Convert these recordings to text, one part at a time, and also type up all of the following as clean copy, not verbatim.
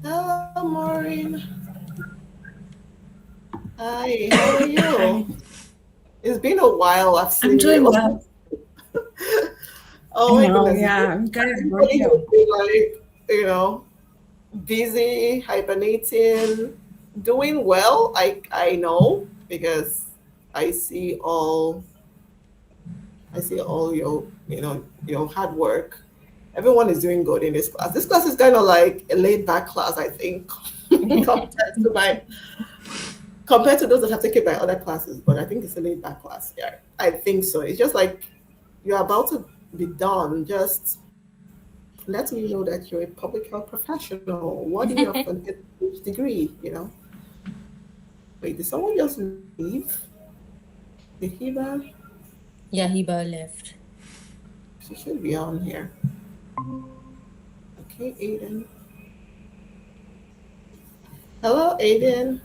Hello, Maureen. Hi, how are you? It's been a while. I've I'm seen doing you. well. Oh I my know, goodness. yeah, I'm good. How are Everybody has you? been like, you know, busy, hibernating, doing well. I know because I see all I see all your hard work. Everyone is doing good in this class. This class is kind of like a laid back class, I think, compared to those that have taken my other classes. But I think it's a laid back class. Yeah, I think so. It's just like you're about to be done. Just let me know that you're a public health professional. What do you have to get which degree? Wait, did someone just leave? Did Hiba? Yeah, Hiba left. She should be on here. Okay, Aiden. Hello, Aiden.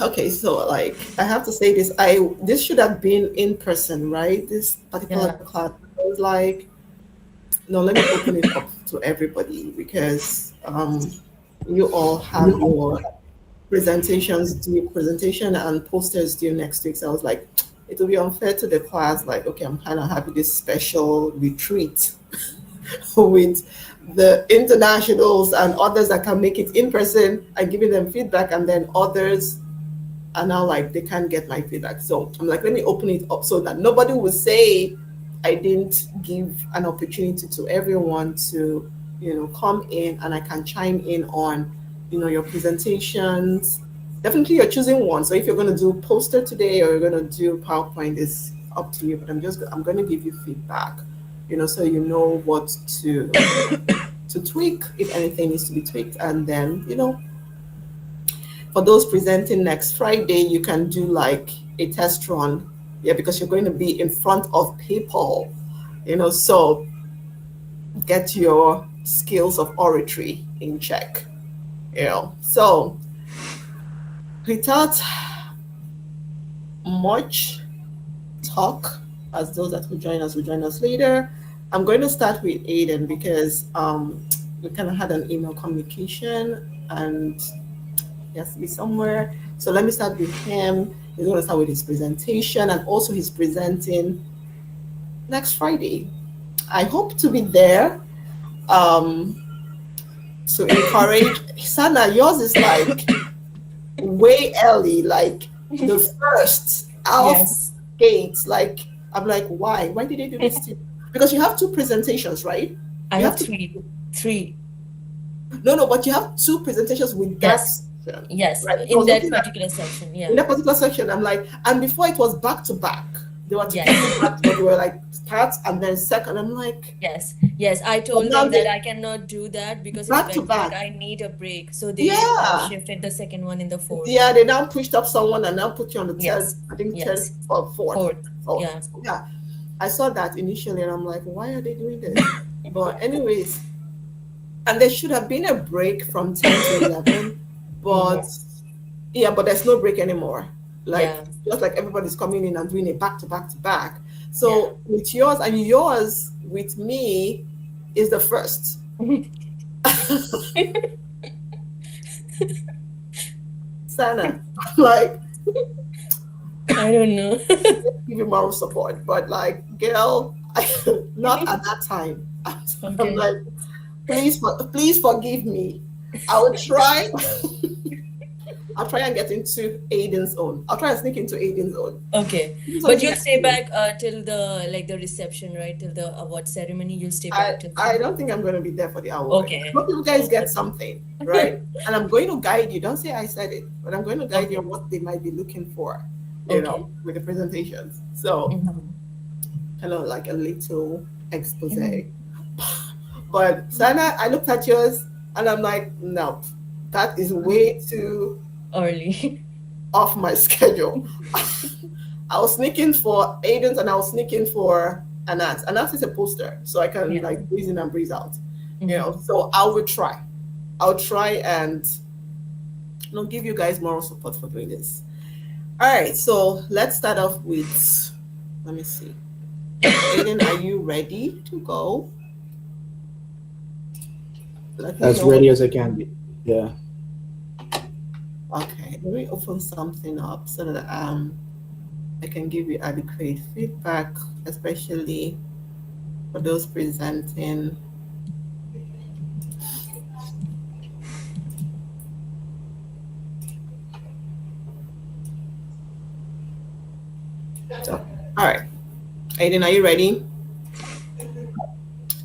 Okay, so like I have to say this. This should have been in person, right? This particular Yeah. class. I was like, no, let me open it up to everybody because you all have your presentation and posters due next week. So I was like, it will be unfair to the class. Like, okay, I'm kind of having this special retreat with the internationals and others that can make it in person and giving them feedback, and then others are now like they can't get my feedback. So I'm like, let me open it up so that nobody will say I didn't give an opportunity to everyone to, come in and I can chime in on, your presentations. Definitely you're choosing one. So if you're gonna do poster today or you're gonna do PowerPoint is up to you, but I'm gonna give you feedback, so you know what to tweak if anything needs to be tweaked. And then, for those presenting next Friday, you can do like a test run. Yeah, because you're going to be in front of people, so get your skills of oratory in check. So without much talk, as those that will join us later, I'm going to start with Aiden because we kind of had an email communication and he has to be somewhere. So let me start with him. He's going to start with his presentation, and also he's presenting next Friday. I hope to be there um, to encourage. Sana, yours is like way early, like the first out Yes. gates. Like, I'm like, why? Why did they do this to you? Because you have two presentations, right? I You have have to, three. Three. no, but you have two presentations with that Yes. section, Yes. right? I In was that looking at particular section. in Yeah. that particular section, I'm like, and before it was back to back. They were together Yes. back to back. They were like start and then second. I'm like, Yes. Yes. I but told now them that they I cannot do that because it's back to back to back. back. I need a break. So they Yeah. shifted the second one in the fourth. Yeah, they now pushed up someone and now put you on the third, Yes. I think third Yes. or fourth. Fourth. Fourth. Yeah. So, yeah. I saw that initially and I'm like, why are they doing this? But anyways, and there should have been a break from 10 to 11, but Yes. yeah, but there's no break anymore. Like, Yeah. just like everybody's coming in and doing it back to back to back. Yeah. So with yours and yours with me is the first. Sana, like, I don't know. give you moral support, but like, girl, not at that time. I'm Okay. like, please forgive me. I will try. I'll try and get into Aiden's own. I'll try and sneak into Aiden's own. Okay. This is But something you'll I stay do. back till the like the reception, right? Till the award ceremony. You'll stay I back till I then. don't think I'm going to be there for the award. I Okay. hope you guys Oh, get okay. something, right? And I'm going to guide you. Don't say I said it, but I'm going to guide you Okay. on what they might be looking for, Okay. with the presentations. So, Mm-hmm. kind of like a little expose. Mm-hmm. But Sana, I looked at yours and I'm like, no, that is way too Early. off my schedule. I was sneaking for Aiden's and I was sneaking for Anat. Anat is a poster, so I can Yeah. like breathe in and breathe out. Mm-hmm. So I will try. I'll try and give you guys moral support for doing this. All right, so let's start off with Let me see. Aiden, are you ready to go? Let me As know when. ready as I can be. Yeah. Okay, let me open something up so that I can give you adequate feedback, especially for those presenting. So, all right, Aiden, are you ready?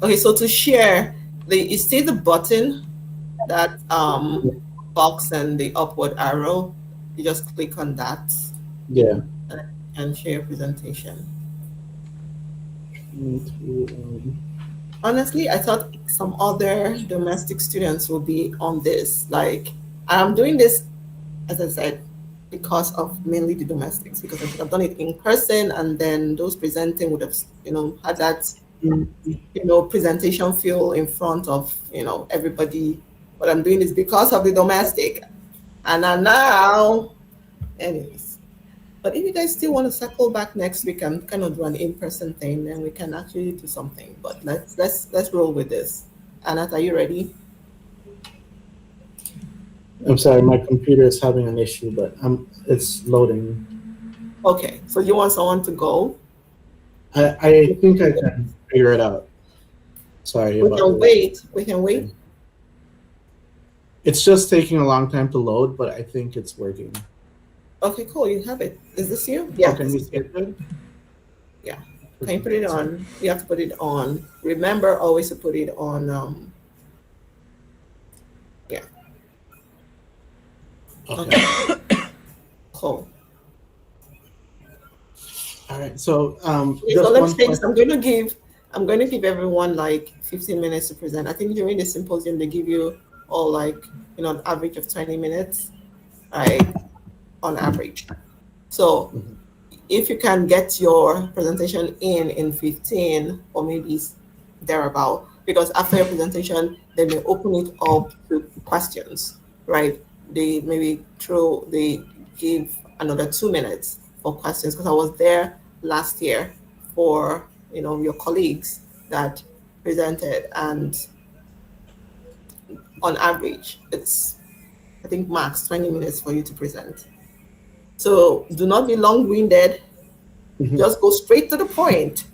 Okay, so to share, you see the button, that box and the upward arrow. You just click on that Yeah. and share your presentation. Trying to, Honestly, I thought some other domestic students will be on this. Like, I'm doing this, as I said, because of mainly the domestics, because I should have done it in person, and then those presenting would have, had that, presentation feel in front of, everybody. But I'm doing this because of the domestic. And then now, anyways. But if you guys still want to circle back next week and kind of do an in-person thing, then we can actually do something. But let's roll with this. Anat, are you ready? I'm sorry, my computer is having an issue, but it's loading. Okay, so you want someone to go? I think I can figure it out. Sorry We about can the. wait. We can wait. It's just taking a long time to load, but I think it's working. Okay, cool. You have it. Is this you? Oh, Yeah, can this you is see you. it good? Yeah. Can you put it on? You have to put it on. Remember always to put it on. Yeah. Okay. Okay. Cool. All right. So Okay, so just let me one say this. question. I'm going to give everyone like 15 minutes to present. I think during the symposium they give you all like, an average of 20 minutes, right? On average. So Mhm. if you can get your presentation in 15 or maybe thereabout, because after your presentation then they open it up to questions, right? They give another 2 minutes for questions, because I was there last year for your colleagues that presented, and on average it's, I think, max 20 minutes for you to present. So do not be long-winded, Mhm. just go straight to the point,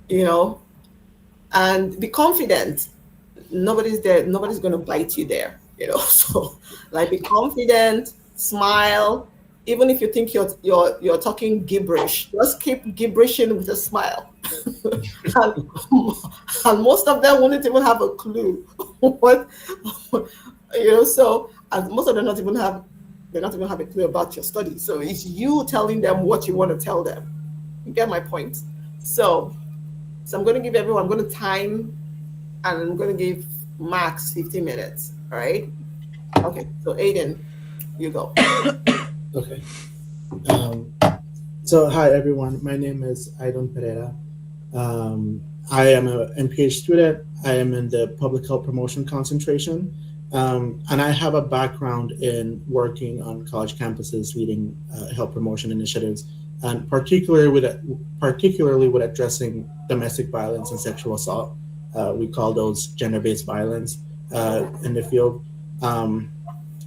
you know, and be confident. Nobody's there, nobody's going to bite you there, So, like, be confident, smile. Even if you think you're talking gibberish, just keep gibberishing with a smile. and, and most of them won't even have a clue what, so, and most of them not even have they not even have a clue about your study. So it's you telling them what you want to tell them. You get my point? So I'm going to give everyone, I'm going to time, and I'm going to give max 15 minutes. All right. Okay. So Aiden, you go. Okay. Um, so hi everyone. My name is Aidon Pereira. I am a MPH student. I am in the public health promotion concentration, and I have a background in working on college campuses, leading health promotion initiatives, and particularly with addressing domestic violence and sexual assault. We call those gender-based violence in the field. Um,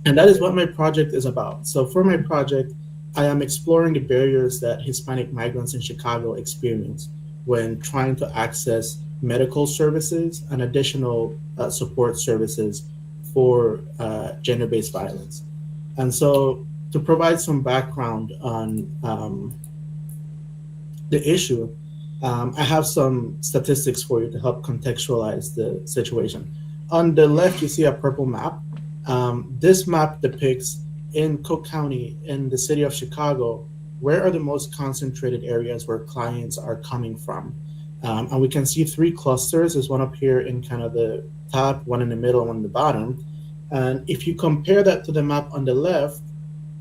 and that is what my project is about. So, for my project, I am exploring the barriers that Hispanic migrants in Chicago experience when trying to access medical services and additional support services for gender based violence. And so, to provide some background on the issue, I have some statistics for you to help contextualize the situation. On the left, you see a purple map. This map depicts in Cook County, in the city of Chicago, where are the most concentrated areas where clients are coming from. And we can see three clusters. There's one up here in kind of the top, one in the middle, one in the bottom. And if you compare that to the map on the left,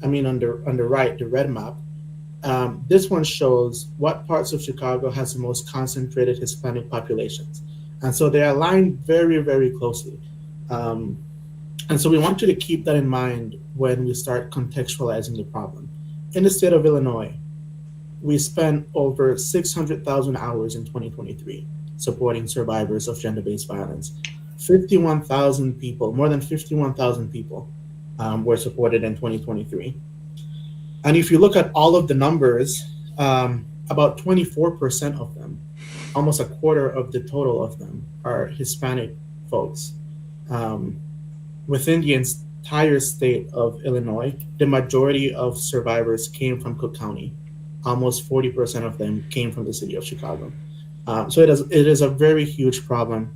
I mean on the right, the red map, this one shows what parts of Chicago has the most concentrated Hispanic populations. And so they are aligned very, very closely. Um, and so we want you to keep that in mind when we start contextualizing the problem. In the state of Illinois, we spent over 600,000 hours in 2023 supporting survivors of gender-based violence. 51,000 people, more than 51,000 people were supported in 2023. And if you look at all of the numbers, about 24% of them, almost a quarter of the total of them, are Hispanic folks. Within the entire state of Illinois, the majority of survivors came from Cook County. Almost 40% of them came from the city of Chicago. So it is a very huge problem.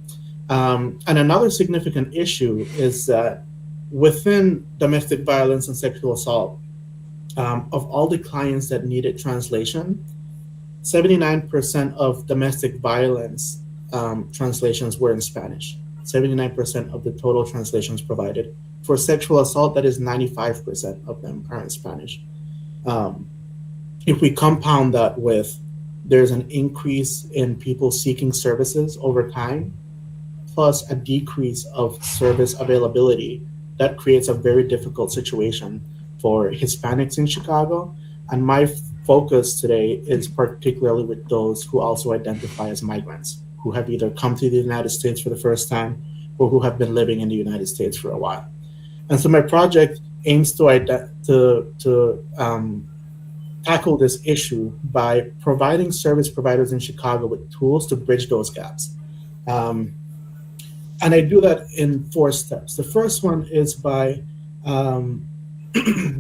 And another significant issue is that within domestic violence and sexual assault, of all the clients that needed translation, 79% of domestic violence translations were in Spanish. 79% of the total translations provided. For sexual assault, that is 95% of them are in Spanish. If we compound that with there's an increase in people seeking services over time, plus a decrease of service availability, that creates a very difficult situation for Hispanics in Chicago. And my focus today is particularly with those who also identify as migrants, who have either come to the United States for the first time or who have been living in the United States for a while. And so my project aims to tackle this issue by providing service providers in Chicago with tools to bridge those gaps. And I do that in 4 steps. The first one is by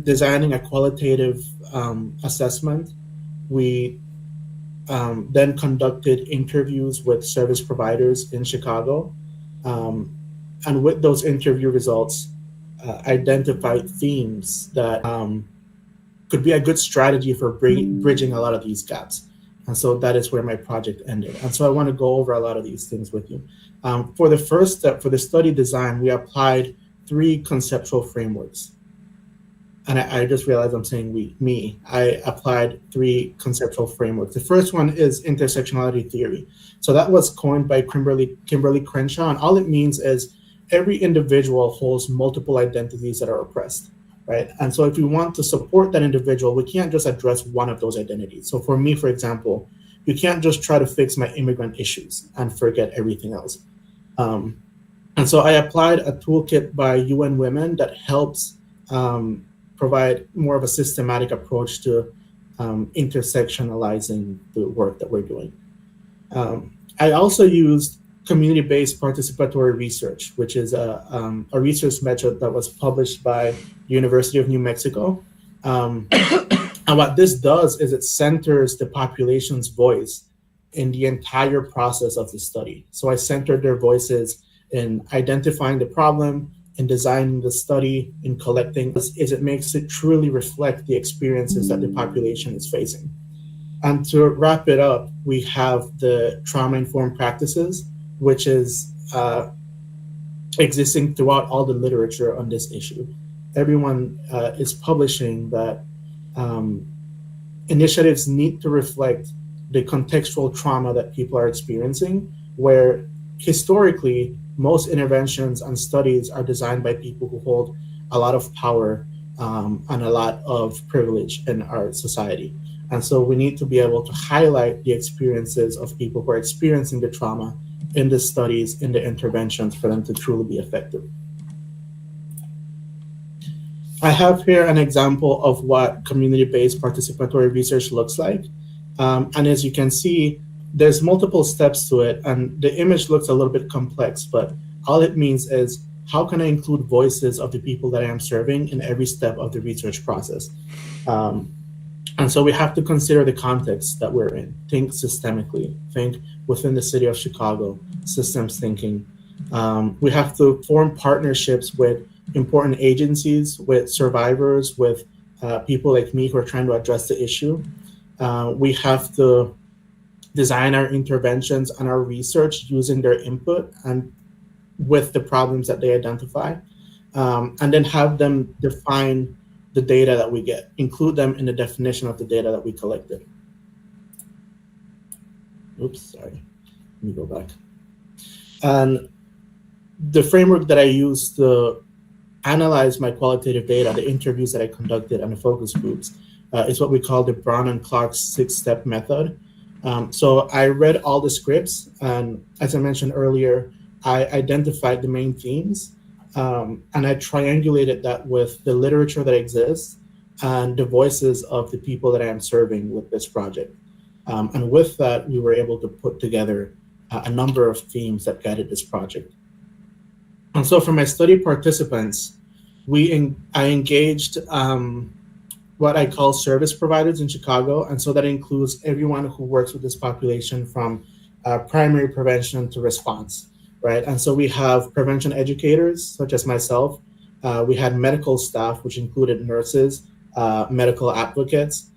designing a qualitative assessment. We then conducted interviews with service providers in Chicago. And with those interview results, identified themes that could be a good strategy for bridging a lot of these gaps. And so that is where my project ended. And so I want to go over a lot of these things with you. For the first step, for the study design, we applied 3 conceptual frameworks. And I just realized I'm saying me. I applied 3 conceptual frameworks. The first one is intersectionality theory. So that was coined by Kimberly Crenshaw. And all it means is every individual holds multiple identities that are oppressed, right? And so if we want to support that individual, we can't just address one of those identities. So for me, for example, you can't just try to fix my immigrant issues and forget everything else. And so I applied a toolkit by UN Women that helps provide more of a systematic approach to intersectionalizing the work that we're doing. I also used community-based participatory research, which is a research method that was published by the University of New Mexico. And what this does is it centers the population's voice in the entire process of the study. So I centered their voices in identifying the problem, in designing the study, in collecting, is it makes it truly reflect the experiences that the population is facing. And to wrap it up, we have the trauma-informed practices, which is existing throughout all the literature on this issue. Everyone is publishing that initiatives need to reflect the contextual trauma that people are experiencing, where historically, most interventions and studies are designed by people who hold a lot of power and a lot of privilege in our society. And so we need to be able to highlight the experiences of people who are experiencing the trauma in the studies, in the interventions, for them to truly be effective. I have here an example of what community-based participatory research looks like. And as you can see, there's multiple steps to it, and the image looks a little bit complex, but all it means is how can I include voices of the people that I am serving in every step of the research process? And so we have to consider the context that we're in. Think systemically, think within the city of Chicago, systems thinking. We have to form partnerships with important agencies, with survivors, with people like me who are trying to address the issue. We have to design our interventions and our research using their input and with the problems that they identify, and then have them define the data that we get, include them in the definition of the data that we collected. Oops, sorry, let me go back. And the framework that I used to analyze my qualitative data, the interviews that I conducted and the focus groups, It's what we call the Brown and Clark 6-step method. So I read all the scripts, and as I mentioned earlier, I identified the main themes, and I triangulated that with the literature that exists and the voices of the people that I am serving with this project. And with that, we were able to put together a number of themes that guided this project. And so for my study participants, I engaged what I call service providers in Chicago. And so that includes everyone who works with this population from primary prevention to response, right? And so we have prevention educators, such as myself. We had medical staff, which included nurses, medical advocates.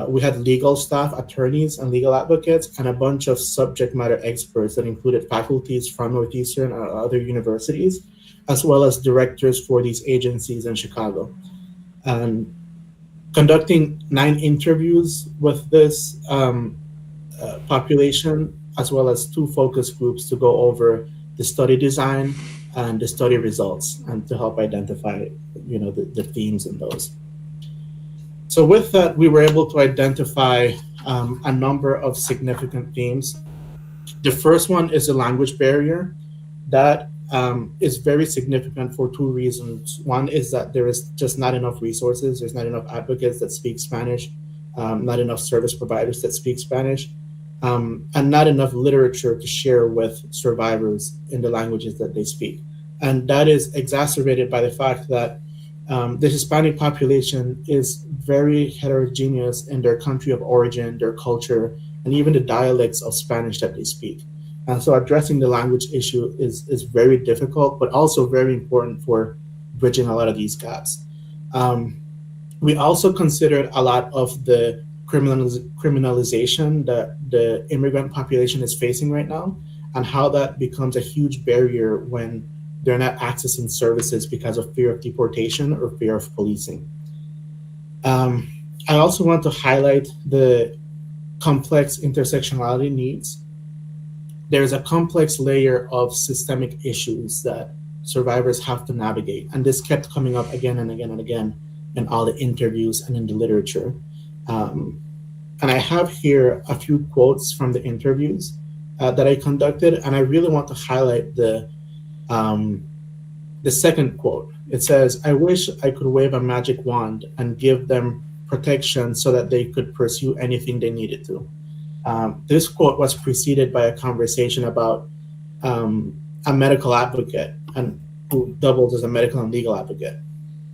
We had legal staff, attorneys, and legal advocates, and a bunch of subject matter experts that included faculties from Northeastern or other universities, as well as directors for these agencies in Chicago. And conducting 9 interviews with this population, as well as 2 focus groups to go over the study design and the study results, and to help identify, the themes in those. So with that, we were able to identify a number of significant themes. The first one is the language barrier. That is very significant for 2 reasons. One is that there is just not enough resources. There's not enough advocates that speak Spanish, not enough service providers that speak Spanish, and not enough literature to share with survivors in the languages that they speak. And that is exacerbated by the fact that the Hispanic population is very heterogeneous in their country of origin, their culture, and even the dialects of Spanish that they speak. And so addressing the language issue is very difficult, but also very important for bridging a lot of these gaps. We also considered a lot of the criminalization that the immigrant population is facing right now, and how that becomes a huge barrier when they're not accessing services because of fear of deportation or fear of policing. I also want to highlight the complex intersectionality needs. There's a complex layer of systemic issues that survivors have to navigate. And this kept coming up again and again and again in all the interviews and in the literature. And I have here a few quotes from the interviews that I conducted, and I really want to highlight the second quote. It says, "I wish I could wave a magic wand and give them protection so that they could pursue anything they needed to." This quote was preceded by a conversation about a medical advocate, and who doubles as a medical and legal advocate.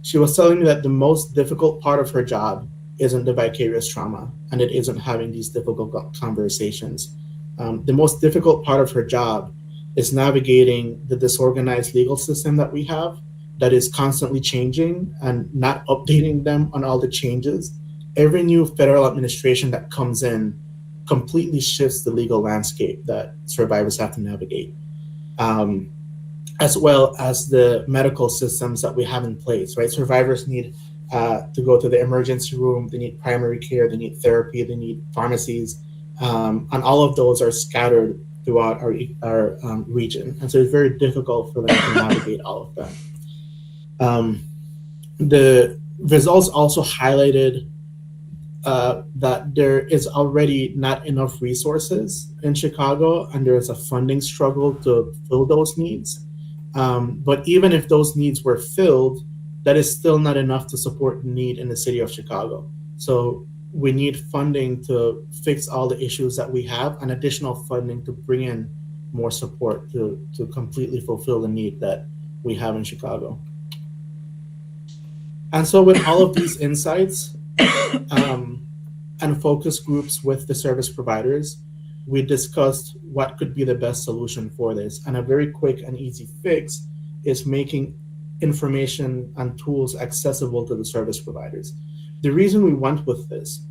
She was telling me that the most difficult part of her job isn't the vicarious trauma, and it isn't having these difficult conversations. The most difficult part of her job is navigating the disorganized legal system that we have, that is constantly changing and not updating them on all the changes. Every new federal administration that comes in completely shifts the legal landscape that survivors have to navigate, as well as the medical systems that we have in place, right? Survivors need to go to the emergency room, they need primary care, they need therapy, they need pharmacies, and all of those are scattered throughout our region. And so it's very difficult for them to navigate all of that. The results also highlighted that there is already not enough resources in Chicago, and there is a funding struggle to fill those needs. But even if those needs were filled, that is still not enough to support the need in the city of Chicago. So we need funding to fix all the issues that we have, and additional funding to bring in more support to completely fulfill the need that we have in Chicago. And so with all of these insights and focus groups with the service providers, we discussed what could be the best solution for this. And a very quick and easy fix is making information and tools accessible to the service providers. The reason we went with this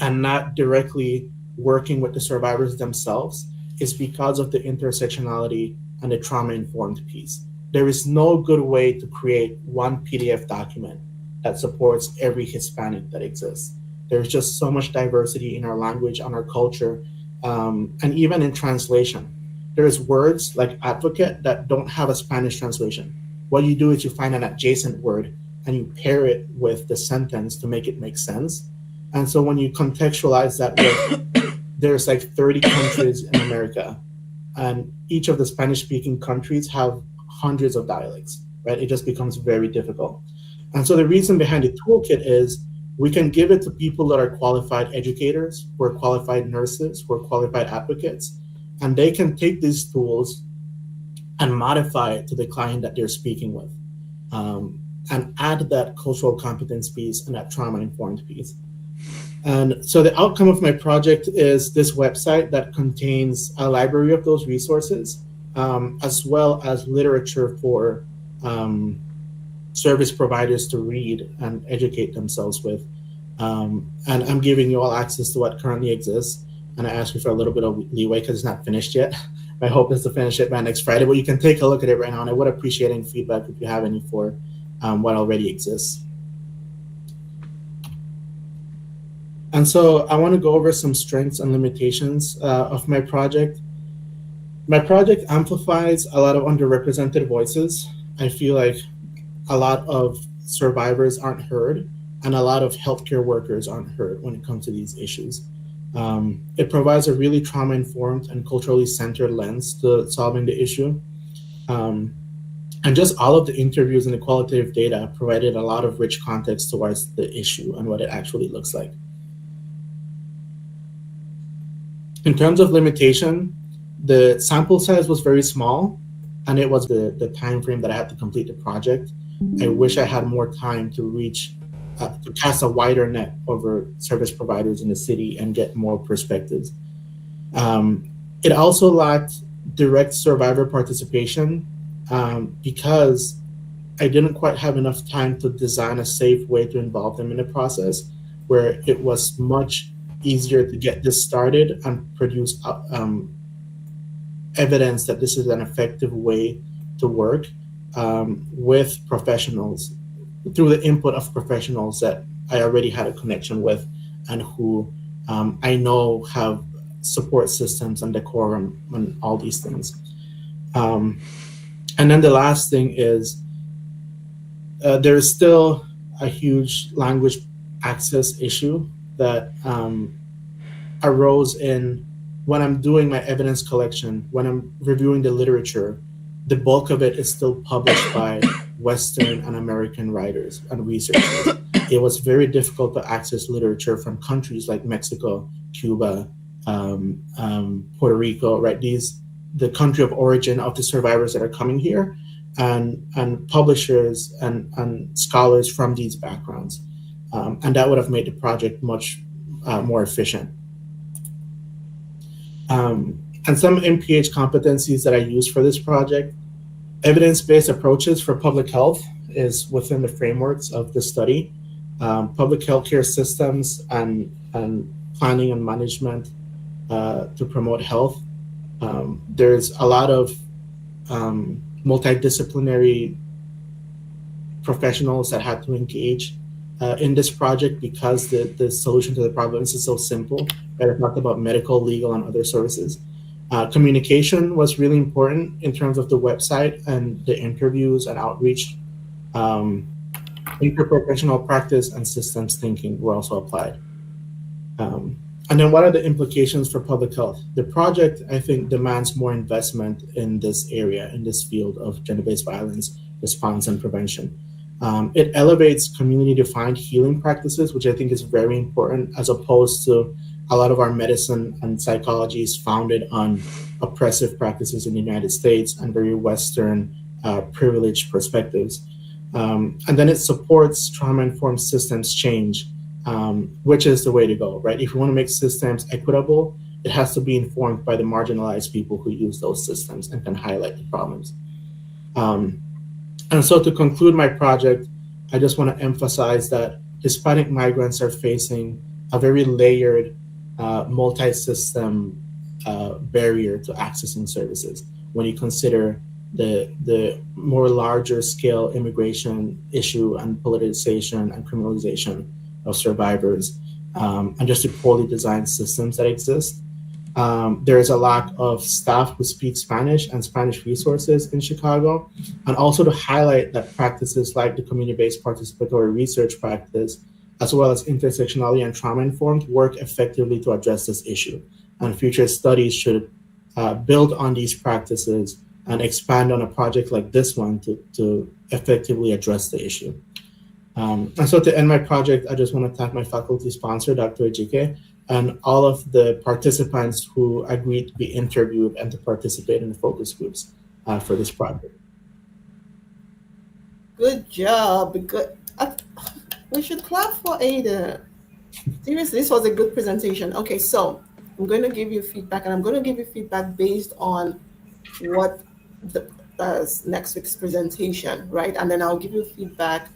and not directly working with the survivors themselves is because of the intersectionality and the trauma-informed piece. There is no good way to create one PDF document that supports every Hispanic that exists. There's just so much diversity in our language, and our culture, and even in translation. There's words like advocate that don't have a Spanish translation. What you do is you find an adjacent word and you pair it with the sentence to make it make sense. And so when you contextualize that with, there's like 30 countries in America, and each of the Spanish speaking countries have hundreds of dialects, right? It just becomes very difficult. And so the reason behind the toolkit is we can give it to people that are qualified educators, who are qualified nurses, who are qualified advocates, and they can take these tools and modify it to the client that they're speaking with, and add that cultural competence piece and that trauma informed piece. And so the outcome of my project is this website that contains a library of those resources, as well as literature for service providers to read and educate themselves with. And I'm giving you all access to what currently exists. And I ask you for a little bit of leeway because it's not finished yet. My hope is to finish it by next Friday, but you can take a look at it right now. And I would appreciate any feedback if you have any for what already exists. And so I want to go over some strengths and limitations of my project. My project amplifies a lot of underrepresented voices. I feel like a lot of survivors aren't heard, and a lot of healthcare workers aren't heard when it comes to these issues. It provides a really trauma-informed and culturally centered lens to solving the issue. And just all of the interviews and the qualitative data provided a lot of rich context towards the issue and what it actually looks like. In terms of limitation, the sample size was very small, and it was the time frame that I had to complete the project. I wish I had more time to reach, to cast a wider net over service providers in the city and get more perspectives. It also lacked direct survivor participation because I didn't quite have enough time to design a safe way to involve them in the process, where it was much easier to get this started and produce evidence that this is an effective way to work with professionals, through the input of professionals that I already had a connection with and who I know have support systems and decorum and all these things. And then the last thing is there is still a huge language access issue that arose in when I'm doing my evidence collection, when I'm reviewing the literature. The bulk of it is still published by Western and American writers and researchers. It was very difficult to access literature from countries like Mexico, Cuba, Puerto Rico, right? The country of origin of the survivors that are coming here, and publishers and scholars from these backgrounds. And that would have made the project much more efficient. And some MPH competencies that I use for this project: evidence-based approaches for public health is within the frameworks of the study. Public healthcare systems and planning and management to promote health. There's a lot of multidisciplinary professionals that had to engage in this project because the solution to the problem is so simple. Right? I talked about medical, legal, and other services. Communication was really important in terms of the website and the interviews and outreach. Interprofessional practice and systems thinking were also applied. And then what are the implications for public health? The project, I think, demands more investment in this area, in this field of gender-based violence response and prevention. It elevates community-defined healing practices, which I think is very important, as opposed to a lot of our medicine and psychology is founded on oppressive practices in the United States and very Western privileged perspectives. And then it supports trauma-informed systems change, which is the way to go, right? If you want to make systems equitable, it has to be informed by the marginalized people who use those systems and can highlight the problems. And so to conclude my project, I just want to emphasize that Hispanic migrants are facing a very layered multi-system barrier to accessing services when you consider the more larger scale immigration issue and politicization and criminalization of survivors, and just the poorly designed systems that exist. There is a lack of staff who speak Spanish and Spanish resources in Chicago, and also to highlight that practices like the community-based participatory research practice, as well as intersectionality and trauma-informed, work effectively to address this issue. And future studies should build on these practices and expand on a project like this one to effectively address the issue. And so to end my project, I just want to thank my faculty sponsor, Dr. Ejike, and all of the participants who agreed to be interviewed and to participate in the focus groups for this project. Good job. Good. We should clap for Ada. Seriously, this was a good presentation. Okay, so I'm going to give you feedback, and I'm going to give you feedback based on what the next week's presentation, right? And then I'll give you feedback.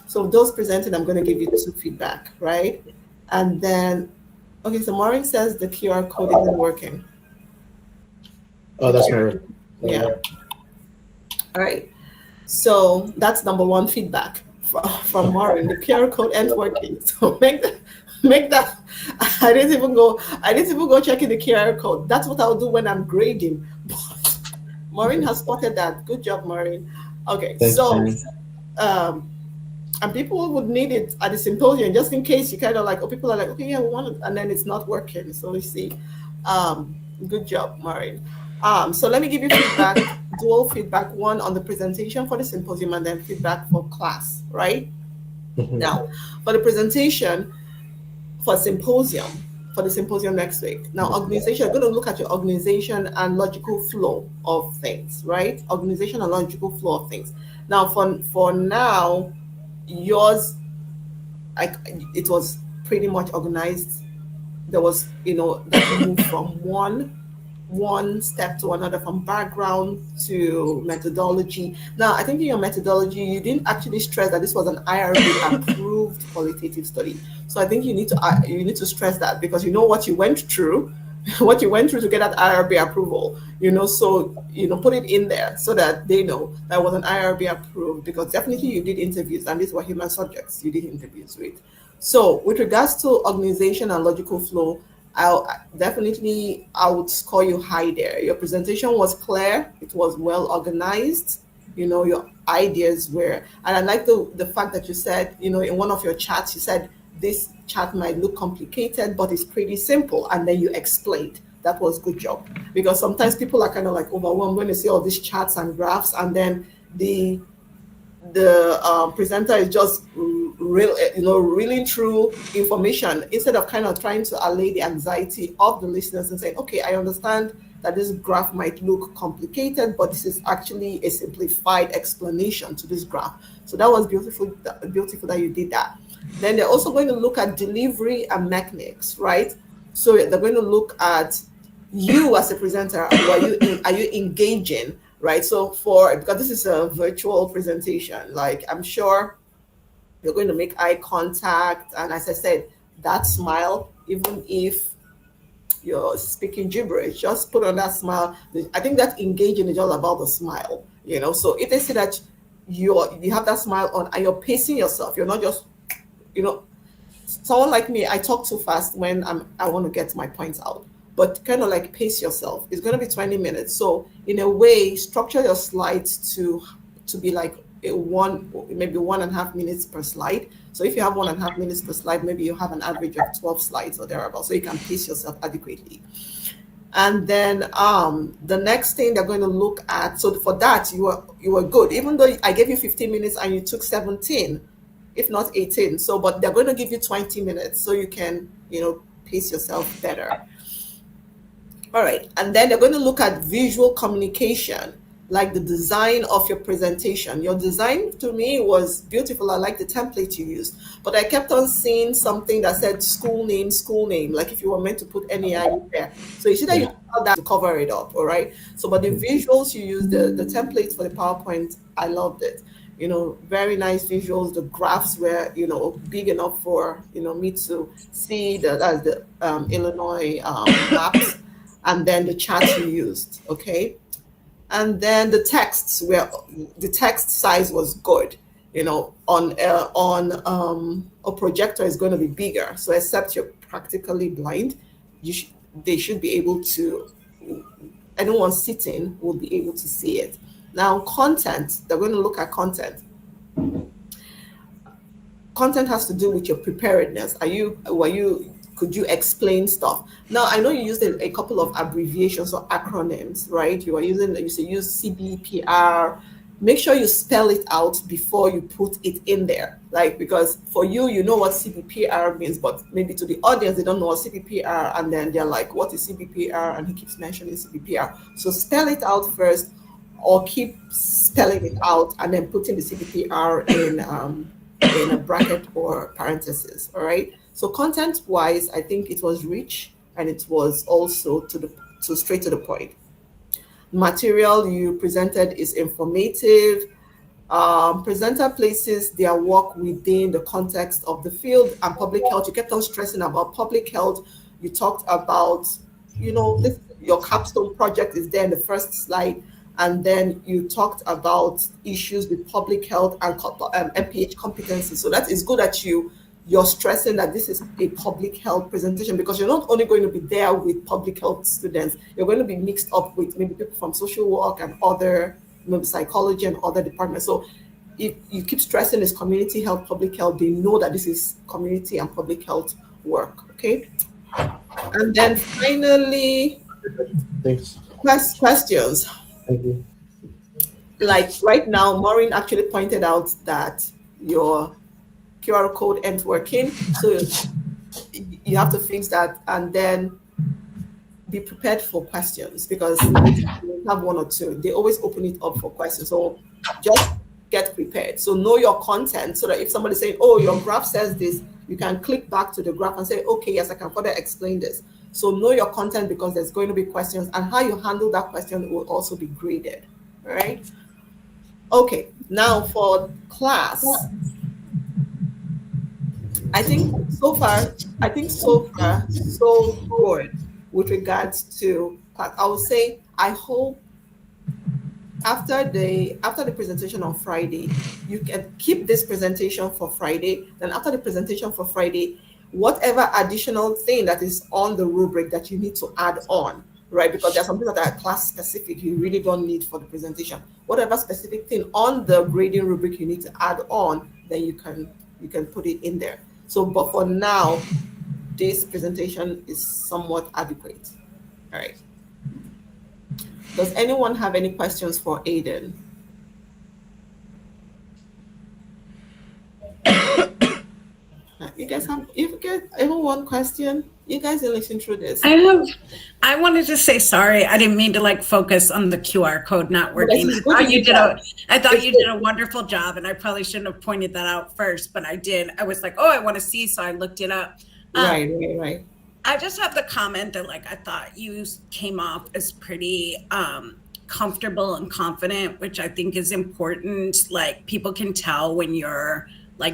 So those presented, I'm going to give you 2 feedback, right? And then, okay, so Maureen says the QR code isn't working. Oh, that's my yeah. All right. So that's number 1 feedback from Maureen. The QR code ain't working. So make that. I didn't even go checking the QR code. That's what I'll do when I'm grading. But Maureen has spotted that. Good job, Maureen. Okay. Thanks, so and people would need it at the symposium just in case you kind of like, people are like, okay, yeah, we want it, and then it's not working. So you see, good job, Maureen. So let me give you feedback, dual feedback, one on the presentation for the symposium and then feedback for class, right? Now, for the presentation for the symposium next week. Now, organization, you're going to look at your organization and logical flow of things, right? Organization and logical flow of things. Now, for now, yours, it was pretty much organized. There was, that moved from one step to another, from background to methodology. Now, I think in your methodology, you didn't actually stress that this was an IRB approved qualitative study. So I think you need to stress that, because you know what you went through, to get that IRB approval, so, put it in there so that they know that was an IRB approved, because definitely you did interviews, and these were human subjects you did interviews with. So with regards to organization and logical flow, I would score you high there. Your presentation was clear. It was well organized. Your ideas were, and I like the fact that you said, in one of your chats, you said, this chart might look complicated, but it's pretty simple. And then you explained. That was good job. Because sometimes people are kind of like overwhelmed when they see all these charts and graphs, and then the presenter is just reeling through information instead of kind of trying to allay the anxiety of the listeners and saying, okay, I understand that this graph might look complicated, but this is actually a simplified explanation to this graph. So that was beautiful that you did that. Then they're also going to look at delivery and mechanics, right? So they're going to look at you as a presenter. Are you engaging, right? So because this is a virtual presentation, like I'm sure you're going to make eye contact. And as I said, that smile, even if you're speaking gibberish, just put on that smile. I think that engaging is all about the smile, So if they see that you have that smile on and you're pacing yourself, you're not just, someone like me, I talk too fast when I want to get my points out. But kind of like pace yourself. It's going to be 20 minutes. So in a way, structure your slides to be like maybe 1.5 minutes per slide. So if you have 1.5 minutes per slide, maybe you have an average of 12 slides or thereabouts, so you can pace yourself adequately. And then the next thing they're going to look at, so for that, you were good. Even though I gave you 15 minutes and you took 17, if not 18. So, but they're going to give you 20 minutes so you can, pace yourself better. All right. And then they're going to look at visual communication, like the design of your presentation. Your design to me was beautiful. I like the template you used, but I kept on seeing something that said school name, like if you were meant to put NEI there. So you see that you have that to cover it up, all right? So, but the visuals you used, the templates for the PowerPoint, I loved it. Very nice visuals. The graphs were, big enough for, me to see the Illinois maps, and then the charts you used, okay? And then the text size was good. On a projector is going to be bigger. So except you're practically blind, they should be able to, anyone sitting will be able to see it. Now, content, they're going to look at content. Content has to do with your preparedness. Could you explain stuff? Now, I know you used a couple of abbreviations or acronyms, right? You use CBPR. Make sure you spell it out before you put it in there. Like, because for you, you know what CBPR means, but maybe to the audience, they don't know what CBPR, and then they're like, what is CBPR? And he keeps mentioning CBPR. So spell it out first, or keep spelling it out and then putting the CBPR in a bracket or parenthesis. All right. So content wise, I think it was rich and it was also straight to the point. Material you presented is informative. Presenter places their work within the context of the field and public health. You kept on stressing about public health. You talked about, your capstone project is there in the first slide. And then you talked about issues with public health and MPH competency. So that is good that you're stressing that this is a public health presentation, because you're not only going to be there with public health students, you're going to be mixed up with maybe people from social work and other, maybe psychology and other departments. So if you keep stressing this community health, public health, they know that this is community and public health work, okay? And then finally, Thanks. Questions. Thank you. Like right now, Maureen actually pointed out that your QR code ain't working. So you have to fix that and then be prepared for questions, because you have one or two. They always open it up for questions. So just get prepared. So know your content, so that if somebody's saying, oh, your graph says this, you can click back to the graph and say, okay, yes, I can further explain this. So know your content, because there's going to be questions, and how you handle that question will also be graded, right? Okay, now for class. I think so far, so good with regards to class. I would say, I hope after the presentation on Friday, you can keep this presentation for Friday. Then after the presentation for Friday, whatever additional thing that is on the rubric that you need to add on, right? Because there's some things that are class specific, you really don't need for the presentation. Whatever specific thing on the grading rubric you need to add on, then you can put it in there. So, but for now, this presentation is somewhat adequate. All right. Does anyone have any questions for Aiden? You guys have, if you get even one question, you guys are listening through this. I wanted to say sorry. I didn't mean to focus on the QR code not working. I thought you did a wonderful job, and I probably shouldn't have pointed that out first, but I did. I was like, oh, I want to see, so I looked it up. Right. I just have the comment that I thought you came off as pretty comfortable and confident, which I think is important. People can tell when you're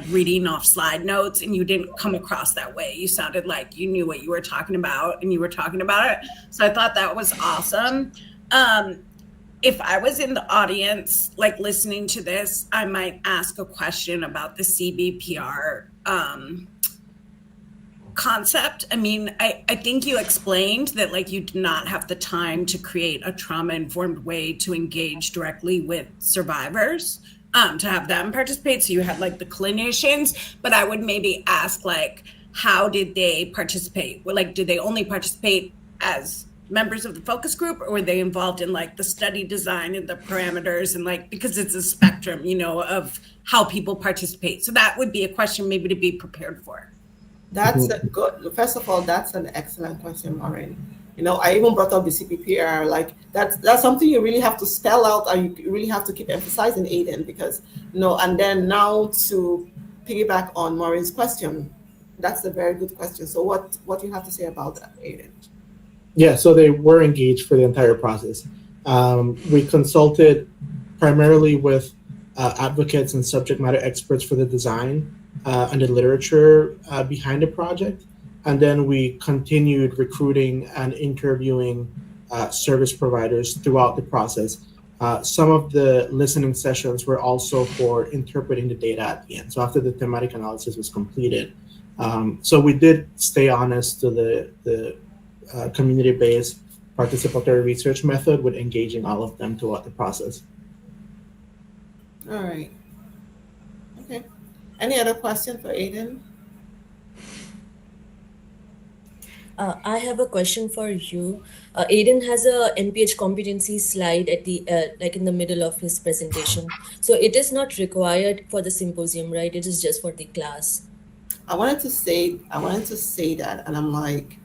reading off slide notes, and you didn't come across that way. You sounded like you knew what you were talking about, and you were talking about it. So I thought that was awesome. If I was in the audience, listening to this, I might ask a question about the CBPR concept. I mean, I think you explained that you did not have the time to create a trauma-informed way to engage directly with survivors, to have them participate. So you had the clinicians, but I would maybe ask how did they participate? Did they only participate as members of the focus group, or were they involved in the study design and the parameters, and because it's a spectrum, of how people participate. So that would be a question maybe to be prepared for. That's good. First of all, that's an excellent question, Maureen. I even brought up the CPPR. That's something you really have to spell out, and you really have to keep emphasizing, Aiden, because and then now to piggyback on Maureen's question, that's a very good question. So what do you have to say about that, Aiden? Yeah, so they were engaged for the entire process. We consulted primarily with advocates and subject matter experts for the design and the literature behind the project. And then we continued recruiting and interviewing service providers throughout the process. Some of the listening sessions were also for interpreting the data at the end. So after the thematic analysis was completed. So we did stay honest to the community-based participatory research method with engaging all of them throughout the process. All right. Okay. Any other question for Aiden? I have a question for you. Aiden has a NPH competency slide at the like in the middle of his presentation. So it is not required for the symposium, right? It is just for the class. I wanted to say that, and I'm like,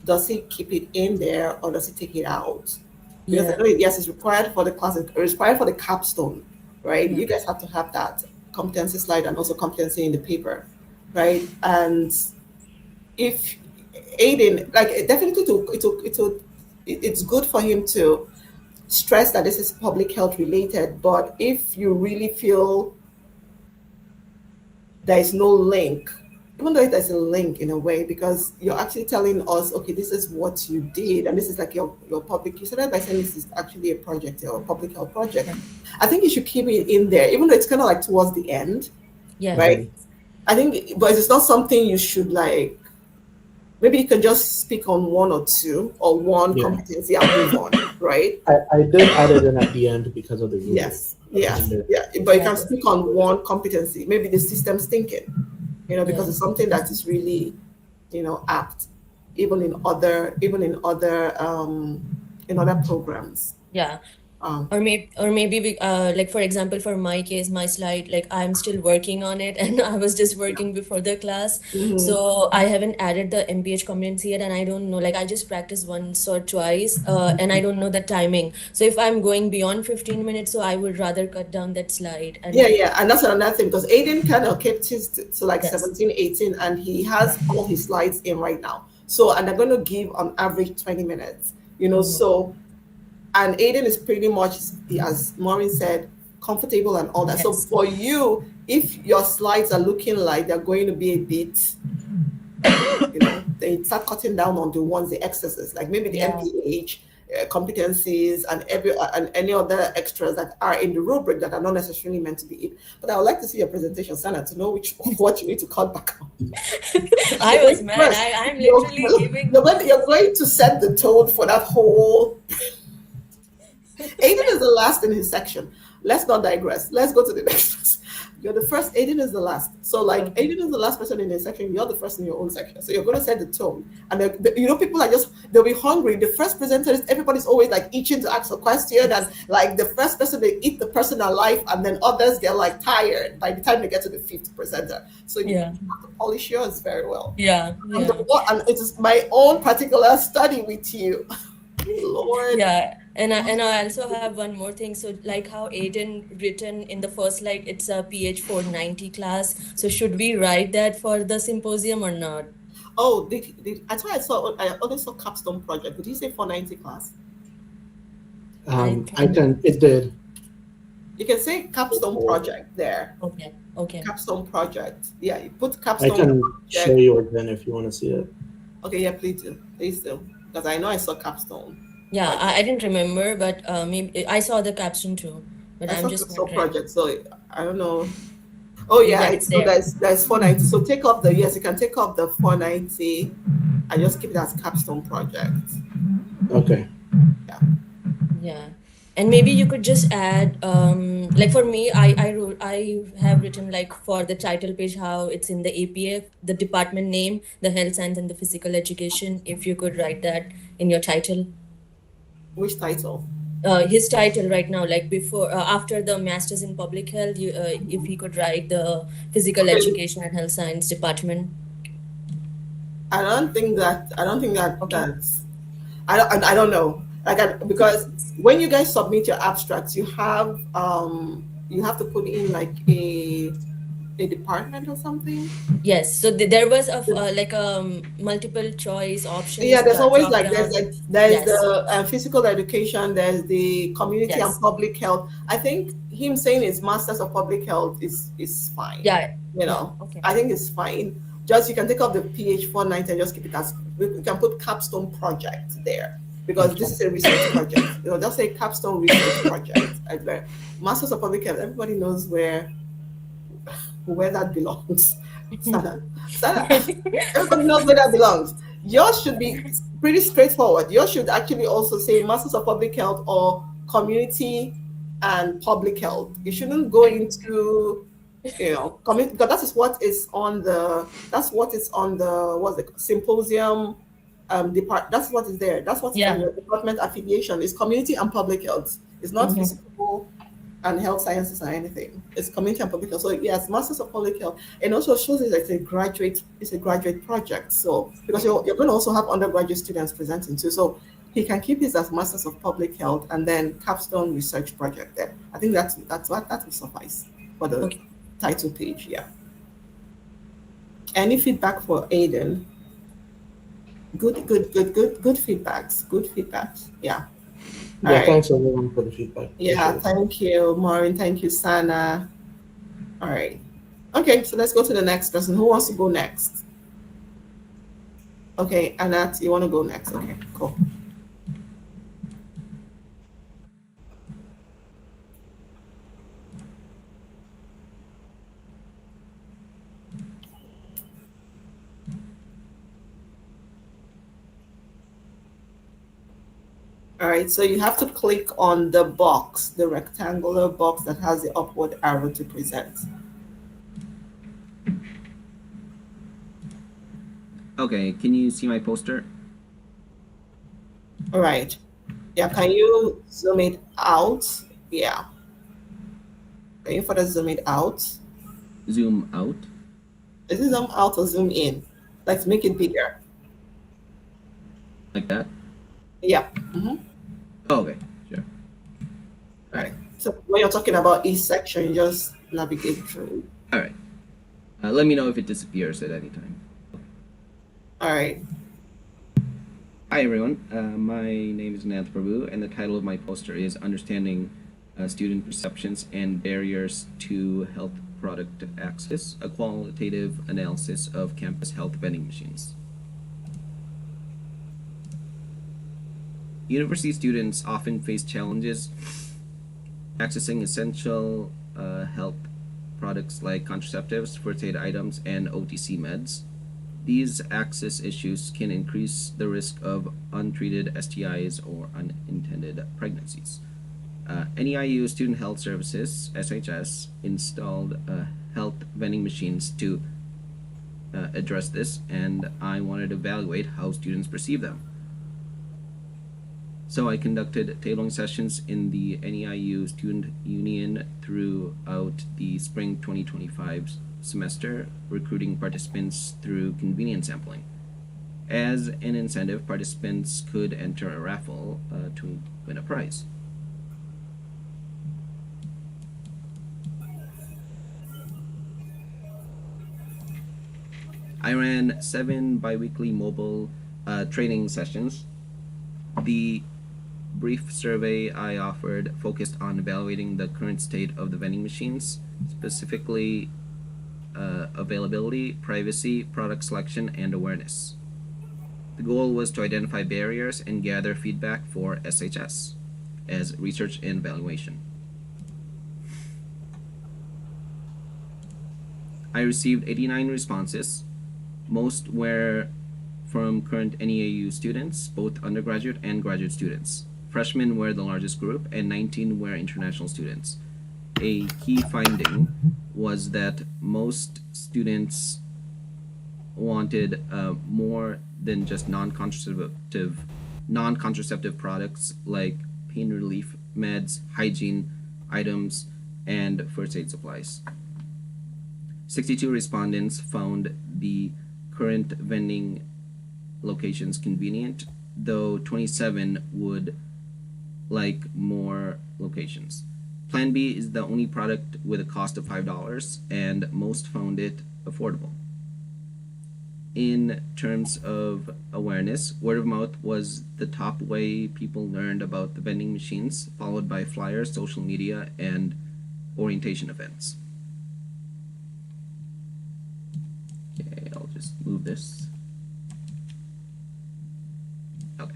does he keep it in there or does he take it out? Because I Yeah. know yes, it's required for the class, it's required for the capstone, right? Yeah. You guys have to have that competency slide and also competency in the paper, right? And if Aiden, like definitely it's good for him to stress that this is public health related, but if you really feel there is no link, even though there's a link in a way, because you're actually telling us, okay, this is what you did, and this is like your public, you started by saying this is actually a project or a public health project. Yeah. I think you should keep it in there, even though it's kind of like towards the end, Yeah. right? I think, but it's not something you should like, maybe you can just speak on one or two or one Yeah. competency and move on, right? I did add it in at the end because of the rubric. Yes, yes, yeah. But you can speak on one competency, maybe the systems thinking, because Yeah. it's something that is really, apt, even in other programs. Yeah. Um, Or maybe we, like for example, for my case, my slide, like I'm still working on it, and I was just working before the class, mhm. so I haven't added the MPH competency yet, and I don't know, like I just practiced once or twice, and I don't know the timing. So if I'm going beyond 15 minutes, so I would rather cut down that slide and Yeah, and that's another thing because Aiden kind of kept his to like Yes. 17, 18, and he has all his slides in right now. So, and they're going to give on average 20 minutes, so, and Aiden is pretty much, as Maureen said, comfortable and all that. So Yes. for you, if your slides are looking like they're going to be a bit, they start cutting down on the excesses, like maybe the Yeah. MPH competencies and any other extras that are in the rubric that are not necessarily meant to be it. But I would like to see your presentation, Sana, to know what you need to cut back on. I was mad. First, I'm literally giving. You're going to set the tone for that whole. Aiden is the last in his section. Let's not digress. Let's go to the next person. You're the first. Aiden is the last. So, like, Aiden is the last person in his section. You're the first in your own section. So you're going to set the tone. And people are they'll be hungry. The first presenters, everybody's always like itching to ask a question, and like the first person, they eat the person alive, and then others get like tired by the time they get to the fifth presenter. So you Yeah. have to polish yours very well. Yeah. And it is my own particular study with you. Lord. Yeah, and I also have one more thing. So like how Aiden written in the first slide, it's a PH 490 class. So should we write that for the symposium or not? Oh, I thought I only saw capstone project. Did you say 490 class? It did. You can say capstone project there. Okay. Capstone project. Yeah, you put I capstone can project. show you again if you want to see it. Okay, yeah, please do. Because I know I saw capstone. Yeah, I didn't remember, but maybe I saw the caption too. But I I'm saw just capstone wondering. project, so I don't know. Oh yeah, it's so there. there's 490. So you can take off the 490 and just keep it as capstone project. Okay. Yeah. And maybe you could just add, like for me, I have written like for the title page how it's in the APF, the department name, the health science and the physical education. If you could write that in your title. Which title? His title right now, like before, after the masters in public health, if he could write the physical education and health science department. I don't think that Okay. that's. I don't know. Because when you guys submit your abstracts, you have to put in like a department or something. Yes, so there was like multiple choice options. Yeah, there's always like drop-down. there's Yes. the physical education, there's the community Yes. and public health. I think him saying his masters of public health is fine. Yeah. Okay. I think it's fine. Just you can take off the PH 490 and just keep it as we can put capstone project there because this is a research project. Just say capstone research project. Masters of public health. Everybody knows where that belongs. Sana. Everybody knows where that belongs. Yours should be pretty straightforward. Yours should actually also say Masters of Public Health or Community and Public Health. You shouldn't go into, because that is what is on the, what's the symposium that's what is there. That's what's on Yeah. your department affiliation. It's community and public health. It's not Mm-hmm. physical and health sciences or anything. It's community and public health. So yes, Masters of Public Health, and also shows it as it's a graduate project. So because you're going to also have undergraduate students presenting too. So he can keep his as Masters of Public Health and then capstone research project there. I think that will suffice for the Okay. title page. Yeah. Any feedback for Aiden? Good feedbacks. Good feedbacks. Yeah. All Yeah, right. thanks everyone for the feedback. Yeah, Appreciate it. thank you, Maureen. Thank you, Sana. All right. Okay, so let's go to the next person. Who wants to go next? Okay, Anat, you want to go next? Okay, cool. All right, so you have to click on the box, the rectangular box that has the upward arrow to present. Okay, can you see my poster? All right. Yeah, can you zoom it out? Yeah. Can you further zoom it out? Zoom out. Is it zoom out or zoom in? Let's make it bigger. Like that? Yeah. Oh, okay, sure. All right. So when you're talking about each section, you just navigate through. All right. Let me know if it disappears at any time. All right. Hi, everyone. My name is Nant Prabhu, and the title of my poster is Understanding Student Perceptions and Barriers to Health Product Access, a qualitative analysis of campus health vending machines. University students often face challenges accessing essential health products like contraceptives, first aid items, and OTC meds. These access issues can increase the risk of untreated STIs or unintended pregnancies. NEIU Student Health Services, SHS, installed health vending machines to address this, and I wanted to evaluate how students perceive them. So I conducted tabling sessions in the NEIU Student Union throughout the spring 2025 semester, recruiting participants through convenience sampling. As an incentive, participants could enter a raffle to win a prize. I ran 7 biweekly mobile training sessions. The brief survey I offered focused on evaluating the current state of the vending machines, specifically availability, privacy, product selection, and awareness. The goal was to identify barriers and gather feedback for SHS as research and evaluation. I received 89 responses. Most were from current NEAU students, both undergraduate and graduate students. Freshmen were the largest group, and 19 were international students. A key finding was that most students wanted more than just non-contraceptive products like pain relief meds, hygiene items, and first aid supplies. 62 respondents found the current vending locations convenient, though 27 would like more locations. Plan B is the only product with a cost of $5, and most found it affordable. In terms of awareness, word of mouth was the top way people learned about the vending machines, followed by flyers, social media, and orientation events. Okay, I'll just move this. Okay.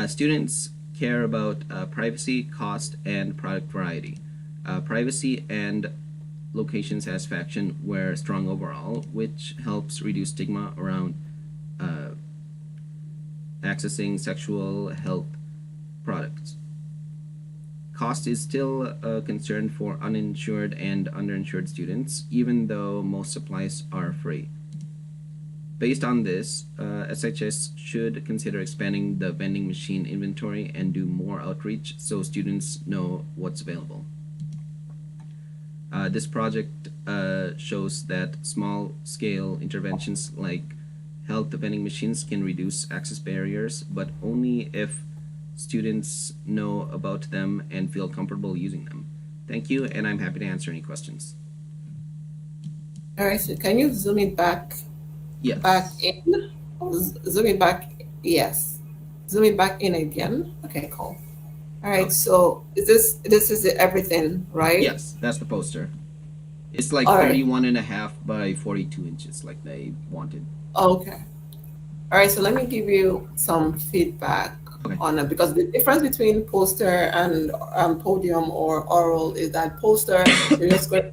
Students care about privacy, cost, and product variety. Privacy and location satisfaction were strong overall, which helps reduce stigma around accessing sexual health products. Cost is still a concern for uninsured and underinsured students, even though most supplies are free. Based on this, SHS should consider expanding the vending machine inventory and do more outreach so students know what's available. This project shows that small-scale interventions like health vending machines can reduce access barriers, but only if students know about them and feel comfortable using them. Thank you, and I'm happy to answer any questions. All right, so can you zoom it back Yes. in? Zoom it back. Yes. Zoom it back in again. Okay, cool. All right, Okay. so this is everything, right? Yes, that's the poster. It's like All right. 31 and a half by 42 inches, like they wanted. Okay. All right, so let me give you some feedback Okay. on it, because the difference between poster and podium or oral is that poster, you're just going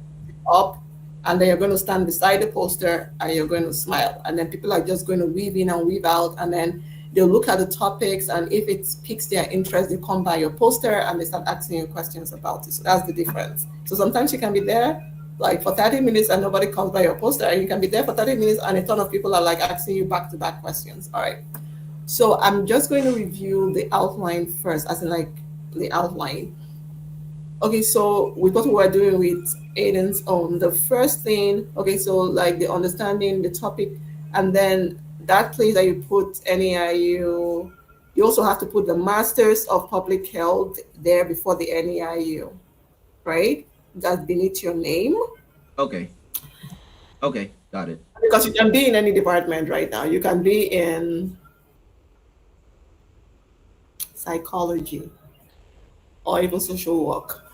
up and then you're going to stand beside the poster and you're going to smile. And then people are just going to weave in and weave out, and then they'll look at the topics, and if it piques their interest, they come by your poster and they start asking you questions about it. So that's the difference. So sometimes you can be there like for 30 minutes and nobody comes by your poster, and you can be there for 30 minutes and a ton of people are like asking you back-to-back questions. All right. So I'm just going to review the outline first, as in like the outline. Okay, so with what we were doing with Aiden's own, the first thing, okay, so like the understanding the topic, and then that place that you put NEIU, you also have to put the Masters of Public Health there before the NEIU, right? That's beneath your name. Okay. Okay, got it. Because you can be in any department right now. You can be in psychology or even social work.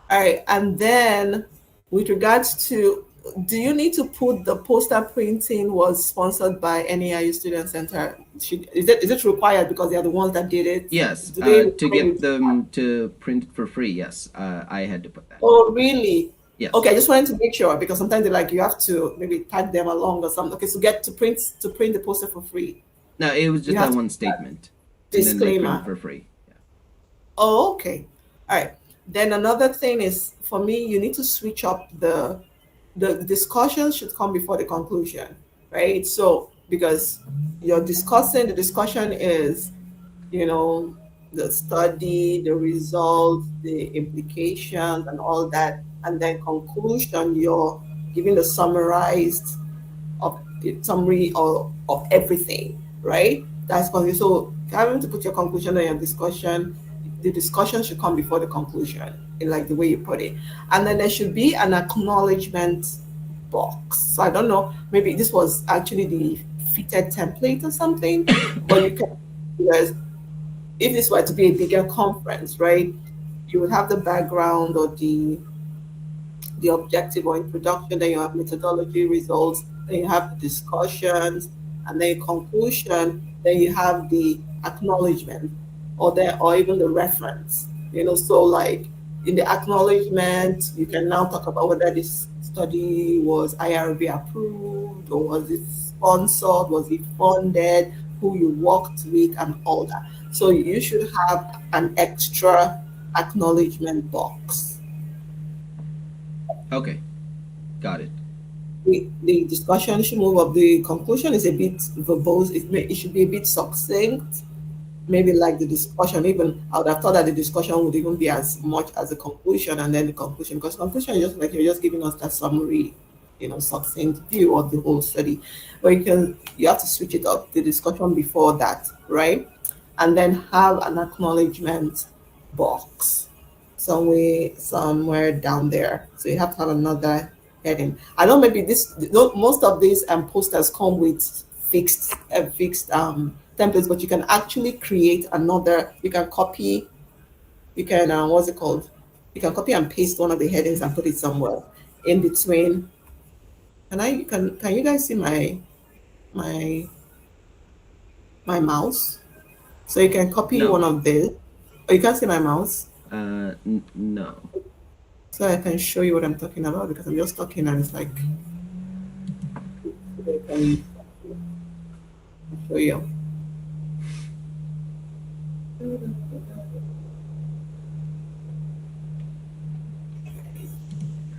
All right, and then with regards to, do you need to put the poster printing was sponsored by NEIU Student Center? Is it required because they are the ones that did it? Yes, Do they to require you get them to print it for free, yes, I had to put that. Oh, really? Yes. Okay, I just wanted to make sure, because sometimes they're like you have to maybe tag them along or something. Okay, so get to print the poster for free. No, it was You just have that to one put that statement. And then they print disclaimer. it for free. Yeah. Oh, okay. All right. Then another thing is, for me, you need to switch up the discussion should come before the conclusion, right? So because you're discussing, the discussion is, you know, the study, the results, the implications, and all that, and then conclusion, you're giving the summarized of the summary of everything, right? That's going so having to put your conclusion on your discussion, the discussion should come before the conclusion, in like the way you put it. And then there should be an acknowledgement box. So I don't know, maybe this was actually the fitted template or something, but you can, because if this were to be a bigger conference, right, you would have the background or the objective or introduction, then you have methodology results, then you have the discussions, and then conclusion, then you have the acknowledgement or even the reference. So like in the acknowledgement, you can now talk about whether this study was IRB approved or was it sponsored, was it funded, who you worked with, and all that. So you should have an extra acknowledgement box. Okay, got it. The discussion should move up. The conclusion is a bit verbose. It should be a bit succinct. Maybe like the discussion, even I would have thought that the discussion would even be as much as the conclusion, and then the conclusion, because conclusion is just like you're just giving us that summary, succinct view of the whole study. But you have to switch it up, the discussion before that, right? And then have an acknowledgement box somewhere down there. So you have to have another heading. I know maybe most of these posters come with fixed templates, but you can actually create another. You can copy. You can what's it called? You can copy and paste one of the headings and put it somewhere in between. Can you guys see my mouse? So you can copy No. one of these. Oh, you can't see my mouse. No. so I can show you what I'm talking about because I'm just talking and it's like I can show you.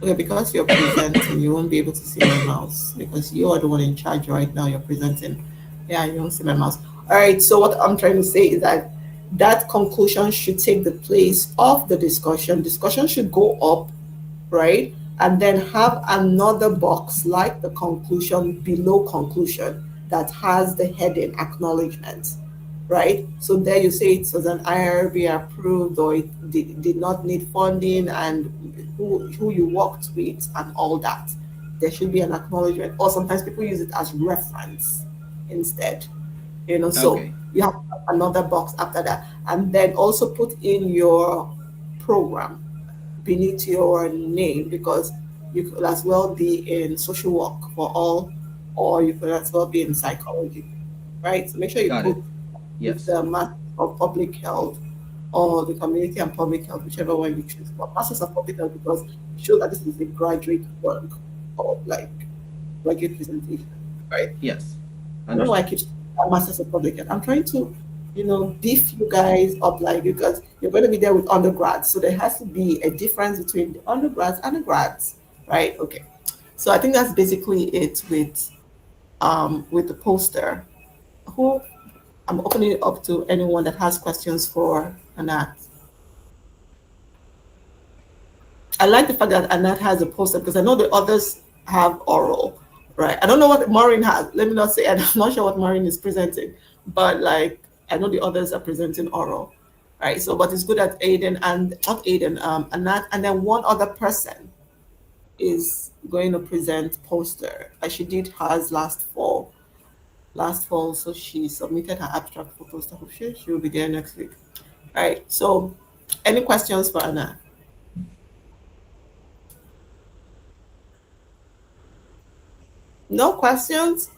Okay, because you're presenting, you won't be able to see my mouse because you are the one in charge right now. You're presenting. Yeah, you won't see my mouse. All right, so what I'm trying to say is that that conclusion should take the place of the discussion. Discussion should go up, right? And then have another box like the conclusion below conclusion that has the heading acknowledgement, right? So there you say it was an IRB approved or it did not need funding and who you worked with and all that. There should be an acknowledgement, or sometimes people use it as reference instead. So Okay. you have another box after that, and then also put in your program beneath your name because you could as well be in social work for all, or you could as well be in psychology, right? So make sure you Got it. put with Yes. the Master of Public Health or the Community and Public Health, whichever one you choose. But Masters of Public Health because it shows that this is a graduate work or like graduate presentation, right? Yes. I don't know why I Understood. keep saying Masters of Public Health. I'm trying to, beef you guys up like because you're going to be there with undergrads. So there has to be a difference between the undergrads and the grads, right? Okay. So I think that's basically it with the poster. Who I'm opening it up to anyone that has questions for Anat. I like the fact that Anat has a poster because I know the others have oral, right? I don't know what Maureen has. Let me not say, I'm not sure what Maureen is presenting, but like I know the others are presenting oral, right? So, but it's good that Aiden and not Aiden, Anat, and then one other person is going to present poster. As she did hers last fall, so she submitted her abstract for poster. Hopefully, she will be there next week. All right. So, any questions for Anat? No questions.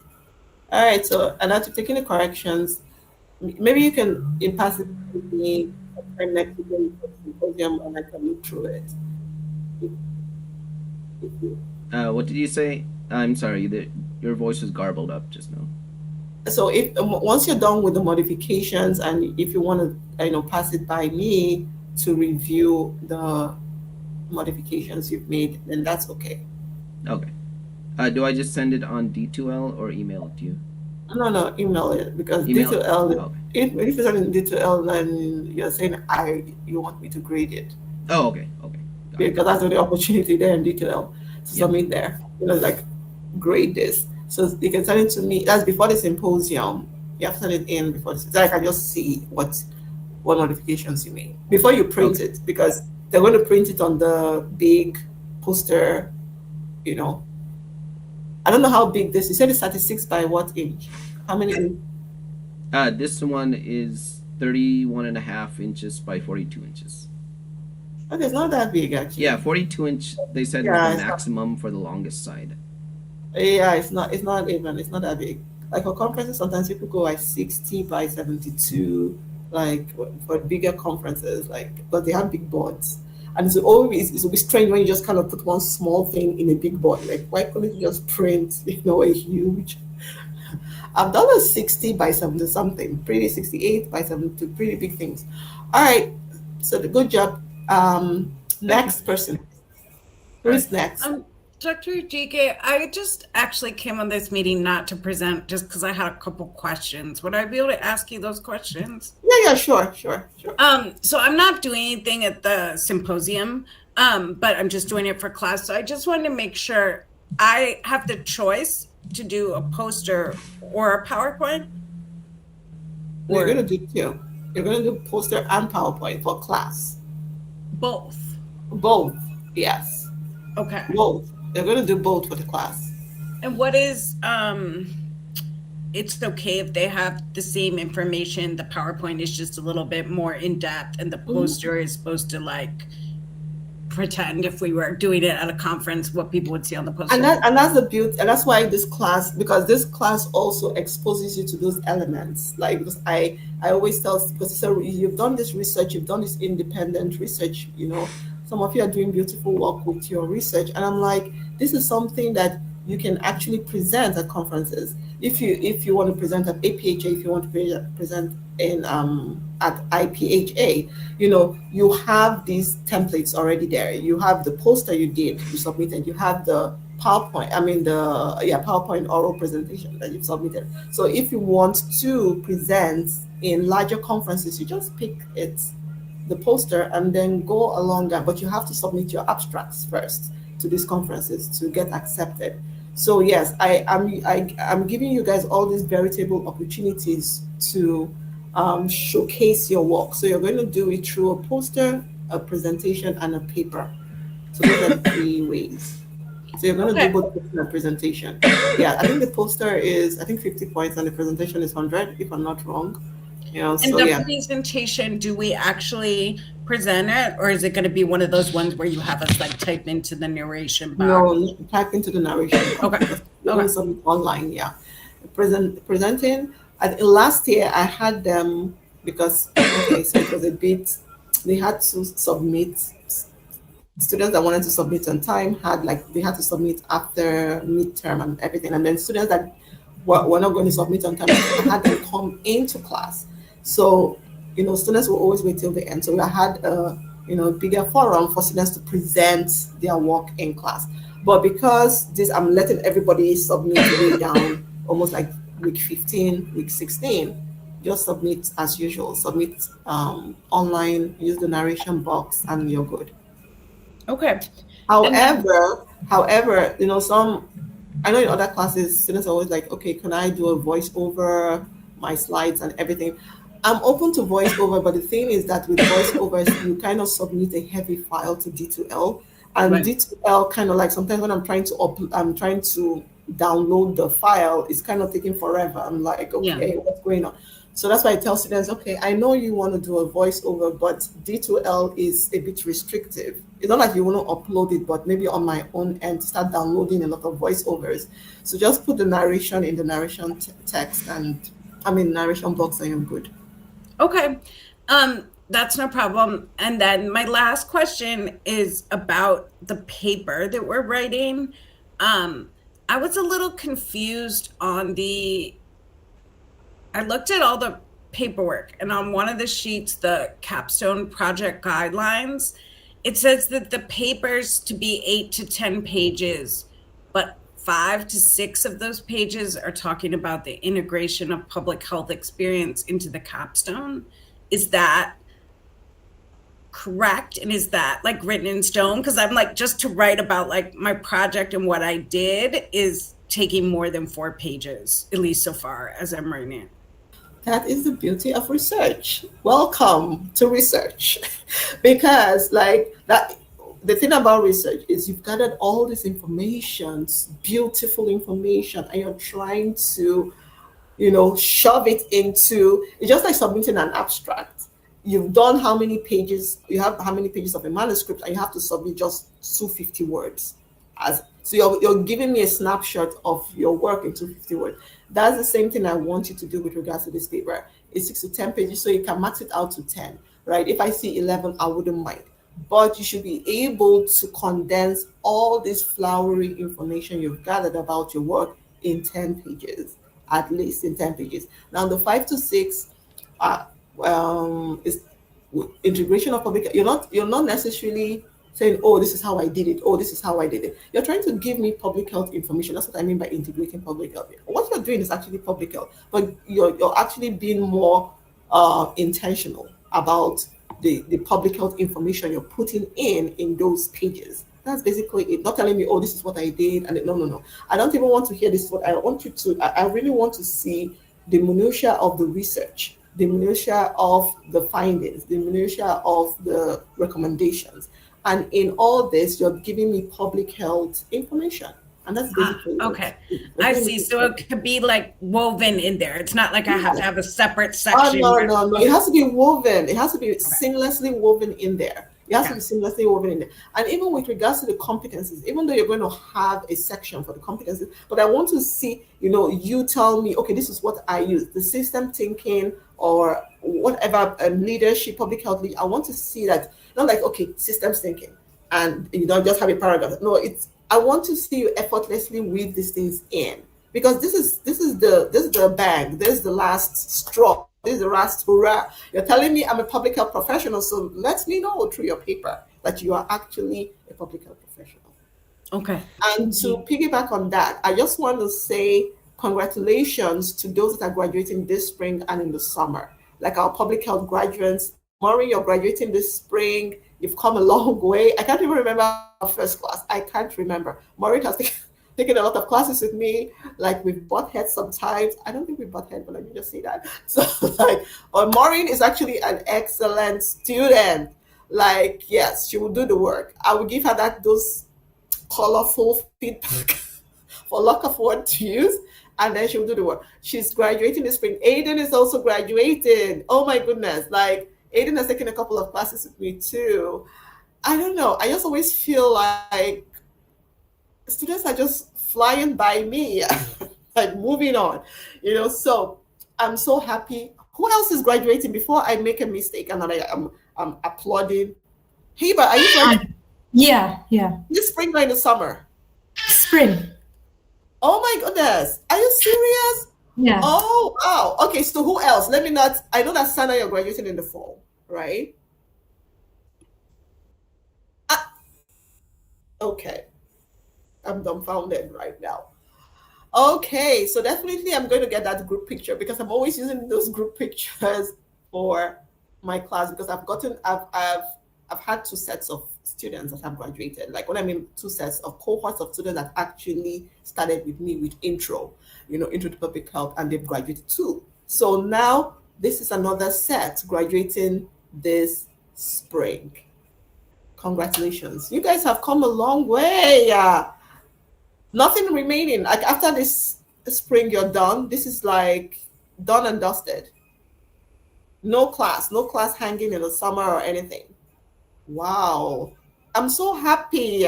All right, so and after taking the corrections, maybe you can pass it to me sometime next week when you go to the symposium and I can look through it. If, if you, What did you say? I'm sorry. Your voice was garbled up just now. so if once you're done with the modifications and if you want to, pass it by me to review the modifications you've made, then that's okay. Okay. Do I just send it on D2L or email it to you? No, no, email it because Email it. D2L. Okay. If it's on D2L, then you're saying you want me to grade it. Oh, okay. Okay. Got it. Because that's the only opportunity there in detail to Yep. submit there. Like grade this. So you can send it to me. That's before the symposium. You have to send it in before the so I can just see what modifications you made before you print Okay. it because they're going to print it on the big poster. You know, I don't know how big this. You said it's 36 by what inch? How many? This one is 31.5 inches by 42 inches. Okay, it's not that big actually. Yeah, 42 inch. They said Yeah, is it's the not. maximum for the longest side. Yeah, it's not. It's not even. It's not that big. Like for conferences, sometimes people go like 60 by 72. Like for bigger conferences, like but they have big boards, and it will be strange when you just kind of put one small thing in a big board. Like why couldn't you just print, a huge? I've done a 60 by 70 something, pretty 68 by 72, pretty big things. All right, so the good job. Next person. Who All right. is next? Dr. GK, I just actually came on this meeting not to present just because I had a couple questions. Would I be able to ask you those questions? Yeah, sure. So I'm not doing anything at the symposium, but I'm just doing it for class. So I just wanted to make sure I have the choice to do a poster or a PowerPoint. You're going to do two. You're going to do poster and PowerPoint for class. Both. Both, yes. Okay. Both. They're going to do both for the class. And what is it's okay if they have the same information. The PowerPoint is just a little bit more in depth, and the poster is supposed to like pretend if we were doing it at a conference what people would see on the poster. And that's the beauty, and that's why because this class also exposes you to those elements. Like because I always tell, because so you've done this research, you've done this independent research, some of you are doing beautiful work with your research. And I'm like, this is something that you can actually present at conferences. If you want to present at APHA, if you want to present in at IPHA, you have these templates already there. You have the poster you submitted. You have the PowerPoint. I mean PowerPoint oral presentation that you've submitted. So if you want to present in larger conferences, you just pick the poster and then go along that. But you have to submit your abstracts first to these conferences to get accepted. So yes, I'm giving you guys all these veritable opportunities to showcase your work. So you're going to do it through a poster, a presentation, and a paper. So those are the three ways. So you're going to do both poster and presentation. Yeah, I think the poster is 50 points and the presentation is 100, if I'm not wrong. And the presentation, do we actually present it, or is it going to be one of those ones where you have us like type into the narration box? No, type into the narration box. Okay. Okay. Something online, yeah. Presenting. Last year I had them because so it was a bit. They had to submit. Students that wanted to submit on time they had to submit after midterm and everything, and then students that were not going to submit on time, I had them come into class. So students will always wait till the end. So I had a bigger forum for students to present their work in class. But because I'm letting everybody submit way down, almost like week 15, week 16, just submit as usual. Submit online, use the narration box, and you're good. Okay. However, I know in other classes, students are always like, okay, can I do a voiceover, my slides and everything? I'm open to voiceover, but the thing is that with voiceovers, you kind of submit a heavy file to D2L, and right. D2L kind of like sometimes when I'm trying to download the file, it's kind of taking forever. I'm like, okay, what's going on? So that's why I tell students, okay, I know you want to do a voiceover, but D2L is a bit restrictive. It's not like you want to upload it, but maybe on my own end, start downloading a lot of voiceovers. So just put the narration in the narration text narration box, and you're good. Okay. That's no problem. And then my last question is about the paper that we're writing. I was a little confused on I looked at all the paperwork, and on one of the sheets, the capstone project guidelines, it says that the paper's to be 8 to 10 pages, but 5 to 6 of those pages are talking about the integration of public health experience into the capstone. Is that correct? And is that like written in stone? Because I'm like, just to write about like my project and what I did is taking more than 4 pages, at least so far as I'm writing it. That is the beauty of research. Welcome to research. Because the thing about research is you've gathered all this information, beautiful information, and you're trying to, shove it into, it's just like submitting an abstract. You've done how many pages, you have how many pages of a manuscript, and you have to submit just 250 words. So you're giving me a snapshot of your work in 250 words. That's the same thing I want you to do with regards to this paper. It's 6 to 10 pages, so you can max it out to 10, right? If I see 11, I wouldn't mind. But you should be able to condense all this flowery information you've gathered about your work in 10 pages, at least in 10 pages. Now, the 5 to 6 is integration of public. You're not necessarily saying, oh, this is how I did it. Oh, this is how I did it. You're trying to give me public health information. That's what I mean by integrating public health. What you're doing is actually public health, but you're actually being more intentional about the public health information you're putting in those pages. That's basically it. Not telling me, oh, this is what I did. And no. I don't even want to hear this. What I want you to, I really want to see the minutiae of the research, the minutiae of the findings, the minutiae of the recommendations. And in all this, you're giving me public health information. And that's basically okay. I see. So it could be like woven in there. It's not like I have to have a separate section. No. It has to be woven. It has to be seamlessly woven in there. It has to be seamlessly woven in there. And even with regards to the competencies, even though you're going to have a section for the competencies, but I want to see, you tell me, okay, this is what I use, the system thinking or whatever, leadership, public health lead. I want to see that Not like, okay, systems thinking, and you don't just have a paragraph. No, it's, I want to see you effortlessly weave these things in, because this is the bag, this is the last straw, this is the last hurrah. You're telling me I'm a public health professional, so let me know through your paper that you are actually a public health professional. Okay. And to piggyback on that, I just want to say congratulations to those that are graduating this spring and in the summer, like our public health graduates. Maureen, you're graduating this spring. You've come a long way. I can't even remember our first class. I can't remember. Maureen has taken a lot of classes with me. Like, we've butt heads sometimes. I don't think we butt heads, but let me just say that. So like, Maureen is actually an excellent student. Like, yes, she will do the work. I will give her those colorful feedback for lack of word to use, and then she'll do the work. She's graduating this spring. Aiden is also graduating. Oh my goodness. Like, Aiden has taken a couple of classes with me too. I don't know. I just always feel like students are just flying by me, like moving on, so I'm so happy. Who else is graduating before I make a mistake and I'm applauding? Hiba, are you graduating? Yeah. This spring or in the summer? Spring. Oh my goodness. Are you serious? Yeah. Oh, wow. Okay, so who else? I know that Sana, you're graduating in the fall, right? Okay. I'm dumbfounded right now. Okay, so definitely I'm going to get that group picture, because I'm always using those group pictures for my class, because I've had 2 sets of students that have graduated. Like, when I mean 2 sets of cohorts of students that actually started with me with intro to public health, and they've graduated too. So now this is another set graduating this spring. Congratulations. You guys have come a long way. Nothing remaining. Like, after this spring, you're done. This is like done and dusted. No class hanging in the summer or anything. Wow. I'm so happy.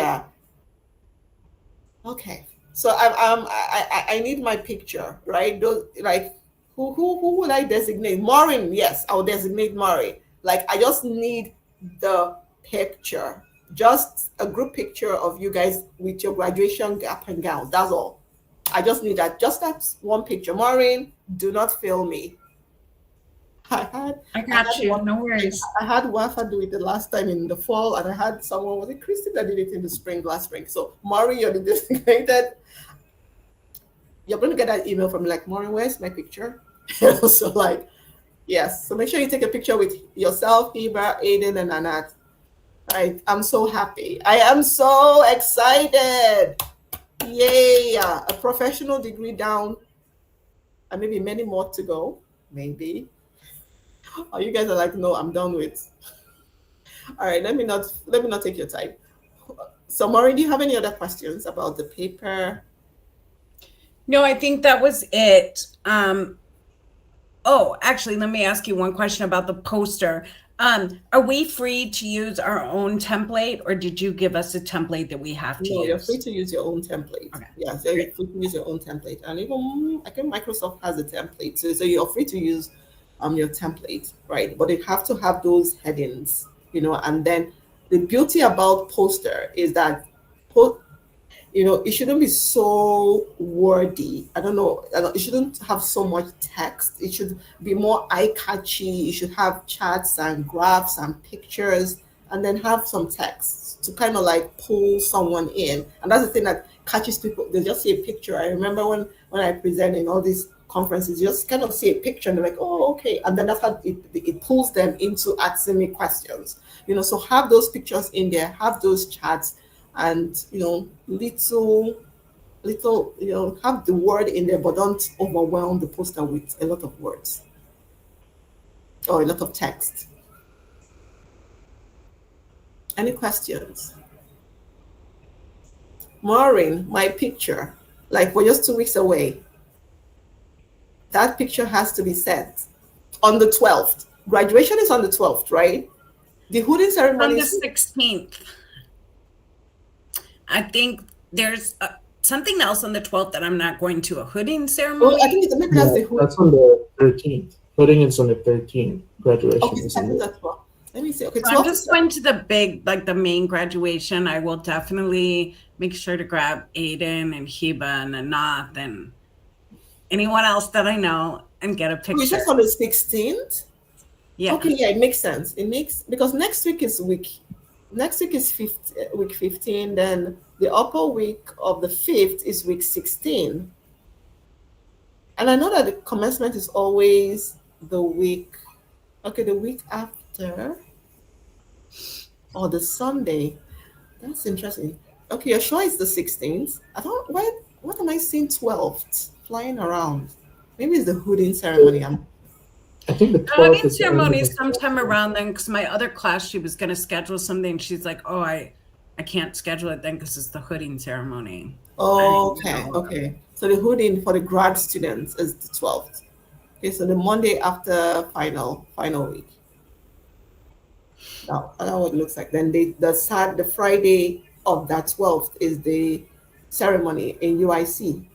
Okay. So I need my picture, right? Who would I designate? Maureen, yes, I'll designate Maureen. Like, I just need the picture. Just a group picture of you guys with your graduation cap and gown. That's all. I just need that. Just that one picture. Maureen, do not fail me. I got you. No worries. I had Wafa do it the last time in the fall, and I had someone, was it Christy, that did it in the last spring. So Maureen, you're the designated. You're going to get that email from me, like, Maureen, where's my picture? So like, yes. So make sure you take a picture with yourself, Hiba, Aiden, and Anat. Right. I'm so happy. I am so excited. Yay. A professional degree down, and maybe many more to go. Maybe. Oh, you guys are like, no, I'm done with. All right, let me not take your time. So Maureen, do you have any other questions about the paper? No, I think that was it. Oh, actually, let me ask you one question about the poster. Are we free to use our own template, or did you give us a template that we have to No, use? you're free to use your own template. Okay. Yeah, so you're free to use your own template. And even, I think Microsoft has a template. So you're free to use your template, right? But you have to have those headings, and then the beauty about poster is that it shouldn't be so wordy. I don't know. It shouldn't have so much text. It should be more eye-catchy. It should have charts and graphs and pictures, and then have some text to kind of like pull someone in. And that's the thing that catches people. They just see a picture. I remember when I present in all these conferences, you just kind of see a picture and they're like, oh, okay. And then that's how it pulls them into asking me questions. So have those pictures in there, have those charts, and little have the word in there, but don't overwhelm the poster with a lot of words or a lot of text. Any questions? Maureen, my picture, like, we're just 2 weeks away. That picture has to be sent on the 12th. Graduation is on the 12th, right? The hooding ceremony On the is 16th. I think there's something else on the 12th that I'm not going to, a hooding ceremony. Oh, I think maybe that's the hooding. That's on the 13th. Hooding is on the 13th. Graduation Okay, is I on think the that's what. Let me see. Okay, So I'm 12 to just 7. going to the big, like the main graduation. I will definitely make sure to grab Aiden and Heba and Anath and anyone else that I know and get a Oh, picture. it's just on the 16th? Yeah. Okay, yeah, it makes sense. It makes, because next week is week 15, then the upper week of the 5th is week 16. And I know that the commencement is always the week, okay, the week after or the Sunday. That's interesting. Okay, you're sure it's the 16th? I don't, what am I seeing 12th flying around? Maybe it's the hooding ceremony. I think the The 12th wedding is the end of ceremony the is sometime around then because my other class, she was going to schedule something. She's like, oh, I can't schedule it then because it's the hooding ceremony. Okay, okay. So the hooding for the grad students is the 12th. Okay, so the Monday after final week. Now, that's what it looks like. Then the Friday of that 12th is the ceremony in UIC,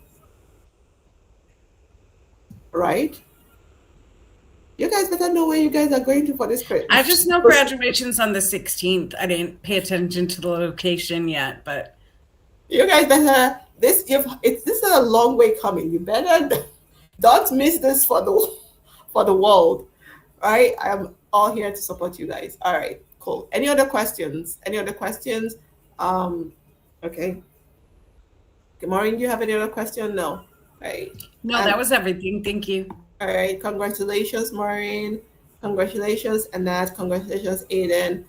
right? You guys better know where you guys are going to for this I Christmas. just know graduation's on the 16th. I didn't pay attention to the location yet, but You guys better this this is a long way coming. You better don't miss this for the world. All right, I'm all here to support you guys. All right, cool. Any other questions? Any other questions? Okay. Maureen, do you have any other question? No. All right. no, that was everything. Thank you. All right. Congratulations, Maureen. Congratulations, Annette. Congratulations, Aiden.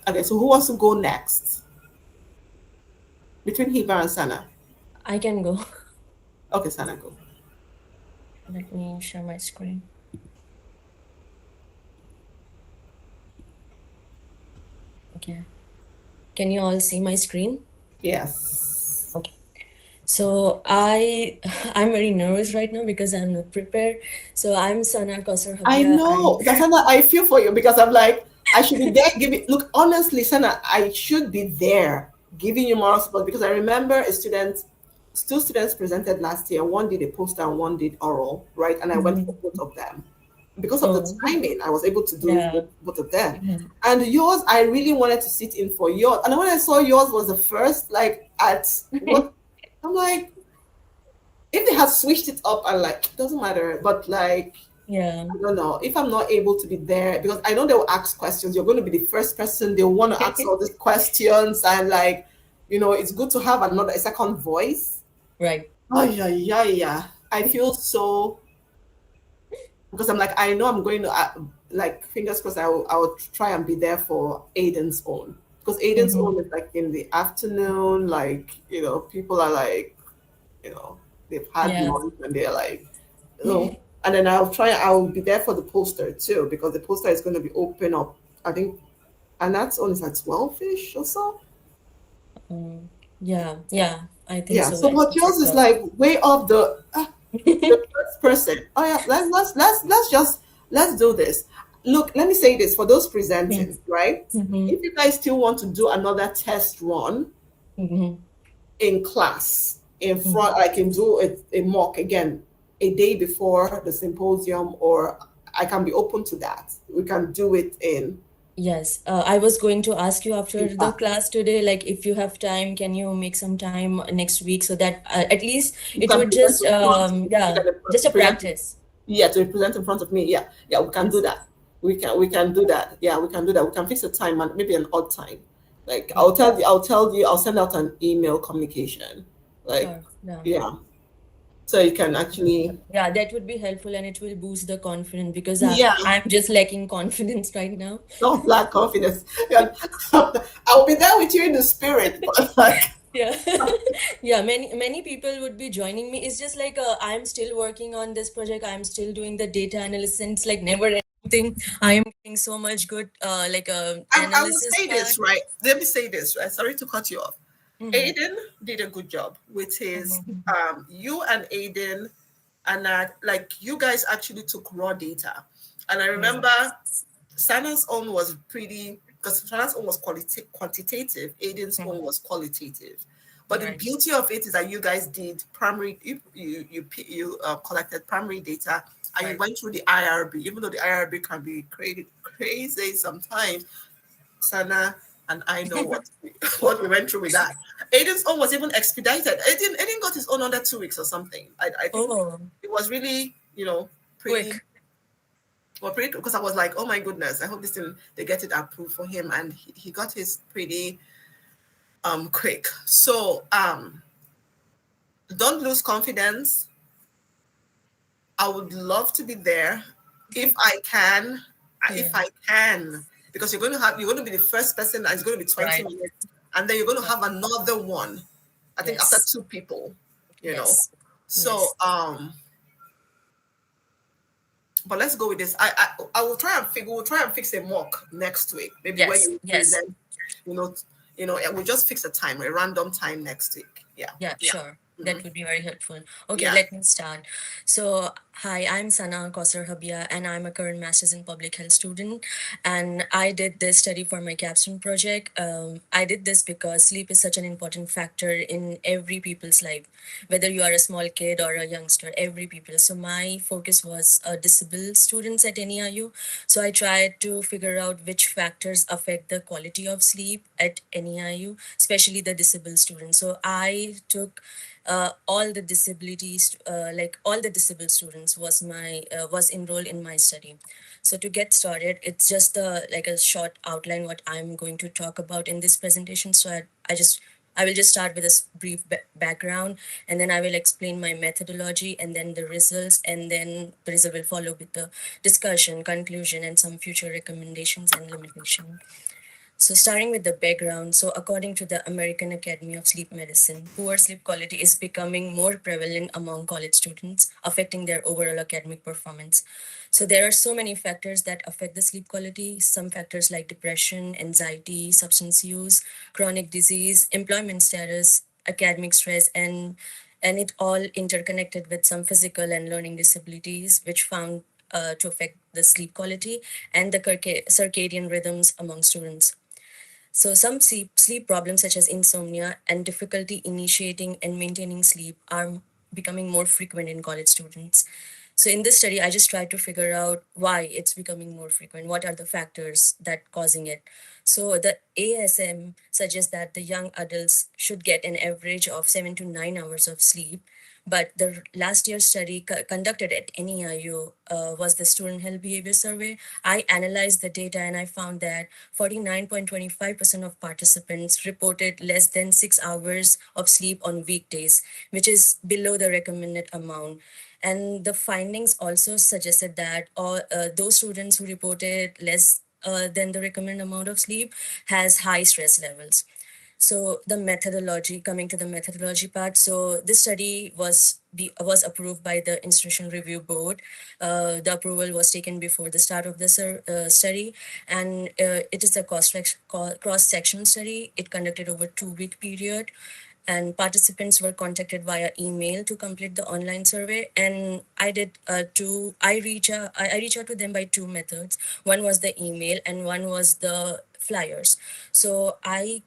Okay, so who wants to go next? Between Hiba and Sana. I can go. Okay, Sana, go. Let me share my screen. Okay. Can you all see my screen? Yes. Okay. So I'm very nervous right now because I'm not prepared. So I'm Sana Kausar I Habia. know. Sana, I feel for you because I'm like, I should be there giving. Look, honestly, Sana, I should be there giving you moral support because I remember two students presented last year. One did a poster and one did oral, right? And I went for both of them. Because of the Oh, timing, I was able to do yeah. both of them. Mhm. And yours, I really wanted to sit in for yours. And when I saw yours was the first, like at what, I'm like, if they had switched it up and like, it doesn't matter, but like, Yeah. I don't know if I'm not able to be there because I know they will ask questions. You're going to be the first person. They want to ask all these questions, and like, it's good to have a second voice. Right. Oh yeah. I feel so because I'm like I know I'm going to like fingers crossed. I will try and be there for Aiden's own because Aiden's Mhm. own is like in the afternoon. Like people are like they've had Yeah. lunch and they're like and then I'll be there for the poster too because the poster is going to be open up, I think, and that's only at 12ish or so. Yeah. I think Yeah. so. So what It's yours at is like way up the 12. first person. Oh yeah, let's do this. Look, let me say this for those presenting, Yes. right? Mhm. If you guys still want to do another test run Mhm. in class in front, I can do a mock again a day before the symposium, or I can be open to that. We can do it in Yes, I was going to ask you after the class. class today, like if you have time, can you make some time next week so that at least You it can would present just in front. You yeah, can just a present. practice. Yeah, to present in front of me. Yeah, we can do Yes. that. We can do that. Yeah, we can do that. We can fix a time and maybe an odd time. Like Yeah, I'll send out an email communication. Like sure. Yeah. yeah, so you can actually Yeah, that would be helpful and it will boost the confidence because yeah, I'm just lacking confidence right now. don't lack confidence. Yeah, I'll be there with you in the spirit, but like Yeah. Yeah, many people would be joining me. It's just like I'm still working on this project. I'm still doing the data analysis. And it's like never ending. I am getting so much good I will analysis say part. this right. Let me say this right. Sorry to cut you off. Mhm. Aiden did a good job with his you and Aiden and like you guys actually took raw data. And I remember Sana's own was pretty because Sana's own was quantitative, Aiden's own was qualitative. But the Right. beauty of it is that you guys did primary, you collected primary data and you Right. went through the IRB, even though the IRB can be crazy sometimes. Sana and I know what what we went through with that. Aiden's own was even expedited. Aiden got his own under 2 weeks or something. I think Oh, it was really, pretty quick. well, pretty, because I was like, oh my goodness, I hope this thing they get it approved for him, and he got his pretty quick. So don't lose confidence. I would love to be there if I can. If Yeah. I can, because you're going to be the first person, and it's going to be 20 Right. minutes, and then you're going to have another one. I think after Yes. two people, you know. Yes. So Yes. but let's go with this. I will try and figure. We'll try and fix a mock next week, maybe where Yes. you Yes. present. You know, and we'll just fix a time, a random time next week. Yeah, Yeah, yeah, sure. That mhm, would be very helpful. Okay, yeah. let me start. So, hi, I'm Sana Kausar Habia, and I'm a current master's in public health student. And I did this study for my capstone project. I did this because sleep is such an important factor in every people's life, whether you are a small kid or a youngster, every people. So, my focus was disabled students at NEIU. So, I tried to figure out which factors affect the quality of sleep at NEIU, especially the disabled students. So, I took all the disabilities like all the disabled students was enrolled in my study. So to get started, it's just like a short outline what I'm going to talk about in this presentation. So I will just start with a brief background, and then I will explain my methodology and then the results, and then the result will follow with the discussion, conclusion, and some future recommendations and limitation. So, starting with the background, so according to the American Academy of Sleep Medicine, poor sleep quality is becoming more prevalent among college students, affecting their overall academic performance. So, there are so many factors that affect the sleep quality. Some factors like depression, anxiety, substance use, chronic disease, employment status, academic stress, and it all interconnected with some physical and learning disabilities, which found to affect the sleep quality and the circadian rhythms among students. So, some sleep problems such as insomnia and difficulty initiating and maintaining sleep are becoming more frequent in college students. So, in this study, I just tried to figure out why it's becoming more frequent. What are the factors that causing it? So, the ASM suggests that the young adults should get an average of 7 to 9 hours of sleep. But the last year's study conducted at NEIU was the Student Health Behavior Survey. I analyzed the data and I found that 49.25% of participants reported less than 6 hours of sleep on weekdays, which is below the recommended amount. And the findings also suggested that those students who reported less than the recommended amount of sleep has high stress levels. So the methodology, coming to the methodology part. So this study was approved by the Institutional Review Board. The approval was taken before the start of the study, and it is a cross sectional study. It conducted over 2 week period, and participants were contacted via email to complete the online survey. And I did two I reach out to them by two methods. One was the email and one was the flyers. So I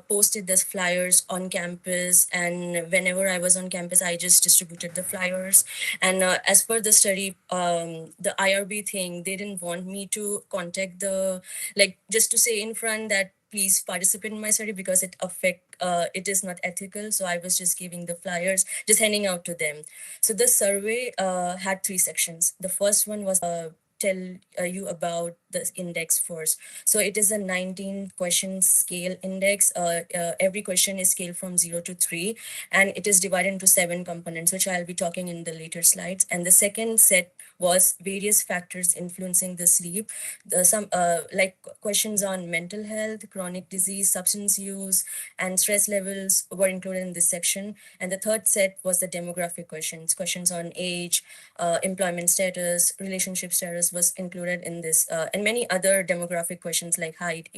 posted the flyers on campus, and whenever I was on campus I just distributed the flyers. And as per the study, the IRB thing, they didn't want me to contact the, like, just to say in front that please participate in my study because it is not ethical. So I was just giving the flyers, just handing out to them. So the survey had three sections. The first one was tell you about the index first. So it is a 19 question scale index. Every question is scaled from 0 to 3, and it is divided into 7 components, which I'll be talking in the later slides. And the second set was various factors influencing the sleep. Some like questions on mental health, chronic disease, substance use, and stress levels were included in this section. And the third set was the demographic questions on age, employment status, relationship status was included in this, and many other demographic questions like height,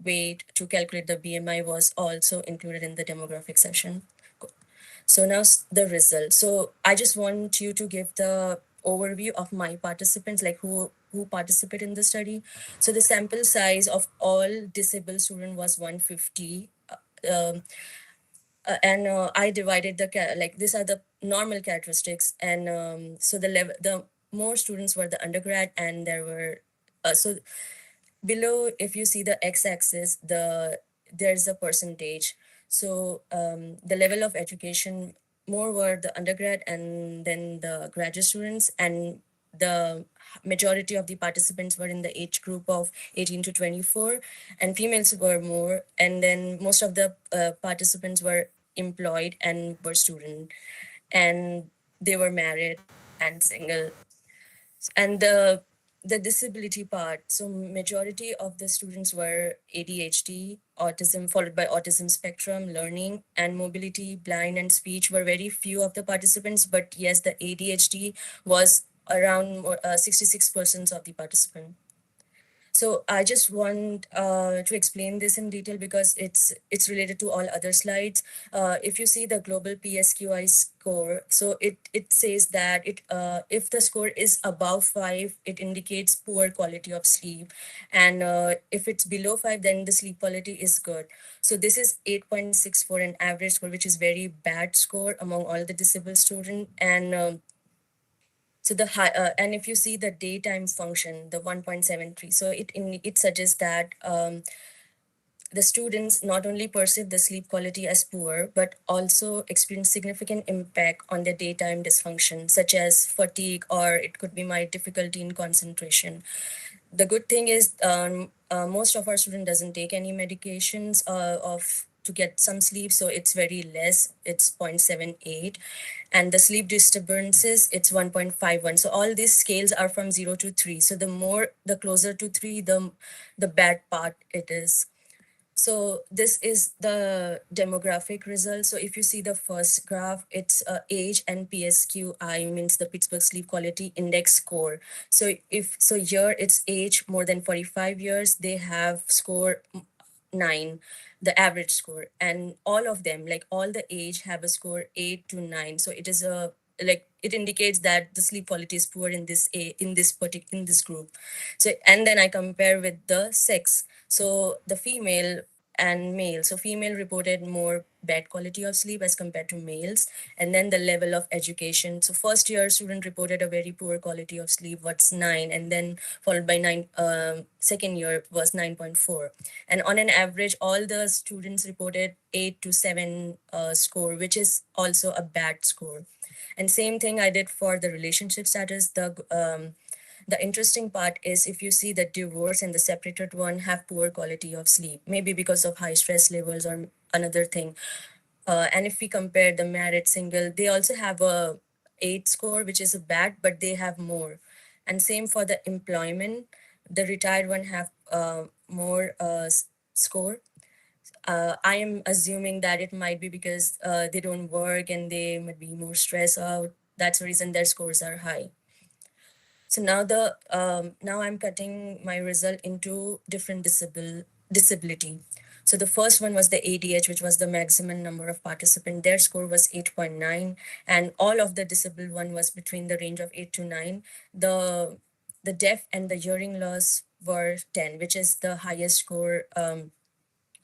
weight to calculate the BMI was also included in the demographic section. So now the result. So I just want you to give the overview of my participants, like who participate in the study. So the sample size of all disabled student was 150. Um, and I divided like these are the normal characteristics, and so the more students were the undergrad, and there were So below, if you see the x-axis, there's a percentage. So the level of education, more were the undergrad and then the graduate students, and the majority of the participants were in the age group of 18 to 24, and females were more, and then most of the participants were employed and were student, and they were married and single. And the disability part, so majority of the students were ADHD, autism, followed by autism spectrum, learning and mobility, blind and speech were very few of the participants, but yes, the ADHD was around 66% of the participant. So I just want to explain this in detail because it's related to all other slides. If you see the global PSQI score, so it says that if the score is above 5, it indicates poor quality of sleep, and if it's below 5, then the sleep quality is good. So this is 8.64, an average score, which is very bad score among all the disabled students, and so the high, and if you see the daytime function, the 1.73, so it suggests that the students not only perceive the sleep quality as poor, but also experience significant impact on their daytime dysfunction, such as fatigue, or it could be my difficulty in concentration. The good thing is most of our student doesn't take any medications of to get some sleep, so it's very less, it's 0.78, and the sleep disturbances, it's 1.51. So all these scales are from 0 to 3, so the closer to 3, the bad part it is. So this is the demographic result. So if you see the first graph, it's age and PSQI, means the Pittsburgh Sleep Quality Index score. So here it's age more than 45 years, they have score 9, the average score, and all of them, like all the age, have a score 8 to 9. So it is a, like, it indicates that the sleep quality is poor in this group. So, and then I compare with the sex. So the female and male. So female reported more bad quality of sleep as compared to males. And then the level of education. So first year student reported a very poor quality of sleep, what's 9, and then followed by 9, second year was 9.4. And on an average, all the students reported 8 to 7 score, which is also a bad score. And same thing I did for the relationship status. The interesting part is if you see the divorce and the separated one have poor quality of sleep, maybe because of high stress levels or another thing. And if we compare the married single, they also have a 8 score, which is a bad, but they have more. And same for the employment, the retired one have more score. I am assuming that it might be because they don't work and they might be more stressed out. That's the reason their scores are high. So now I'm cutting my result into different disability. So the first one was the ADH, which was the maximum number of participants. Their score was 8.9, and all of the disabled one was between the range of 8 to 9. The deaf and the hearing loss were 10, which is the highest score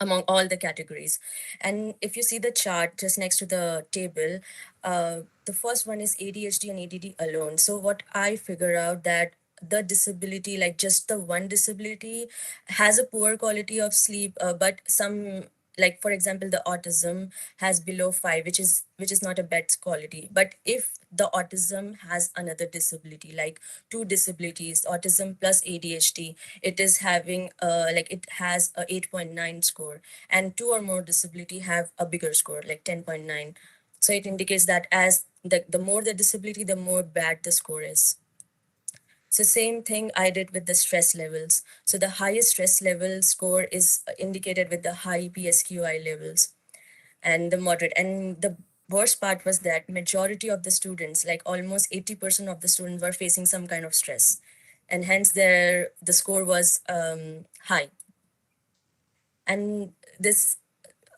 among all the categories. And if you see the chart just next to the table, the first one is ADHD and ADD alone. So what I figure out that the disability, like just the one disability, has a poor quality of sleep, but some, like for example the autism has below 5, which is not a bad quality. But if the autism has another disability, like two disabilities, autism plus ADHD, it is having like it has a 8.9 score, and two or more disability have a bigger score like 10.9. So it indicates that as the more the disability, the more bad the score is. So same thing I did with the stress levels. So the highest stress level score is indicated with the high PSQI levels, and the moderate. And the worst part was that majority of the students, like almost 80% of the students, were facing some kind of stress, and hence the score was high. And this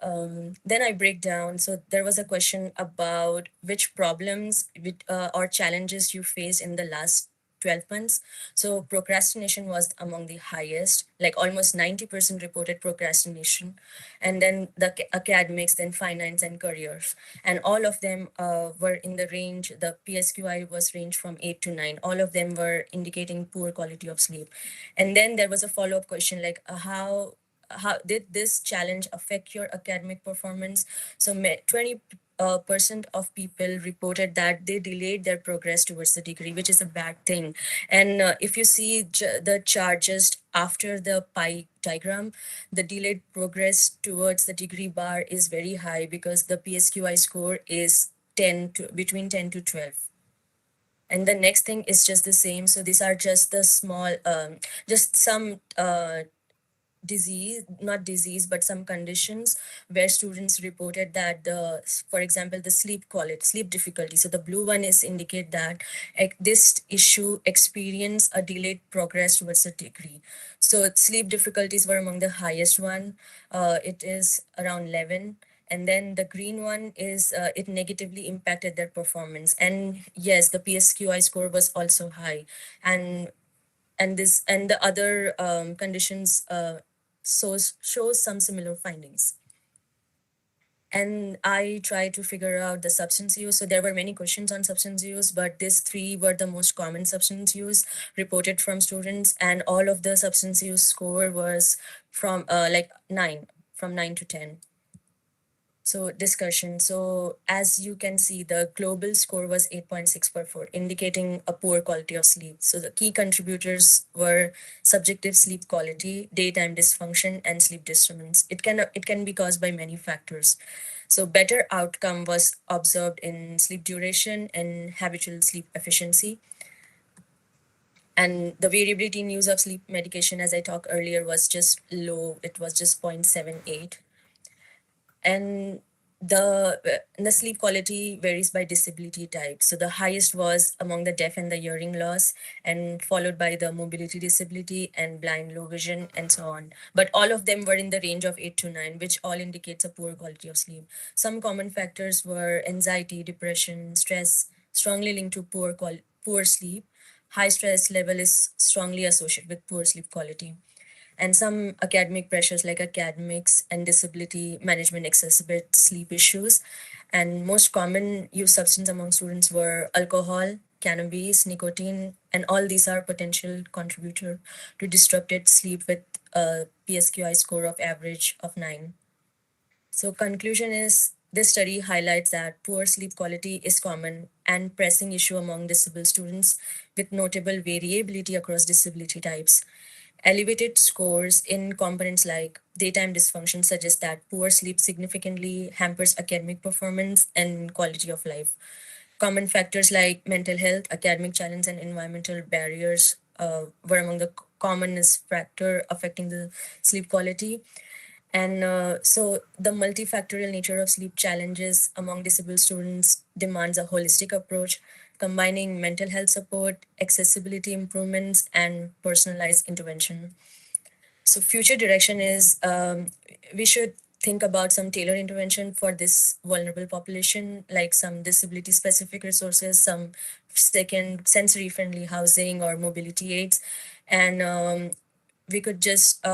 then I break down. So there was a question about which problems or challenges you face in the last 12 months. So procrastination was among the highest, like almost 90% reported procrastination. And then the academics, then finance and careers. And all of them were in the range, the PSQI was range from 8 to 9. All of them were indicating poor quality of sleep. And then there was a follow-up question like, how did this challenge affect your academic performance? So 20% of people reported that they delayed their progress towards the degree, which is a bad thing. And if you see the chart just after the pie diagram, the delayed progress towards the degree bar is very high because the PSQI score is 10 to between 10 to 12. And the next thing is just the same. So these are just the small, just some disease, not disease, but some conditions where students reported that the, for example, the sleep quality, sleep difficulty. So the blue one is indicate that this issue experience a delayed progress towards the degree. So sleep difficulties were among the highest one. It is around 11. And then the green one is it negatively impacted their performance. And yes, the PSQI score was also high. And this and the other conditions shows some similar findings. And I tried to figure out the substance use. So there were many questions on substance use, but these three were the most common substance use reported from students. And all of the substance use score was from like 9, from 9 to 10. So discussion. So as you can see, the global score was 8.6 per 4, indicating a poor quality of sleep. So the key contributors were subjective sleep quality, daytime dysfunction, and sleep disturbance. It can be caused by many factors. So better outcome was observed in sleep duration and habitual sleep efficiency. And the variability in use of sleep medication, as I talked earlier, was just low. It was just 0.78. And the sleep quality varies by disability type. So the highest was among the deaf and the hearing loss, and followed by the mobility disability and blind, low vision, and so on. But all of them were in the range of 8 to 9, which all indicates a poor quality of sleep. Some common factors were anxiety, depression, stress, strongly linked to poor sleep. High stress level is strongly associated with poor sleep quality. And some academic pressures like academics and disability management exacerbate sleep issues. And most common use substance among students were alcohol, cannabis, nicotine, and all these are potential contributor to disrupted sleep with a PSQI score of average of 9. So conclusion is this study highlights that poor sleep quality is common and pressing issue among disabled students with notable variability across disability types. Elevated scores in components like daytime dysfunction suggest that poor sleep significantly hampers academic performance and quality of life. Common factors like mental health, academic challenge, and environmental barriers were among the commonest factor affecting the sleep quality. And so the multifactorial nature of sleep challenges among disabled students demands a holistic approach, combining mental health support, accessibility improvements, and personalized intervention. So future direction is we should think about some tailored intervention for this vulnerable population, like some disability specific resources, some second sensory friendly housing or mobility aids. And we could just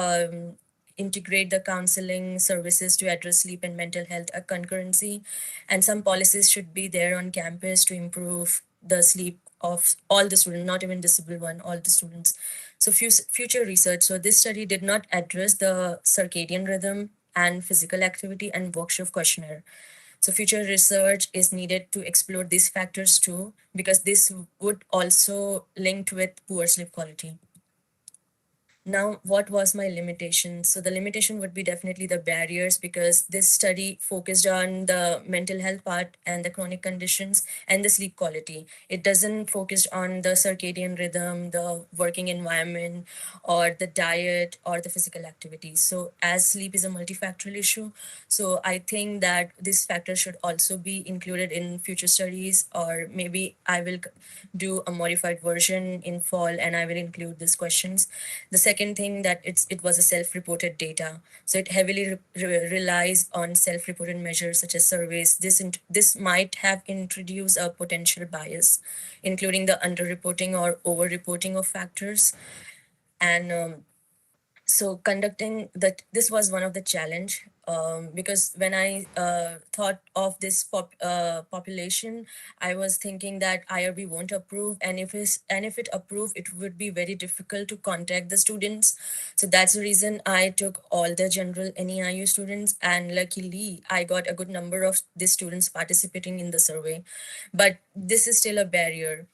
integrate the counseling services to address sleep and mental health a concurrency. And some policies should be there on campus to improve the sleep of all the students, not even disabled one, all the students. So future research. So this study did not address the circadian rhythm and physical activity and work shift questionnaire. So future research is needed to explore these factors too, because this would also linked with poor sleep quality. Now, what was my limitation? So the limitation would be definitely the barriers, because this study focused on the mental health part and the chronic conditions and the sleep quality. It doesn't focus on the circadian rhythm, the working environment, or the diet or the physical activities. So as sleep is a multifactorial issue, so I think that this factor should also be included in future studies, or maybe I will do a modified version in fall and I will include these questions. The second second thing, that it was a self-reported data, so it heavily relies on self-reported measures such as surveys. This might have introduced a potential bias, including the underreporting or over-reporting of factors. And so conducting that, this was one of the challenge, because when I thought of this population, I was thinking that IRB won't approve, and if it approve, it would be very difficult to contact the students. So that's the reason I took all the general NEIU students, and luckily I got a good number of these students participating in the survey. But this is still a barrier,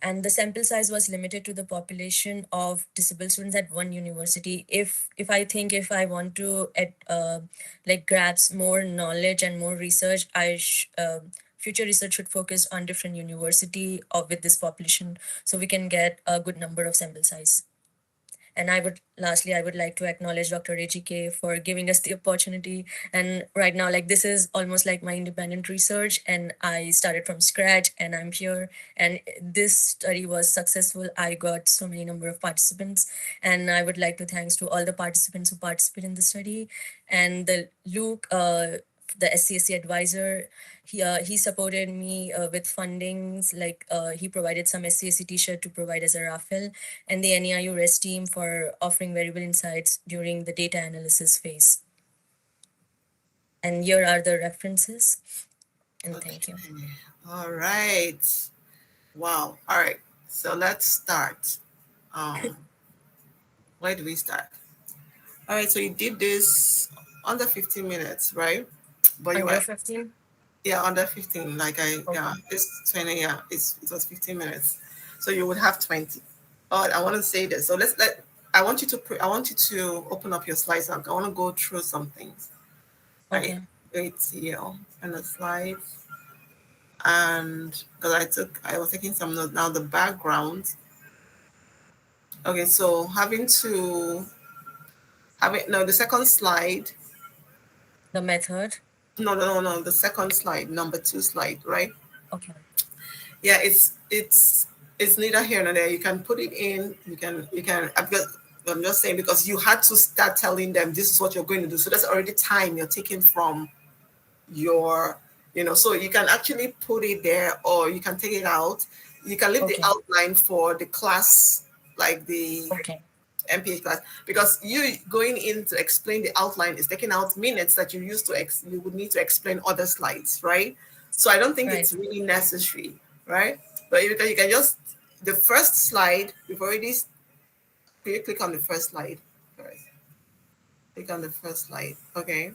and the sample size was limited to the population of disabled students at one university. If I think, if I want to like grasp more knowledge and more research, future research should focus on different university of with this population, so we can get a good number of sample size. And I would like to acknowledge Dr. Ejike for giving us the opportunity. And right now, like, this is almost like my independent research, and I started from scratch, and I'm here. And this study was successful. I got so many number of participants, and I would like to thanks to all the participants who participate in the study, and the Luke, the SCSC advisor. He supported me with fundings, like he provided some SCSC t-shirt to provide as a raffle, and the NEIU Restream for offering valuable insights during the data analysis phase. And here are the references. And thank you. All right. Wow. All right. So let's start. Where do we start? All right. So you did this under 15 minutes, right? But Under 15? Yeah, under 15. Like it's 20. Yeah, it was 15 minutes. So you would have 20. Oh, I want to say this. So I want you to open up your slides. I want to go through some things. Okay. Right. It's here and the slides. And because I was taking some notes. Now the background. Okay, so the second slide. The method. No, the second slide, number 2 slide, right? Okay. Yeah, it's neither here nor there. You can put it in. I'm just saying, because you had to start telling them this is what you're going to do. So that's already time you're taking from your, so you can actually put it there, or you can take it out. You can leave the outline for the class, like the MPH class, because you going in to explain the outline is taking out minutes that you used to you would need to explain other slides, right? So I don't think it's really necessary, right? But you can just, the first slide, we've already, can you click on the first slide first? Click on the first slide, okay?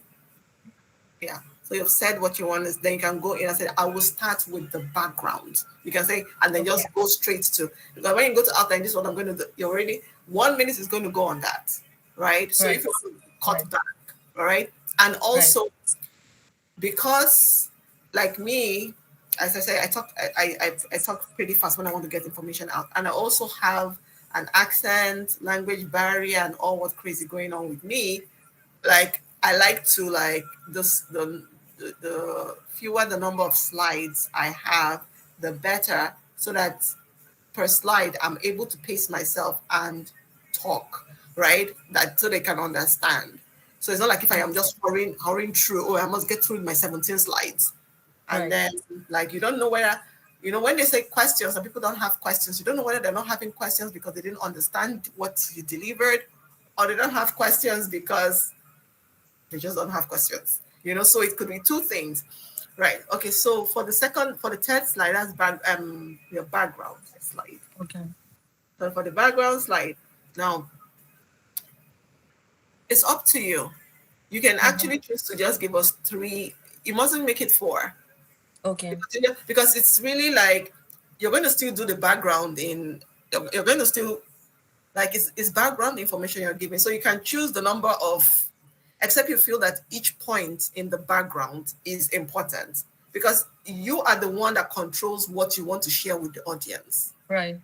Yeah, so you've said what you want, then you can go in and say, I will start with the background. You can say, and then just go straight to, because when you go to outline, this is what I'm going to do, you're already, 1 minute is going to go on that, right? So if you want to cut back, all right? And also, because like me, as I say, I talk pretty fast when I want to get information out. And I also have an accent, language barrier, and all what crazy going on with me. Like, I like to, like, the fewer the number of slides I have, the better, so that per slide I'm able to pace myself and talk, right? That so they can understand. So it's not like if I am just hurrying through, I must get through my 17 slides. And then, like, you don't know whether, when they say questions and people don't have questions, you don't know whether they're not having questions because they didn't understand what you delivered, or they don't have questions because they just don't have questions. So it could be two things. Right. Okay. So for the third slide, that's your background slide. Okay. So for the background slide, now it's up to you. You can actually choose to just give us 3. You mustn't make it 4. Okay. Because it's really like you're going to still do the background you're going to still, like, it's background information you're giving. So you can choose the number of, except you feel that each point in the background is important, because you are the one that controls what you want to share with the audience. Right.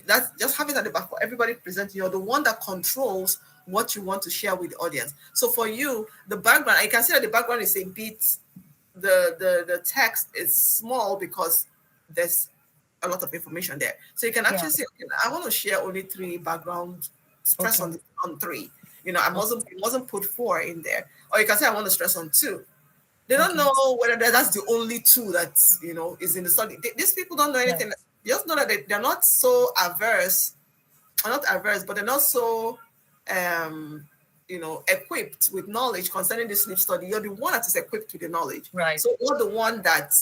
That's just have it at the back for everybody present. You're the one that controls what you want to share with the audience. So for you, the background, I can see that the background is a bit, the text is small because there's a lot of information there. So you can actually say, okay, I want to share only 3 background stress Okay. on 3. I wasn't put 4 in there. Or you can say I want to stress on 2. They don't Okay. know whether that's the only 2 that is in the study. These people don't know Yeah. anything. They just know that they're not so averse, or not averse, but they're not so equipped with knowledge concerning the sleep study. You're the one that is equipped with the knowledge. Right. So you're the one that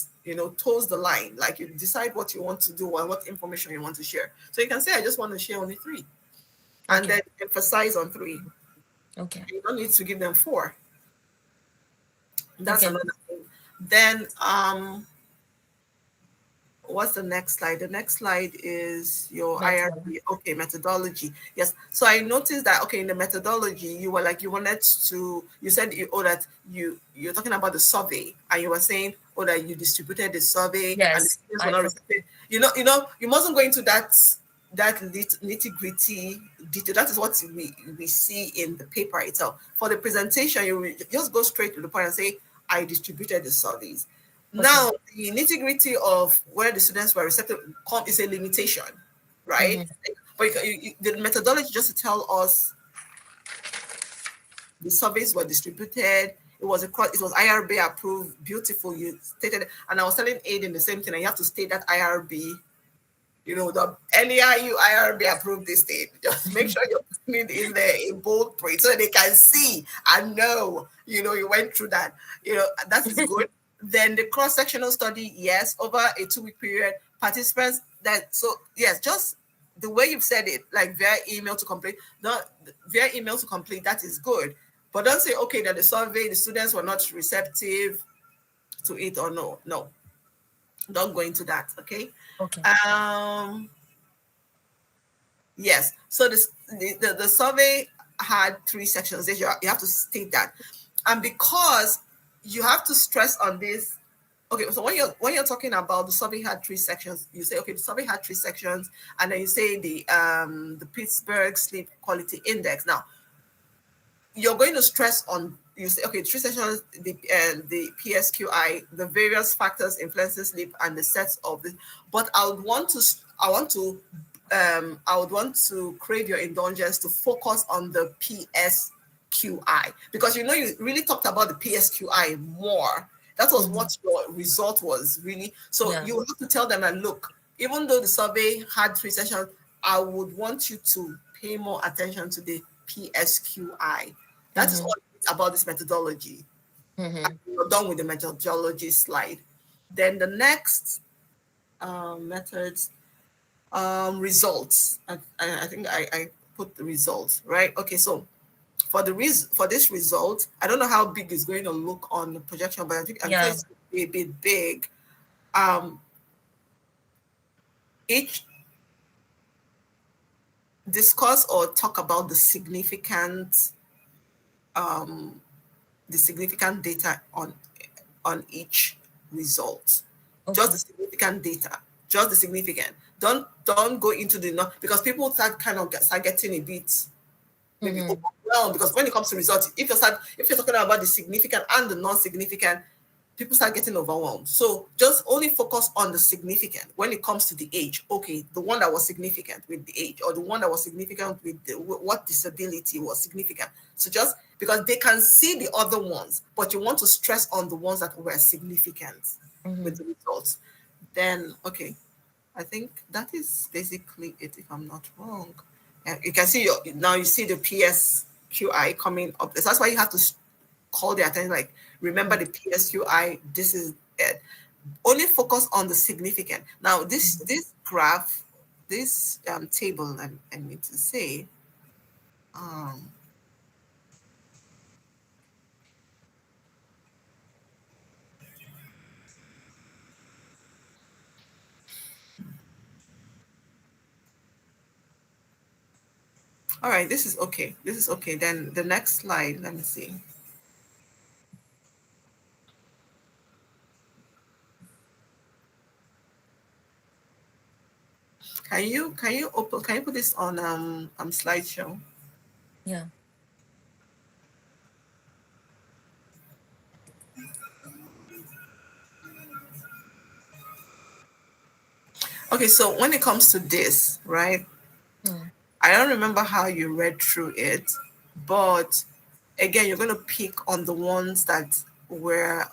toes the line. Like, you decide what you want to do and what information you want to share. So you can say, I just want to share only 3, and Okay. then emphasize on 3. Okay. You don't need to give them 4. That's Okay. another thing. Then what's the next slide? The next slide is your Method. IRB. Okay, methodology. Yes. So I noticed that, okay, in the methodology, you were like, you said that you're talking about the survey, and you were saying, that you distributed the survey and the Yes. students were not receptive. You mustn't go into that nitty-gritty detail. That is what we see in the paper itself. For the presentation, you will just go straight to the point and say, I distributed the surveys. Now, the nitty-gritty of where the students were receptive is a limitation, right? But the methodology just to tell us the surveys were distributed. It was IRB approved. Beautiful, you stated. And I was telling Aiden the same thing. And you have to state that IRB. The NEIU IRB approved this thing. Just make sure you're putting it in there in bold print so they can see and know, you went through that. That is good. Then the cross-sectional study, yes, over a 2-week period, participants yes, just the way you've said it, like via email to complete, that is good. But don't say, okay, that the survey, the students were not receptive to it, or no. Don't go into that, okay? Okay. Yes. So the survey had 3 sections. You have to state that, and because you have to stress on this. Okay, so when you're talking about the survey had 3 sections, you say, okay, the survey had 3 sections, and then you say the Pittsburgh Sleep Quality Index. Now, you're going to stress on, you say, okay, 3 sections, the PSQI, the various factors influencing sleep, and the sets of it. But I would want to crave your indulgence to focus on the PSQI, because you really talked about the PSQI more. That was what your result was, really. So you have to tell them that, look, even though the survey had 3 sessions, I would want you to pay more attention to the PSQI. That is all about this methodology. You're done with the methodology slide. Then the next methods, results. I think I put the results, right? Okay, so for this result, I don't know how big it's going to look on the projection, but I think it's a bit big. Each discuss or talk about the significant data on each result. Just the significant data, just the significant. Don't go into the because people start getting a bit maybe overwhelmed, because when it comes to results, if you're talking about the significant and the non-significant, people start getting overwhelmed. So just only focus on the significant when it comes to the age. Okay, the one that was significant with the age, or the one that was significant with what disability was significant. So just because they can see the other ones, but you want to stress on the ones that were significant with the results. Then, okay, I think that is basically it, if I'm not wrong. You can see now you see the PSQI coming up. That's why you have to call the attention, like, remember the PSQI, this is it. Only focus on the significant. Now, this graph, this table, I need to say, all right, this is okay. This is okay. Then the next slide, let me see. Can you put this on slideshow? Yeah. Okay, so when it comes to this, right? I don't remember how you read through it, but again, you're going to pick on the ones that were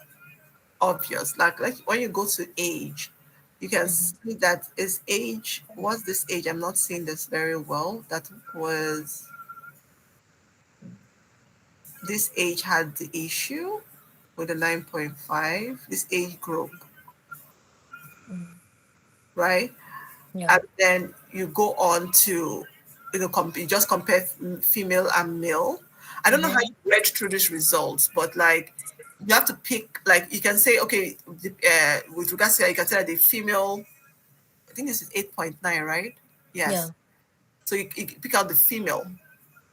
obvious. Like when you go to age, you can Mhm. see that is age. What's this age? I'm not seeing this very well. That was this age had the issue with the 9.5. This age group, Mm. right? Yeah. And then you go on to you just compare female and male. I don't know how Mm-hmm. you read through these results, but like you have to pick, like you can say, okay, with regards to that, you can say that the female, I think this is 8.9, right? Yeah. Yes. So you pick out the female,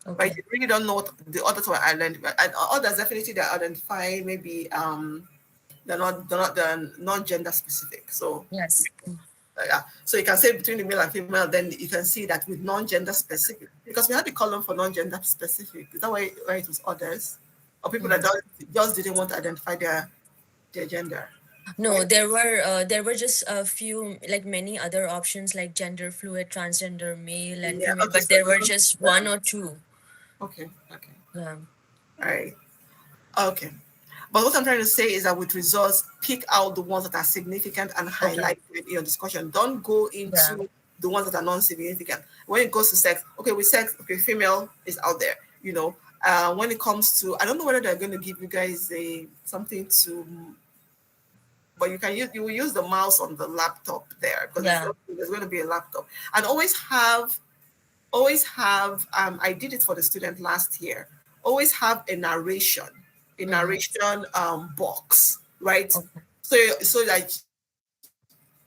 right? Okay. You really don't know what the others were identifying, and others definitely they're identifying maybe they're non-gender specific. So Yes. yeah. So you can say between the male and female, then you can see that with non-gender specific, because we had the column for non-gender specific. Is that why it was others? Or people that Mm. just didn't want to identify their gender. No, Right? there were just a few, like many other options like gender fluid, transgender, male and Yeah. female, Okay. but So there were just one or two. okay. Okay. Yeah. All right. Okay. But what I'm trying to say is that with results, pick out the ones that are significant and Okay. highlight in your discussion. Don't go Yeah. into the ones that are non-significant. When it goes to sex, okay, with sex, okay, female is out there. When it comes to, I don't know whether they're going to give you guys a something to, but you will use the mouse on the laptop there because Yeah. there's going to be a laptop, and always have I did it for the student last year. Always have a Mm-hmm. narration box, right? Okay. So that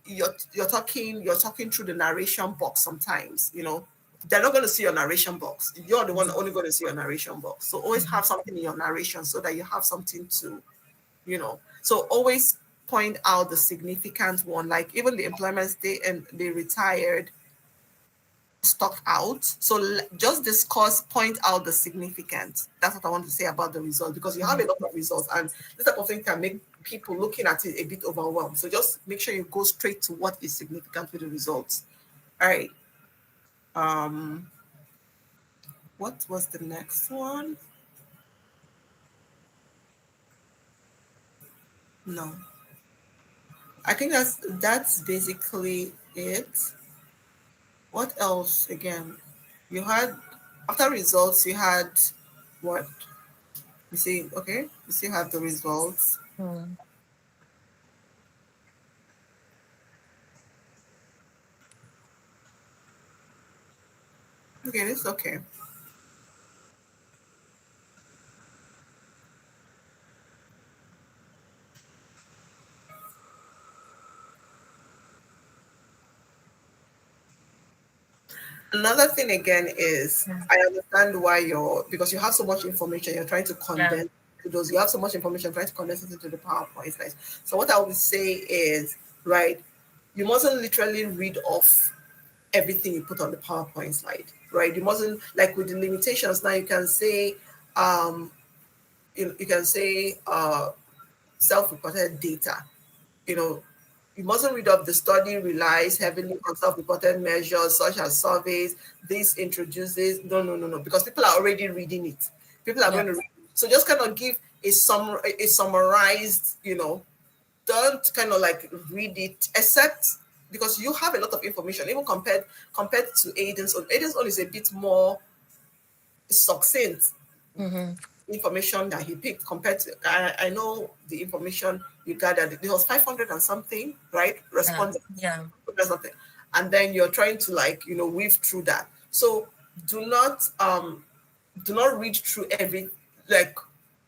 you're talking through the narration box sometimes, they're not going to see your narration box. You're the one only going to see your narration box. So always Mm-hmm. have something in your narration so that you have something to, so always point out the significant one, like even the employment state and the retired stuck out. So just discuss, point out the significant. That's what I want to say about the results, because you have a Mm-hmm. lot of results and this type of thing can make people looking at it a bit overwhelmed. So just make sure you go straight to what is significant with the results. All right. Um, what was the next one? No. I think that's basically it. What else again? You had after results, you had what? You see, okay, you still have the results. Mm. Okay, it's okay. Another thing again is Yeah. I understand why because you have so much information, you're trying to Yeah. condense to those. You have so much information, trying to condense it into the PowerPoint slides. So what I would say is, right, you mustn't literally read off everything you put on the PowerPoint slide, right? You mustn't, like with the limitations. Now you can say, you can say self-reported data. you know, you mustn't read up the study relies heavily on self-reported measures such as surveys. This introduces no, because people are already reading it. People are Yeah. going to read. So just kind of give a summarized, don't kind of like read it, except because you have a lot of information, even compared to Aiden's own. Aiden's own is a bit more succinct Mm-hmm. information that he picked compared to I know the information you gathered. It was 500 and something, right? Yeah. Respondents Yeah. or something. And then you're trying to like, weave through that. So do not read through every like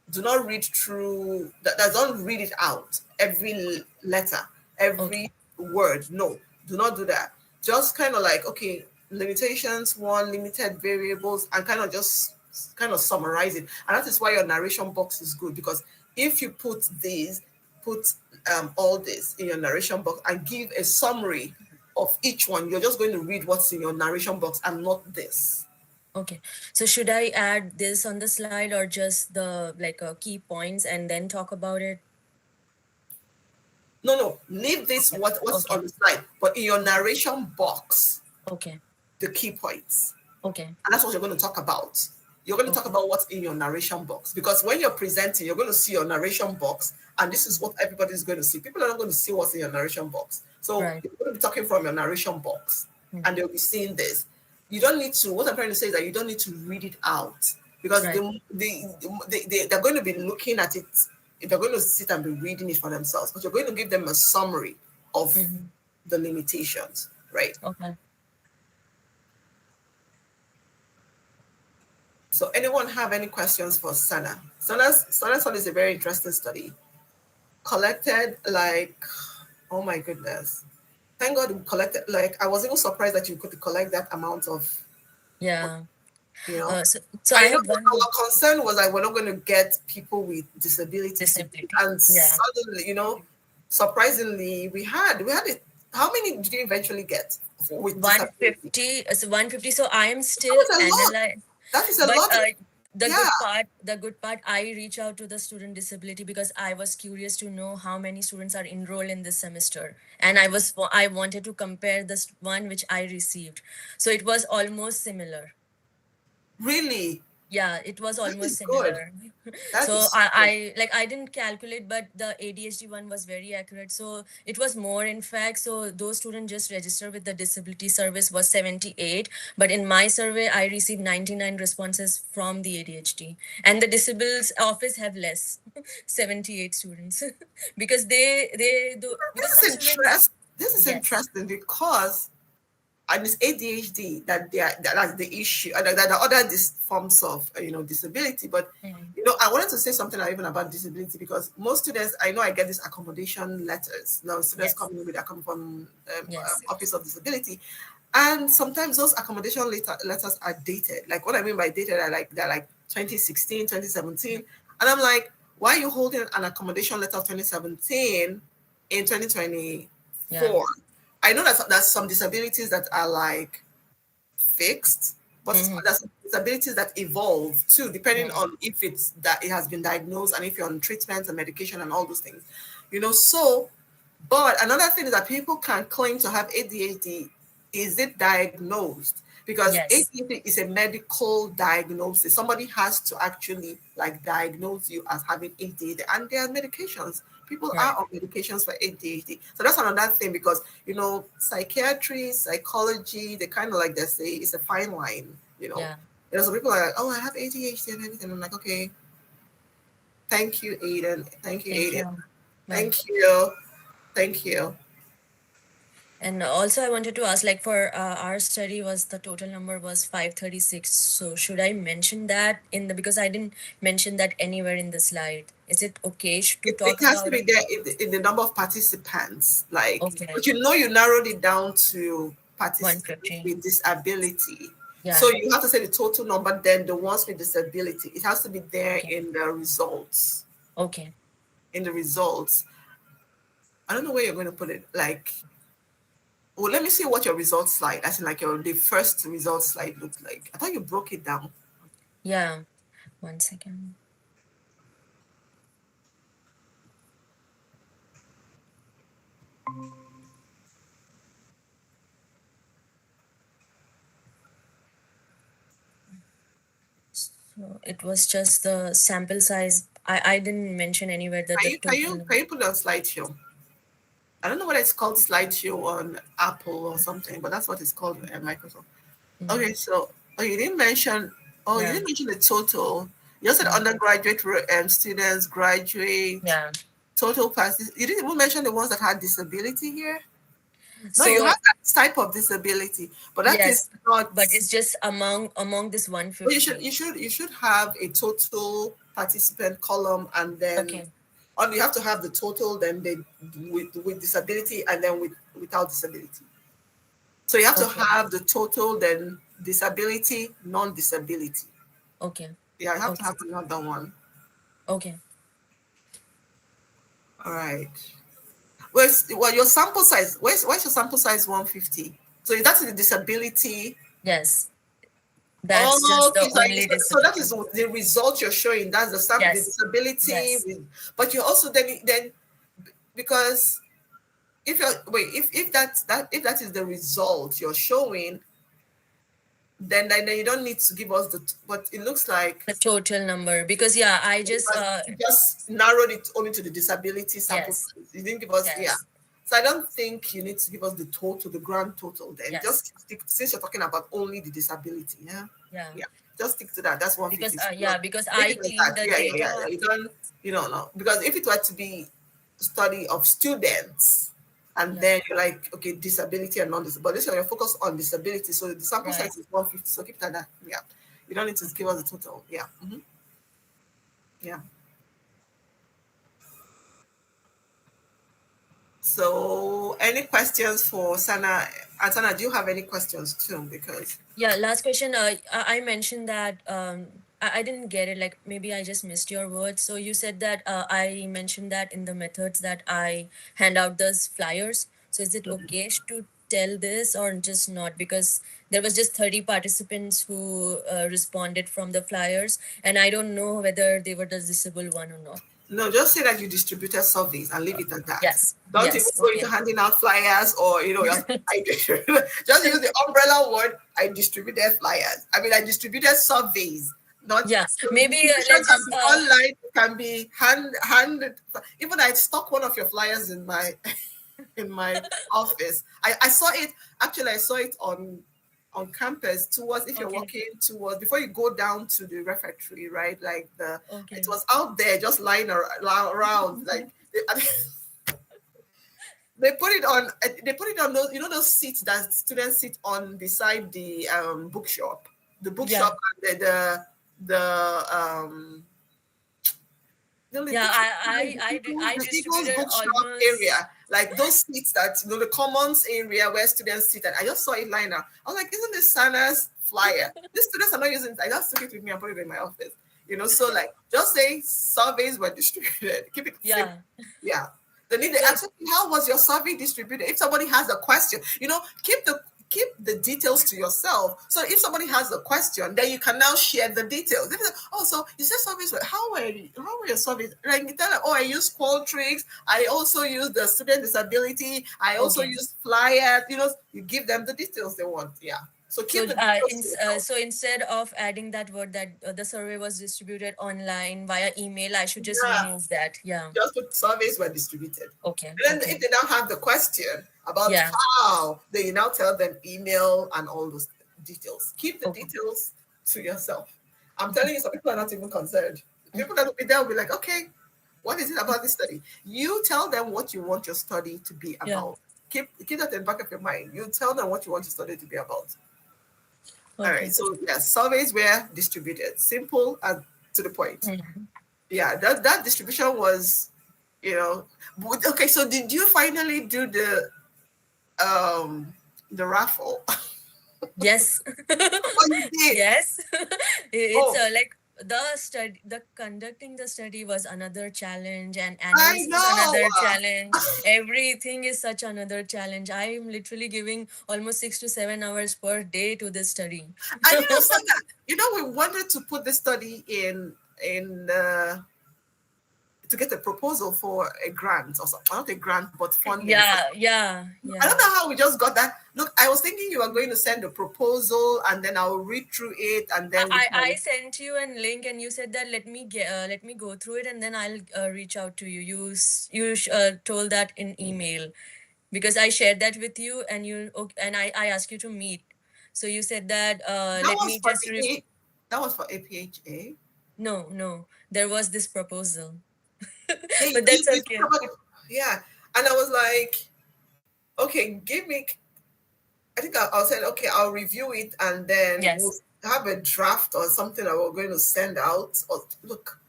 do not read through that don't read it out every letter, Okay. every word. No, do not do that. Just kind of like, okay, limitations, one, limited variables, and kind of just kind of summarize it. And that is why your narration box is good, because if you put all this in your narration box and give a summary of each one, you're just going to read what's in your narration box and not this. Okay. So should I add this on the slide or just the like key points and then talk about it? No, leave this what's Okay. on the slide, but in your narration box, Okay. the key points. Okay. And that's what you're going to talk about. You're going to talk about what's in your narration box, because when you're presenting, you're going to see your narration box, and this is what everybody's going to see. People are not going to see what's in your narration box. So Right. you're going to be talking from your narration box, and they'll be seeing this. You don't need to, what I'm trying to say is that you don't need to read it out, because Right. they're going to be looking at it. They're going to sit and be reading it for themselves, but you're going to give them a summary of the limitations, right? Okay. So anyone have any questions for Sana? Sana's one is a very interesting study. Collected like, oh my goodness. Thank God we collected, like, I was even surprised that you could collect that amount of, Yeah. you know. So I I know have one our concern was like, we're not going to get people with disabilities. disability. And Yeah. suddenly, surprisingly, we had it. How many did you eventually get with disability? 150. So 150. So I am still That is a lot. analyzing. That is a But lot. the Yeah. good part, I reach out to the student disability because I was curious to know how many students are enrolled in this semester, and I wanted to compare this one which I received. So it was almost similar. Really? Yeah, it was That almost is good. similar. That So is I didn't calculate, but the ADHD one was very accurate. So it was more, in fact. So those students just registered with the disability service was 78, but in my survey I received 99 responses from the ADHD, and the disables office have less, 78 students, because they do, because this some is students. interest. This is Yes. interesting because and it's ADHD that's the issue. That the other forms of disability. But I wanted to say something even about disability, because most students, I know I get these accommodation letters. Now students Yes. coming with come from Yes. Office of Disability, and sometimes those accommodation letters are dated. Like what I mean by dated, they're like 2016, 2017, and I'm like, why are you holding an accommodation letter of 2017 in 2024? Yeah. I know that there's some disabilities that are like fixed, but there's some disabilities that evolve too, depending on if it's that it has been diagnosed and if you're on treatment and medication and all those things. So, but another thing is that people can claim to have ADHD. Is it diagnosed? Because Yes. ADHD is a medical diagnosis. Somebody has to actually diagnose you as having ADHD, and there are medications. People are on medications for ADHD. So that's another thing, because psychiatry, psychology, they kind of they say it's a fine line. Yeah. There's some people are like, oh, I have ADHD and everything. I'm like, okay. Thank you, Aiden. Thank you, Aiden. Thank you. Thank you. And also I wanted to ask, for our study was the total number was 536. So should I mention that because I didn't mention that anywhere in the slide. Is it okay to talk It has to about be it? there in the number of participants. Okay. But you narrowed it down to participants 150. with disability. Yeah. So you have to say the total number, then the ones with disability. It has to be there Okay. in the results. Okay. In the results. I don't know where you're going to put it. Well, let me see what your results slide, as in the first results slide looked like. I thought you broke it down. Yeah. 1 second. So it was just the sample size. I didn't mention anywhere that the Can you total. put it on slideshow? I don't know whether it's called slideshow on Apple or something, but that's what it's called at Microsoft. Okay, so you didn't mention. Oh, you Yeah. didn't mention the total. You said undergraduate students, graduate, Yeah. total passes. You didn't even mention the ones that had disability here. No, So you have that type of disability, but that is yes, not. but it's just among this Well, 150. you should have a total participant column, and then Okay. you have to have the total, then with disability, and then without disability. So you have to Okay. have the total, then disability, non-disability. Okay. Yeah, I have to Okay. have another one. Okay. All right. Well, your sample size, where's your sample size 150? So that's the disability. Yes. That's just Okay, the only so that is disability. the result you're showing. That's the sample, the Yes. disability. Yes. But you also then because if you're if that is the result you're showing, then you don't need to give us but it looks like The total number, because yeah, I just you just narrowed it only to the disability sample yes, size. You didn't give us, yeah. yes, So I don't think you need to give us the total, the grand total. Then yes, just stick, since you're talking about only the disability, yeah, yeah. yeah, just stick to that. That's Because 150. yeah, because Leave I it like think that. the Yeah, yeah, yeah, yeah. data. You don't know, because if it were to be study of students, and Yeah. then you're like, okay, disability and non-disability, but this one you're focused on disability, so the sample Right. size is 150. So keep it at that. Yeah, you don't need to give us the total. Yeah, yeah. So, any questions for Sana? And Sana, do you have any questions too? Because Yeah, last question. I mentioned that I didn't get it. Like maybe I just missed your words. So you said that I mentioned that in the methods that I hand out those flyers. So is it okay to tell this or just not? Because there was just 30 participants who responded from the flyers, and I don't know whether they were the disabled one or not. no, just say that you distributed surveys and leave it at that. Yes. Don't even Yes. go into Okay. handing out flyers or I just use the umbrella word. I distributed flyers. I mean, I distributed surveys. Not Yeah. so Maybe distribution let's can just be online, it can be hand. Even I stuck one of your flyers in my in my office. I saw it actually. I saw it on campus towards if you're okay. walking towards before you go down to the refectory, right? Like Okay. it was out there just lying around. Like they put it on. They put it on those those seats that students sit on beside the bookshop. The Yeah. bookshop and the the Yeah. bookshop, I the Eagles distributed bookshop almost. area, like those seats that the commons area where students sit. And I just saw it lying out. I was like, isn't this Sana's flyer? These students are not using it. I just took it with me and put it in my office. So like just say surveys were distributed. Keep it simple. Yeah. Yeah. They need to So ask how was your survey distributed? If somebody has a question, keep the details to yourself. So if somebody has a question, then you can now share the details. If oh, so you said surveys, how were your surveys? Like you tell them, oh, I use Qualtrics. I also use the student disability. I also okay. use flyers. You give them the details they want. Yeah. So So keep the details to yourself. so instead of adding that word that the survey was distributed online via email, I should just Yeah. remove that. Yeah. Just put surveys were distributed. Okay. And then Okay. if they now have the question about Yeah. how, then you now tell them email and all those details. Keep the Okay. details to yourself. I'm telling you, some people are not even concerned. People that will be there will be like, okay, what is it about this study? You tell them what you want your study to be Yeah. about. Keep that in the back of your mind. You tell them what you want your study to be about. All Okay. right. So yes, surveys were distributed. Simple and to the point. Mhm. Yeah, that distribution was, okay. So did you finally do the raffle? Yes. Oh, you did. Yes. It's Oh, like the conducting the study was another challenge, and I analysis know. another challenge. Everything is such another challenge. I am literally giving almost 6 to 7 hours per day to this study. And Sana, we wanted to put this study in to get a proposal for a grant or something. Not a grant, but funding. Yeah, yeah, I don't yeah. know how we just got that. Look, I was thinking you were going to send a proposal and then I'll read through it and then we I can. sent you a link and you said that let me go through it and then I'll reach out to you. Told that in email because I shared that with you and and I asked you to meet. So you said that That let was me for just that was for APHA. no, there was this proposal. Yeah, But that's you talk okay. about yeah, and I was like, okay, give me. I think I'll say, okay, I'll review it, and then we'll Yes, have a draft or something that we're going to send out. Or look,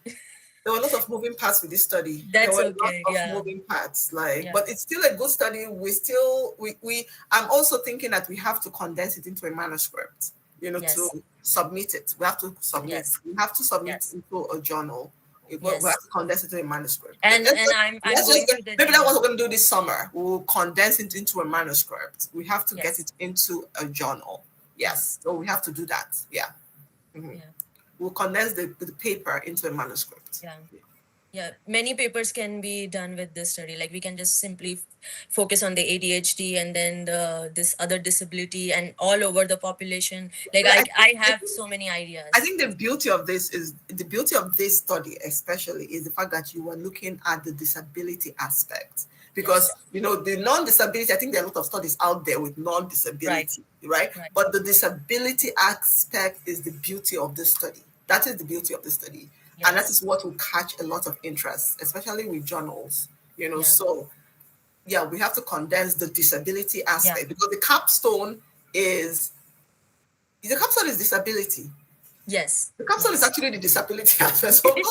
there were a lot of moving parts with this study. There that's were a lot okay. of Yeah, moving parts, like, yeah, but it's still a good study. We I'm also thinking that we have to condense it into a manuscript, to yes, submit it. We have to submit. yes, We have to submit yes, into a journal. We have yes. to condense it into a manuscript. And I'm Let's just going get, to the maybe that's what yeah. we're going to do this summer. We'll condense it into a manuscript. We have to get Yes, it into a journal. yeah, Yes, so we have to do that. Yeah. Mhm. yeah, We'll condense the paper into a manuscript. yeah. Yeah, many papers can be done with this study. Like we can just simply focus on the ADHD and then this other disability and all over the population. Like Well, I have so many I ideas. think the beauty of this study, especially, is the fact that you were looking at the disability aspect. Because Yes. the non-disability, I think there are a lot of studies out there with Right. non-disability, right? Right. But the disability aspect is the beauty of the study. That is the beauty of the study. And that Yes. is what will catch a lot of interest, especially with journals, Yeah. So yeah, we have to condense the disability Yeah. aspect because the capstone is disability. Yes. The capsule is Yes. actually the disability aspect. So good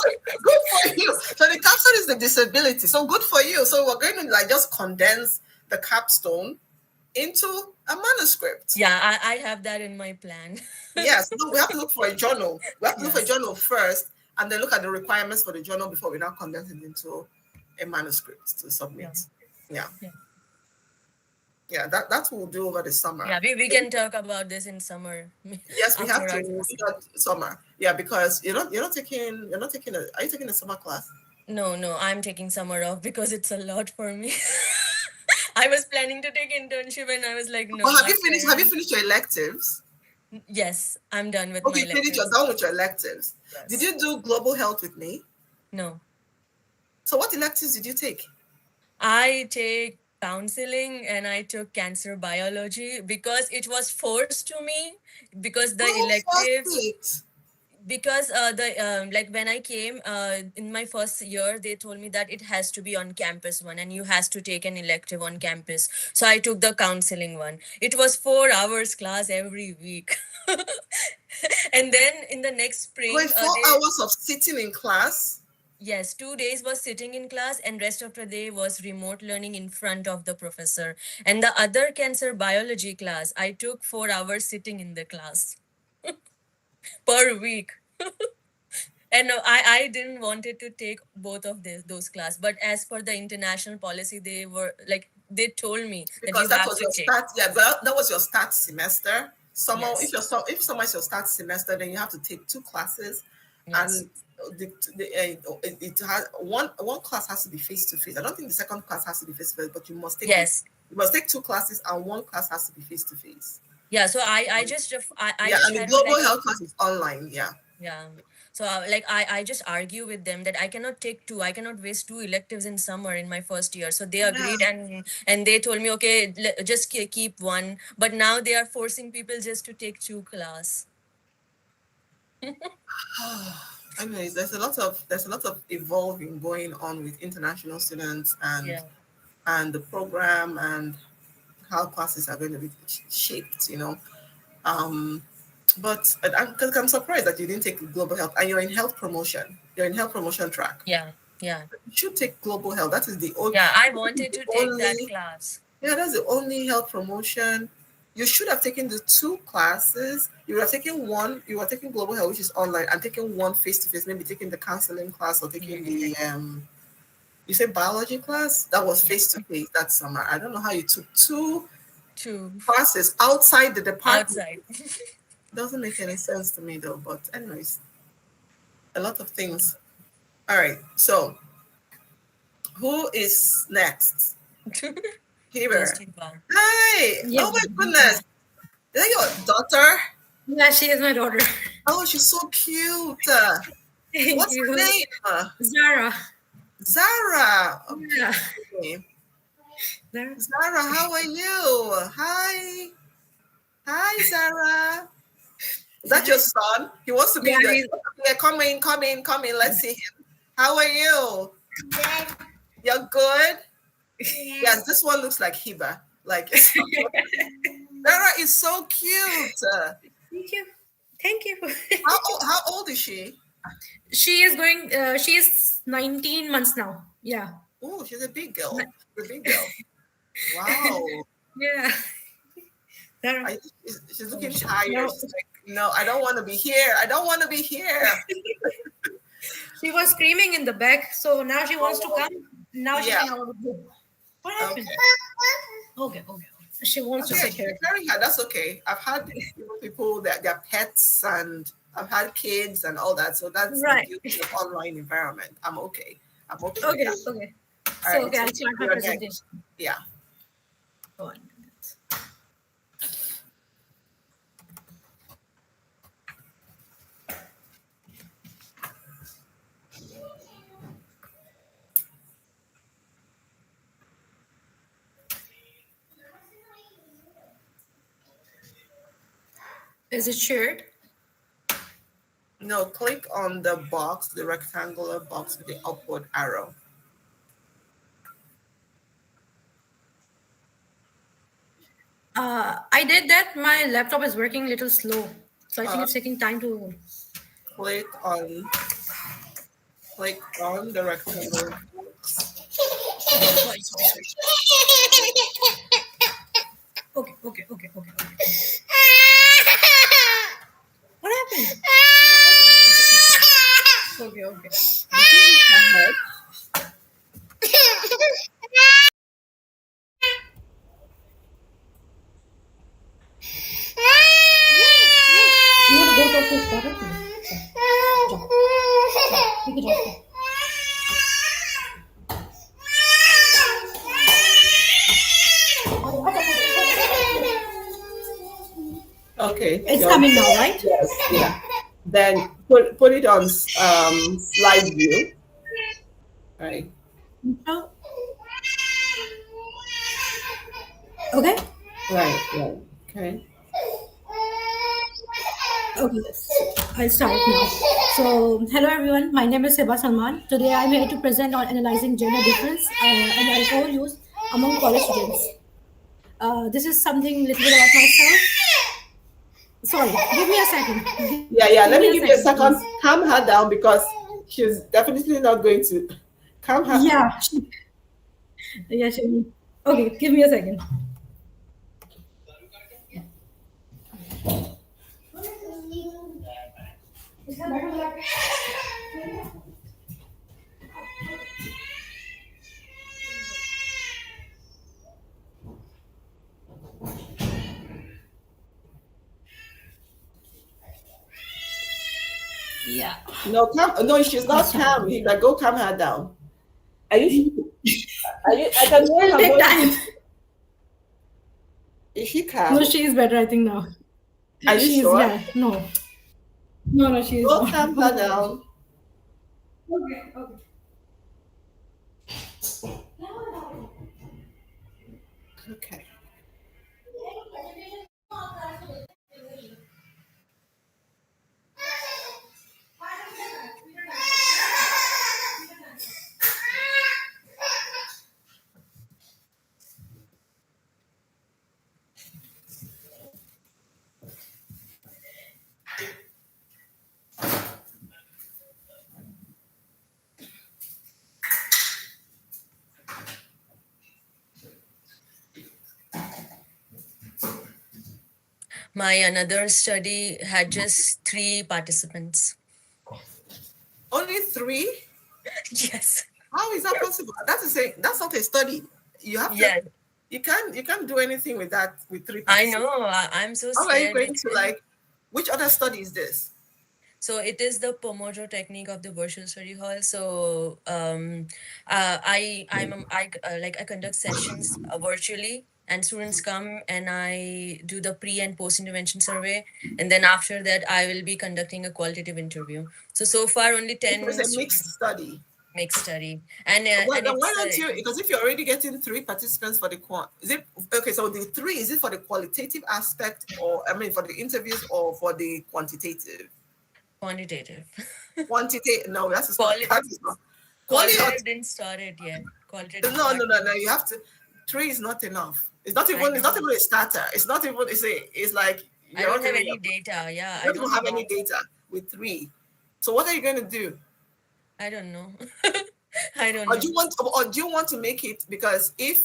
for you. So the capsule is the disability. So good for you. So we're going to like just condense the capstone into a manuscript. Yeah, I have that in my plan. Yes. No, we have to look for a journal. We have to look for a Yes. journal first and then look at the requirements for the journal before we now condense it into a manuscript to submit. Yeah. Yeah. That's what we'll do over the summer. Yeah, we can talk about this in summer. Yes, we have After to. our We'll class. do that summer. Yeah, because are you taking a summer class? No, I'm taking summer off because it's a lot for me. I was planning to take internship and I was like, no, Well, have my you finished? Have you parents. finished your electives? Yes, I'm done with my Okay, finished. You're lectures. done with your electives. Did Yes. you do global health with me? No. So, what electives did you take? I take counseling and I took cancer biology because it was forced to me because the Who electives forced it? because the like when I came in my first year they told me that it has to be on campus one and you has to take an elective on campus, so I took the counseling one. It was 4 hours class every week. And then in the next spring Wait, 4 hours of sitting in class? yes, 2 days was sitting in class and rest of the day was remote learning in front of the professor. And the other cancer biology class I took 4 hours sitting in the class per week. And no, I didn't wanted to take both of those class, but as per the international policy, they were like they told me that Because you that have was to your take. start. Yeah, but that was your start semester. Yes, If summer is your start semester, then you have to take two classes, yes, and it has one class has to be face to face. I don't think the second class has to be face to face, but yes, you must take two classes, and one class has to be face to face. yeah. So I Yeah, just and the had to global like health class is online. Yeah. yeah. So like I just argue with them that I cannot take two. I cannot waste two electives in summer in my first year. So they Yeah. agreed and they told me okay, just keep one. But now they are forcing people just to take two class. Anyways, there's a lot of evolving going on with international students Yeah. and the program and how classes are going to be shaped. Um, but I'm surprised that you didn't take global health and you're in health promotion. You're in health promotion track. Yeah. Yeah. You should take global health. That is the only. Yeah, I wanted to take that only class. Yeah, that's the only health promotion. You should have taken the two classes. You would have taken one. You were taking global health, which is online, and taking one face to face. Maybe taking the counseling class or taking Yeah. the You say biology class that was Yeah. face to face that summer. I don't know how you took two Two classes outside the department. outside. Doesn't make any sense to me though. But anyways, a lot of things. All right. So who is next? Heber. Just Hiba. Hi. Yeah. Oh my goodness. Is that your daughter? Yeah, she is my daughter. Oh, she's so cute. Thank What's you. her name? Zara. Zara. Yeah. Okay. Zara. Zara, how are you? Hi. Hi, Zara. Is that your son? He wants to be Yeah, there. he's- Yeah, come in. Let's see him. How are you? You're good? Yes, this one looks like Hiba. Like Zara is so cute. Thank you. Thank you. How old is she? She is going, she is 19 months now. Yeah. Oh, she's a big girl. She's a big girl. Wow. Yeah. Zara. She's looking tired. No. She's like, no, I don't want to be here. I don't want to be here. She was screaming in the back, so now she wants to come. Now she Yeah. cannot go. What happened? Okay. She wants to Okay, sit here. carrying her, that's okay. I've had people that they're pets and I've had kids and all that. So that's Right. the beauty of online environment. I'm okay. I'm okay with Okay, that. okay. All So, right, okay, so I'll start my you're presentation. next. Yeah. 1 minute. Is it shared? No, click on the box, the rectangular box with the upward arrow. I did that. My laptop is working a little slow. So I think Uh, it's taking time to. click on the rectangular box. Sorry, sorry, sorry. Okay, okay, okay, okay, okay. What happened? Okay, okay. Ahead. You want to go talk to his father? Jump. Take it off. Okay. It's coming now, right? Yes. Yeah. Then put it on slide view. Right. Okay. Right. Right. Okay. Okay, yes. I'll start now. So, hello everyone. My name is Seba Salman. Today I'm here to present on analyzing gender difference and alcohol use among college students. This is something little bit about myself. Sorry, give me a second. Yeah. Yeah. Give Let me me a give you a second, second. please. Calm her down because she's definitely not going to calm her. Yeah. Yeah, sure. Okay, give me a second. Yeah. No, calm. No, she's not calm. You can go calm her down. Are you? Are you? I can hear It'll her take voice. time. Is she No, calm? she is better, I think now. Are you She's, sure? yeah, no. No, no, she is Go not. calm her down. Okay, okay. Okay. My another study had just 3 participants. Only 3? Yes. How is that possible? That's not a study. You have to. Yes. You can't do anything with that with 3 I participants. know. I'm so How are you scared going to because which other study is this? so it is the Pomodoro technique of the virtual study hall. So I conduct sessions virtually, and students come and I do the pre and post intervention survey, and then after that I will be conducting a qualitative interview. So far only It was 10 a mixed students study. make study, and Well, and then why it's don't you? Because if you're already getting 3 participants for the is it okay? So the 3, is it for the qualitative aspect, or I mean for the interviews, or for the quantitative? quantitative. Quantitative? No, that's not. Quali- That is not. Qualitative didn't start it yet. Qualitative No, no, part. no, no. You have to. 3 is not enough. It's not I even. It's not know. even a starter. It's not even. It's like I you're don't not have even. any data. Yeah, You I don't even don't have any know. data with 3. So what are you going to do? I don't know. I don't Or know. do you want to make it, because if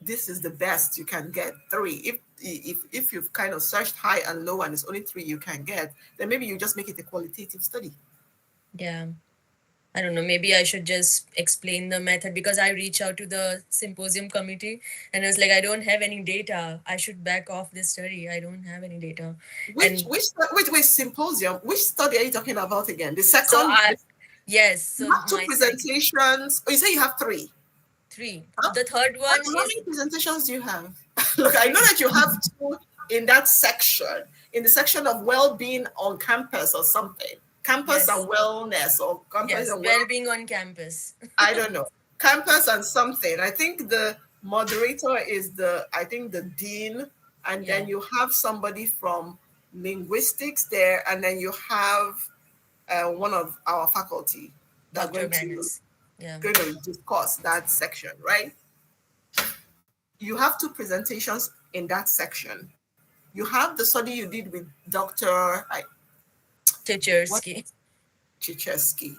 this is the best you can get, 3, if you've kind of searched high and low and it's only 3 you can get, then maybe you just make it a qualitative study. Yeah. I don't know. Maybe I should just explain the method because I reach out to the symposium committee and I was like, I don't have any data. I should back off this study. I don't have any data. Which And which which symposium? Which study are you talking about again? The so second. Yes. You So have two my presentations. Oh, you say you have three. three. Huh? The third one How is many presentations do you have? Look, I know that you have two in that section, in the section of well-being on campus or something. Campus yes, and wellness or campus yes, and well, well-being on campus. I don't know. Campus and something. I think the moderator is I think the dean, and Yeah, then you have somebody from linguistics there, and then you have one of our faculty that are Dr. going Magnus. Yeah, to discuss that section, right? You have two presentations in that section. You have the study you did with Dr. What Teacherski. Chicheski.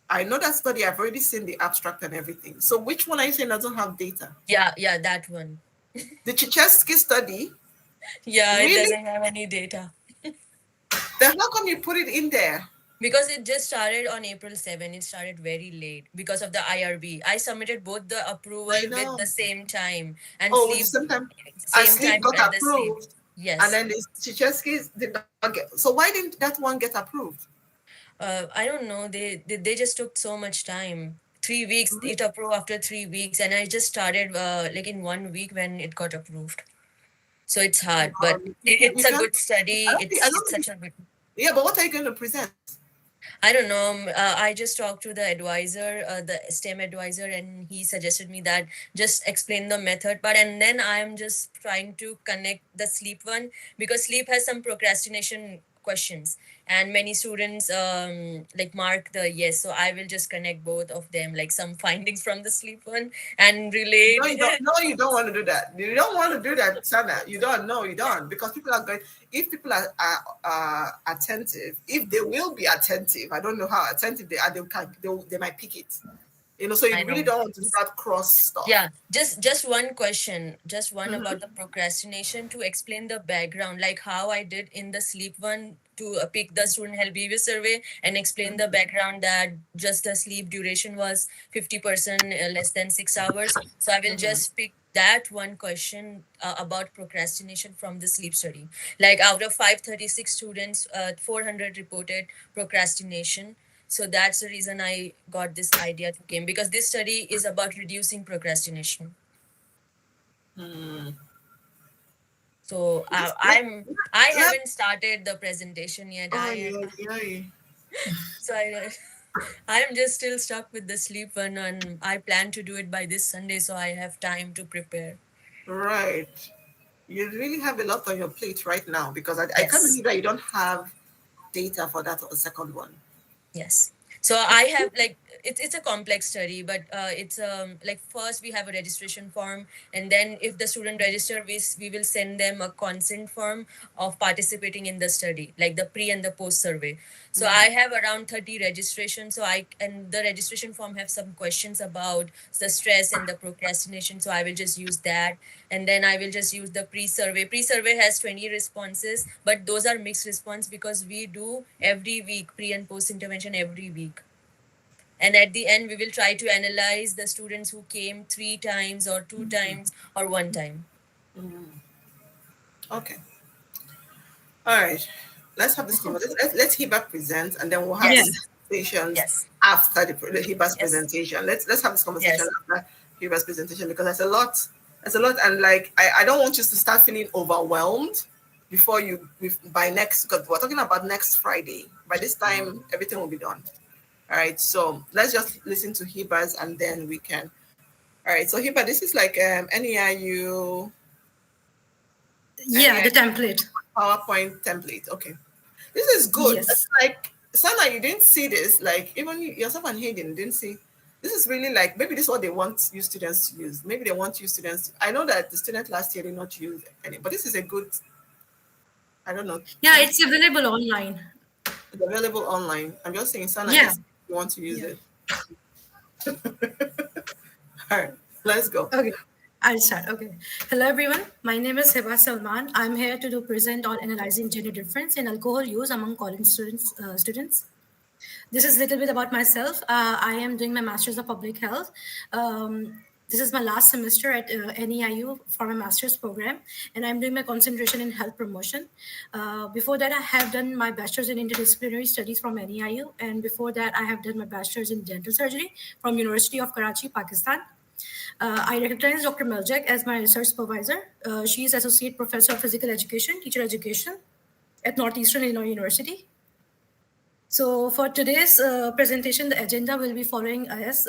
I know that study. I've already seen the abstract and everything. So which one are you saying doesn't have data? Yeah, that one. The Chicheski study? Yeah, it Really? doesn't have any data Then how come you put it in there? because it just started on April 7. It started very late because of the IRB. I submitted both the I approval with know. the same time and Oh, sleep sometimes I same sleep time got at the sleep. approved, and Yes. then the Chicheski did not get. So why didn't that one get approved? I don't know. They just took so much time. 3 weeks. It approved after 3 weeks, and I just started like in 1 week when it got approved. So it's hard, but it's You a can't. good study. I It's don't think. such a good. Yeah, but what are you going to present? I don't know. I just talked to the advisor, the STEM advisor, and he suggested me that just explain the method part. And then I'm just trying to connect the sleep one because sleep has some procrastination questions, and many students like mark the yes. So I will just connect both of them, like some findings from the sleep one and No, relate. you don't. No, you don't want to do that. You don't want to do that, Sana. You don't. No, you don't. Because people are going. If people are attentive, if they will be attentive, I don't know how attentive they are. They might pick it. So I you really know. don't want to start cross stuff. Yeah, just one question, just one about the procrastination to explain the background, like how I did in the sleep one to pick the student health behavior survey and explain the background that just the sleep duration was 50% less than 6 hours. So I will just pick that one question about procrastination from the sleep study. Like out of 536 students, 400 reported procrastination, so that's the reason I got this idea to came because this study is about reducing procrastination. So Let's, let, I let, haven't started the presentation yet. oh, yeah. So I I am just still stuck with the sleep one, and I plan to do it by this Sunday, so I have time to prepare. Right. You really have a lot on your plate right now because I can't Yes. believe that you don't have data for that second one. Yes. So I have like it's a complex study, but it's like first we have a registration form, and then if the student register, we will send them a consent form of participating in the study, like the pre and the post survey. So I have around 30 registrations. So and the registration form have some questions about the stress and the procrastination. So I will just use that, and then I will just use the pre-survey. Pre-survey has 20 responses, but those are mixed response because we do every week pre and post intervention every week. And at the end, we will try to analyze the students who came 3 times or 2 times or 1 time. Okay. All right. Let's have this conversation. Let's Hiba present, and then we'll have Yes. some conversations Yes. after the Hiba's Yes. presentation. Let's have this conversation Yes. after Hiba's presentation because there's a lot. There's a lot, and like I don't want you to start feeling overwhelmed before by next, because we're talking about next Friday. By this time, everything will be done. All right. So let's just listen to Hiba's, and then we can. All right. So Hiba, this is like NEIU Yeah, the template. PowerPoint template. Okay. This is good. Yes. It's like Sana, you didn't see this. Like even yourself and Hayden didn't see. This is really like maybe this is what they want you students to use. Maybe they want you students. I know that the student last year did not use any, but this is a good. I don't know. Yeah, it's available online. It's available online. I'm just saying, Sana, Yeah. this you want to use Yeah. it. All right, let's go. Okay, I'll start. Okay. Hello, everyone. My name is Hiba Salman. I'm here to present on analyzing gender difference in alcohol use among college students. This is a little bit about myself. I am doing my Master's of Public Health. This is my last semester at NEIU for my master's program, and I'm doing my concentration in health promotion. Before that, I have done my bachelor's in interdisciplinary studies from NEIU, and before that, I have done my bachelor's in dental surgery from University of Karachi, Pakistan. I recognize Dr. Meljek as my research supervisor. She is Associate Professor of Physical Education, Teacher Education at Northeastern Illinois University. So for today's presentation, the agenda will be following as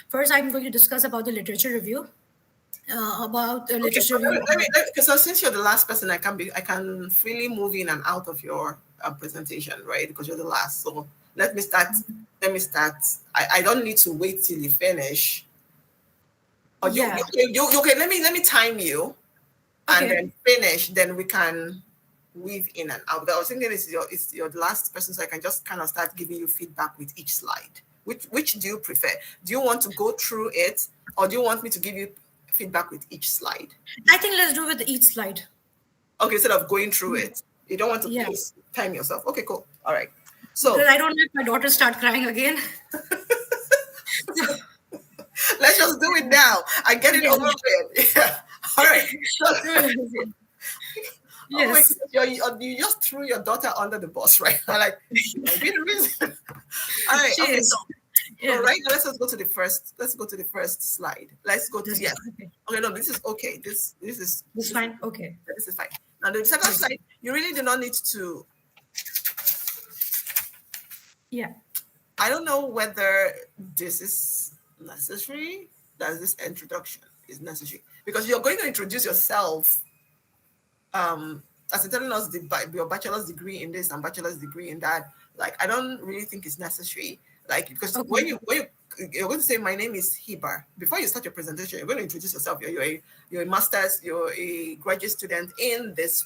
first, I'm going to discuss about the literature review. About the Okay, literature review. so since you're the last person, I can freely move in and out of your presentation, right? Because you're the last. So let me start. I don't need to wait till you finish. Or Yeah. okay, let me time you and Okay. then finish, then we can weave in and out. But I was thinking it's your last person, so I can just kind of start giving you feedback with each slide. Which do you prefer? Do you want to go through it, or do you want me to give you feedback with each slide? I think let's do with each slide. Okay, instead of going through it. You don't want to Yeah. please time yourself. Okay, cool. All right. So Because I don't let my daughter start crying again. let's just do it now. I get it Yeah. over with. Yeah. All right. Oh my Yes. goodness, you just threw your daughter under the bus, right? I'm like, be the reason. All right. She Okay. is. So Yeah. right now, let's go to the first. Let's go to the first slide. Let's go to yes. Okay. Okay. No, this is okay. This is This fine. Okay. this is fine. Now the second slide, you really do not need to. Yeah. I don't know whether this is necessary. That this introduction is necessary because you're going to introduce yourself. As in telling us your bachelor's degree in this and bachelor's degree in that. Like, I don't really think it's necessary. Like, because Okay. when you're going to say my name is Hiba before you start your presentation, you're going to introduce yourself. You're a master's, you're a graduate student in this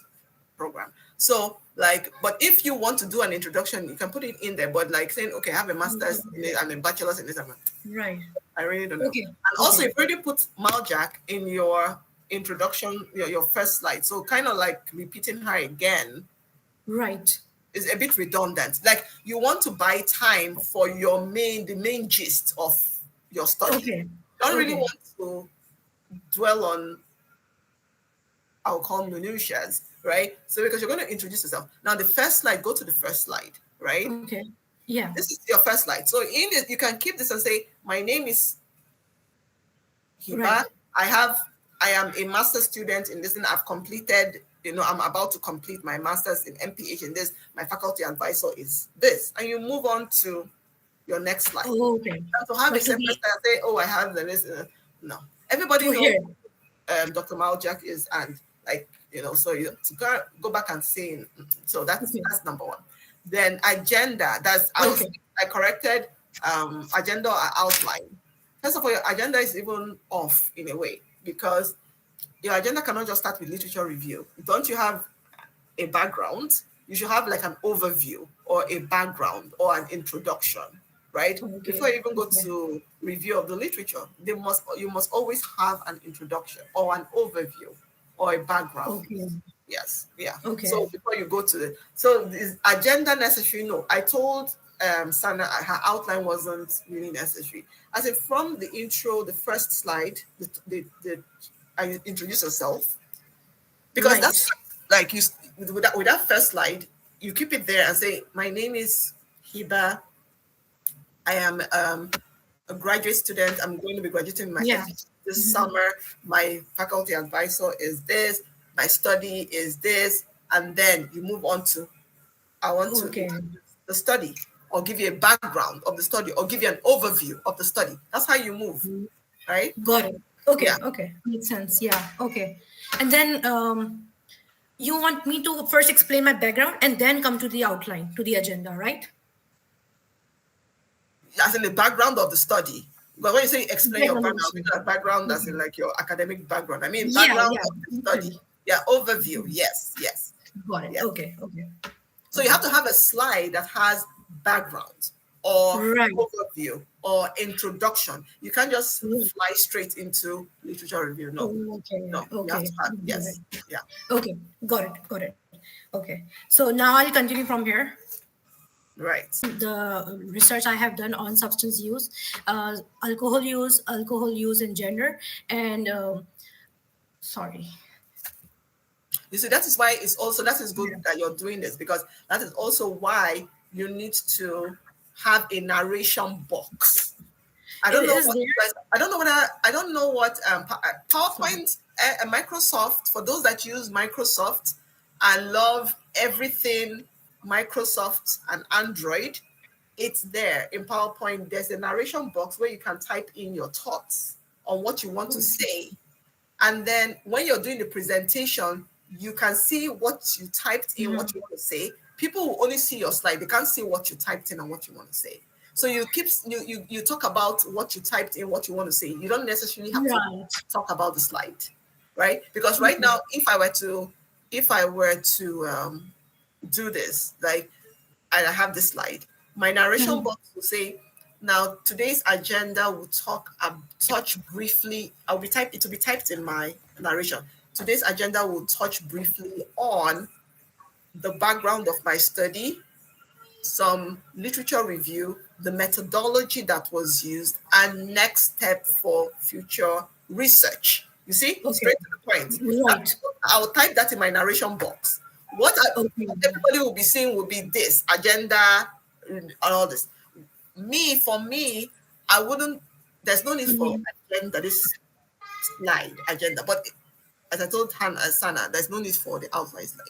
program. So like, but if you want to do an introduction, you can put it in there. But like saying, okay, I have a master's in it and a bachelor's in this. Right. I really don't know. Okay. And also, Okay. you've already put Maljak in your introduction, your first slide. So kind of like repeating her again Right. is a bit redundant. Like you want to buy time for the main gist of your study. Okay. You don't really Okay. want to dwell on, I'll call minutiae, right? So because you're going to introduce yourself. Now the first slide, go to the first slide, right? Okay. Yeah. This is your first slide. So in it, you can keep this and say, my name is Hiba. Right. I am a master's student in this, and I've completed, I'm about to complete my master's in MPH in this. My faculty advisor is this. And you move on to your next slide. Oh, okay. And to have But a to separate be- slide, say, oh, I have the list. No. Everybody to knows hear. Dr. Maljak is, and like, so you to go back and say, so that's number one. Then agenda, I corrected agenda or outline. First of all, your agenda is even off in a way because your agenda cannot just start with literature review. Don't you have a background? You should have like an overview or a background or an introduction, right? Okay. Before you even go Okay. to review of the literature, you must always have an introduction or an overview or a background. Okay. Yes, yeah. Okay. So before you go to is agenda necessary? No, I told Sana her outline wasn't really necessary. I said from the intro, the first slide, I introduce yourself because Right. that's like with that first slide, you keep it there and say, my name is Hiba. I am a graduate student. I'm going to be graduating my Yeah. this summer. My faculty advisor is this. My study is this, and then you move on to I want to Okay. introduce the study or give you a background of the study or give you an overview of the study. That's how you move, right? Got it. Okay. Yeah. Okay. Makes sense. Yeah. Okay. And then you want me to first explain my background and then come to the outline, to the agenda, right? As in the background of the study. But when you say explain your Background of background, the you know, background as in like your academic background. I mean Yeah, background yeah. of the study. Yeah, overview. Yes, yes. Got it. Yeah. Okay. Okay. So you have to have a slide that has background or Right. overview or introduction. You can't just Mm. fly straight into literature review. No, Okay. no. You Okay. have to have, Got yes, it. yeah. Okay. Got it. Got it. Okay. So now I'll continue from here. Right. The research I have done on substance use, alcohol use and gender, and sorry. You see, that is why it's also that is good Yeah. that you're doing this, because that is also why you need to have a narration box. I don't know Is what there? you guys. I don't know what Sorry. PowerPoint, Microsoft. For those that use Microsoft, I love everything Microsoft and Android. It's there in PowerPoint. There's a narration box where you can type in your thoughts on what you want to say, and then when you're doing the presentation, you can see what you typed in, what you want to say. People will only see your slide. They can't see what you typed in and what you want to say. So you talk about what you typed in, what you want to say. You don't necessarily have to Right. talk about the slide, right? Because right now, if I were to do this, like, and I have this slide, my narration Mhm. box will say, now today's agenda will touch briefly. It will be typed in my narration. Today's agenda will touch briefly on the background of my study, some literature review, the methodology that was used, and next step for future research. You see, Okay. straight to the point. Right. I'll type that in my narration box. Okay. What everybody will be seeing will be this agenda and all this. For me, I wouldn't. There's no need for Mhm. agenda. This slide agenda, but as I told Sana, there's no need for the outline slide.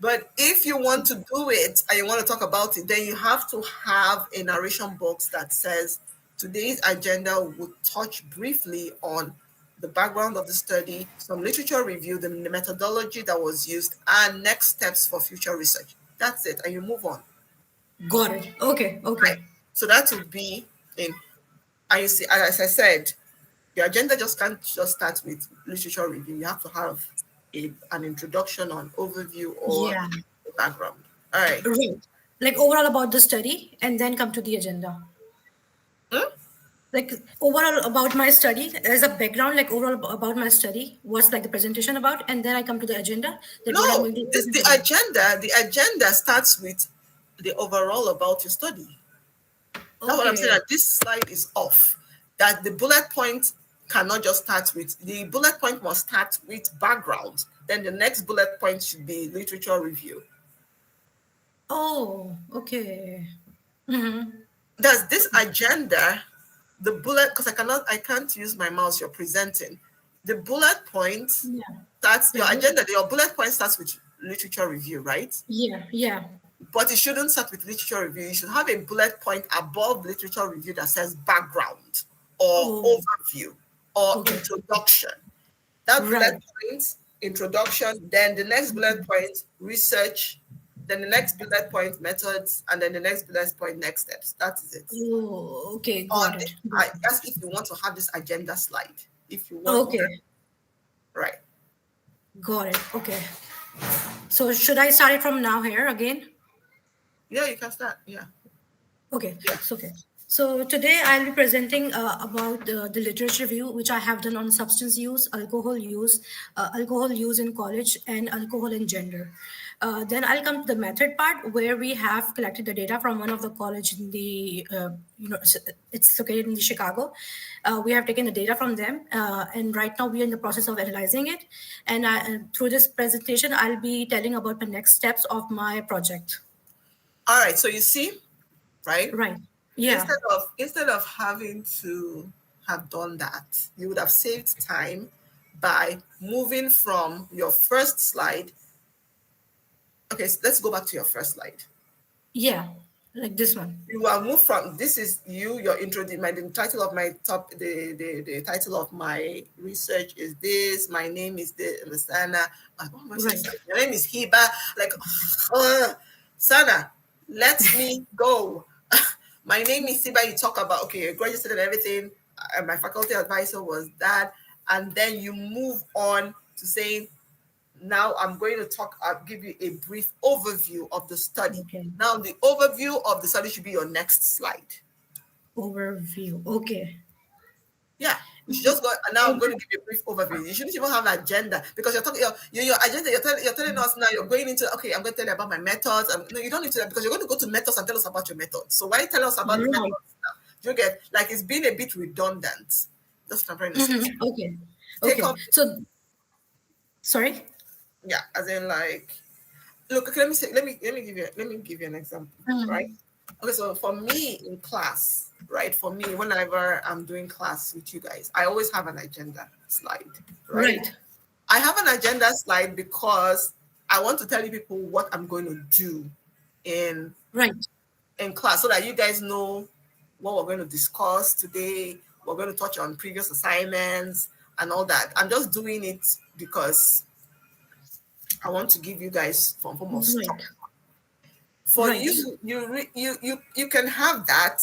But if you want to do it and you want to talk about it, then you have to have a narration box that says today's agenda would touch briefly on the background of the study, some literature review, the methodology that was used, and next steps for future research. That's it, and you move on. Got it. Okay. Right. Okay. So that would be in. And you see, as I said, your agenda just can't just start with literature review. You have to have an introduction on overview or Yeah. background. All right. Right. Like overall about the study, and then come to the agenda. Hmm? Like overall about my study, as a background, like overall about my study, what's like the presentation about, and then I come to the agenda, that what I'm No, going to this present today. the agenda starts with the overall about your study. That's what I'm saying. Okay. That this slide is off. That the bullet point cannot just start with the bullet point must start with background. Then the next bullet point should be literature review. Oh, okay. Mm-hmm. Does this agenda, the bullet, because I can't use my mouse, you're presenting. The bullet point Yeah. starts, your Like this. agenda, your bullet point starts with literature review, right? Yeah. Yeah. But it shouldn't start with literature review. You should have a bullet point above literature review that says background or Oh, overview or okay. introduction. That bullet Right. point, introduction, then the next bullet point, research, then the next bullet point, methods, and then the next bullet point, next steps. That is it. Oh, okay. On Got this, it. Got it. that's if you want to have this agenda slide. If you want, Okay. right. Got it. Okay. So should I start it from now here again? Yeah, you can start. Yeah. Okay, Yeah. so okay. So today I'll be presenting about the literature review which I have done on substance use, alcohol use in college, and alcohol and gender. Then I'll come to the method part where we have collected the data from one of the college in the it's located in the Chicago. We have taken the data from them, and right now we are in the process of analyzing it. And through this presentation, I'll be telling about the next steps of my project. All right. So you see, right? Right. Yeah. Instead of having to have done that, you would have saved time by moving from your first slide. Okay, so let's go back to your first slide. Yeah, like this one. You will move from this is your intro. The title of my the title of my research is this. My name is the Sana. What am I supposed to Right. say? Your name is Hiba. Like, Sana, let me go. My name is Hiba. You talk about okay, you're graduated and everything. My faculty advisor was that, and then you move on to saying now I'm going to I'll give you a brief overview of the study. Okay. Now the overview of the study should be your next slide. Overview. Okay. Yeah. You should just go. And now I'm going to give you a brief overview. You shouldn't even have an agenda because you're talking your agenda. You're telling us now. You're going into okay. I'm going to tell you about my methods. No, you don't need to because you're going to go to methods and tell us about your methods. So why tell us about the Right. methods now? You get like it's been a bit redundant. That's what I'm trying to say. Okay. Take Okay. off. So, sorry. Yeah, as in like, look. Okay, let me give you an example. Right. Okay, so for me in class, right? For me, whenever I'm doing class with you guys, I always have an agenda slide, right? Right. I have an agenda slide because I want to tell you people what I'm going to do in Right. class so that you guys know what we're going to discuss today. We're going to touch on previous assignments and all that. I'm just doing it because I want to give you guys some form of structure. For Right. you can have that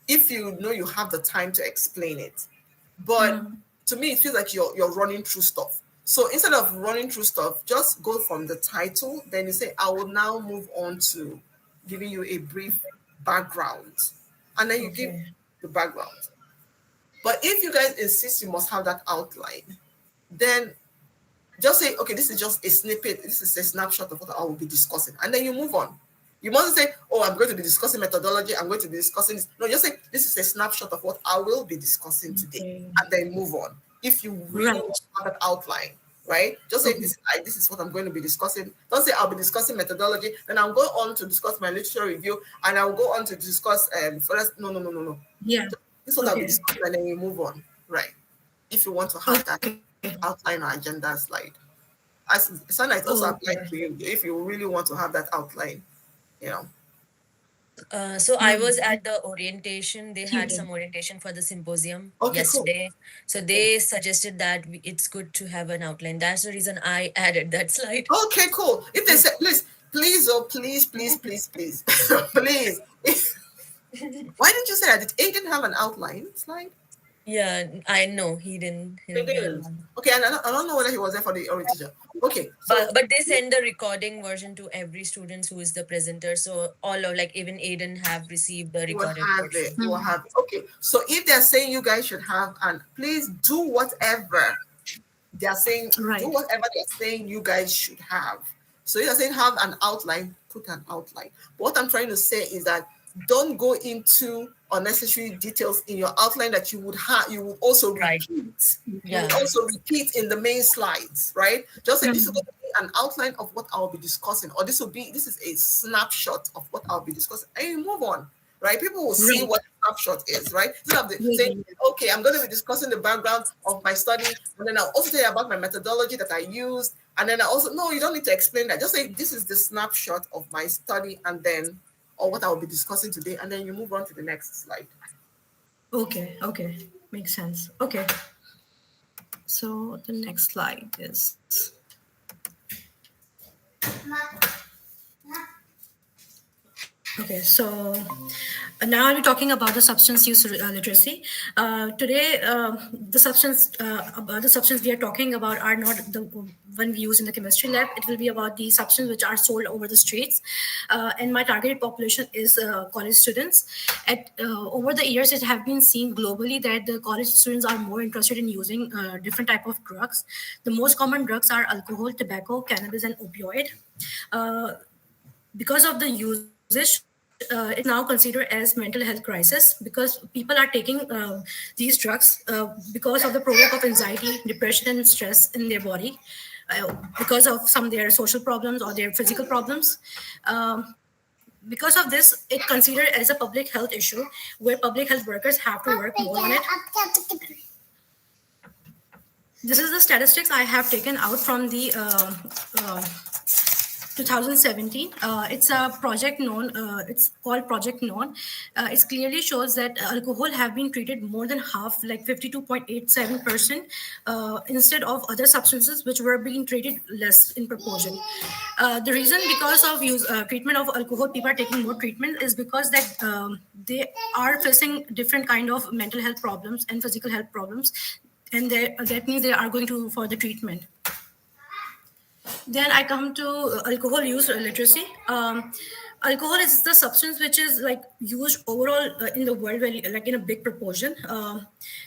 if you know you have the time to explain it. But to me, it feels like you're running through stuff. So instead of running through stuff, just go from the title. Then you say, I will now move on to giving you a brief background. And then you give the background. But if you guys insist you must have that outline, then just say, okay, this is just a snippet. This is a snapshot of what I will be discussing. And then you move on. You mustn't say, oh, I'm going to be discussing methodology. I'm going to be discussing this. No, just say, this is a snapshot of what I will be discussing today. And then move on. If you really want to have that outline, right? Just say, this is what I'm going to be discussing. Don't say, I'll be discussing methodology. Then I'll go on to discuss my literature review. And I'll go on to discuss, no. Yeah. This is what I'll be discussing. And then you move on, right? If you want to have that outline or agenda slide. It's not like also applied to you if you really want to have that outline, you know. So I was at the orientation. They had some orientation for the symposium yesterday. Cool. So they suggested that it's good to have an outline. That's the reason I added that slide. Okay, cool. If they say, please, please, please. Why didn't you say that? Did Aiden have an outline slide? Yeah, I know he didn't. Okay, and I don't know whether he was there for the orientation. Okay, so, but they send the recording version to every student who is the presenter. So all of like even Aiden have received the recorded version. You will have it. Okay, so if they're saying you guys should have, and please do whatever they're saying. Do whatever they're saying you guys should have. So if they're saying have an outline, put an outline. What I'm trying to say is that don't go into unnecessary details in your outline that you would also repeat. You would also repeat in the main slides, right? Just say this is going to be an outline of what I'll be discussing, or this is a snapshot of what I'll be discussing, and you move on, right? People will see what snapshot is, right? Instead of saying, okay, I'm going to be discussing the background of my study, and then I'll also tell you about my methodology that I used, and then no, you don't need to explain that. Just say this is the snapshot of my study, and then or what I will be discussing today, and then you move on to the next slide. Okay, makes sense. Okay, so the next slide is. Okay, so now I'll be talking about the substance use literacy. Today, the substance we are talking about are not the one we use in the chemistry lab. It will be about the substances which are sold over the streets. And my targeted population is college students. Over the years, it have been seen globally that the college students are more interested in using different type of drugs. The most common drugs are alcohol, tobacco, cannabis, and opioid. Because of the usage, it's now considered as mental health crisis because people are taking these drugs because of the provoke of anxiety, depression, and stress in their body because of some of their social problems or their physical problems. Because of this, it's considered as a public health issue where public health workers have to work more on it. This is the statistics I have taken out from the 2017. It's a project known. It's called Project Known. It clearly shows that alcohol have been treated more than half, like 52.87%, instead of other substances which were being treated less in proportion. The reason because of treatment of alcohol, people are taking more treatment is because that they are facing different kind of mental health problems and physical health problems, and that means they are going to for the treatment. Then I come to alcohol use literacy. alcohol is the substance which is like used overall in the world, very like in a big proportion,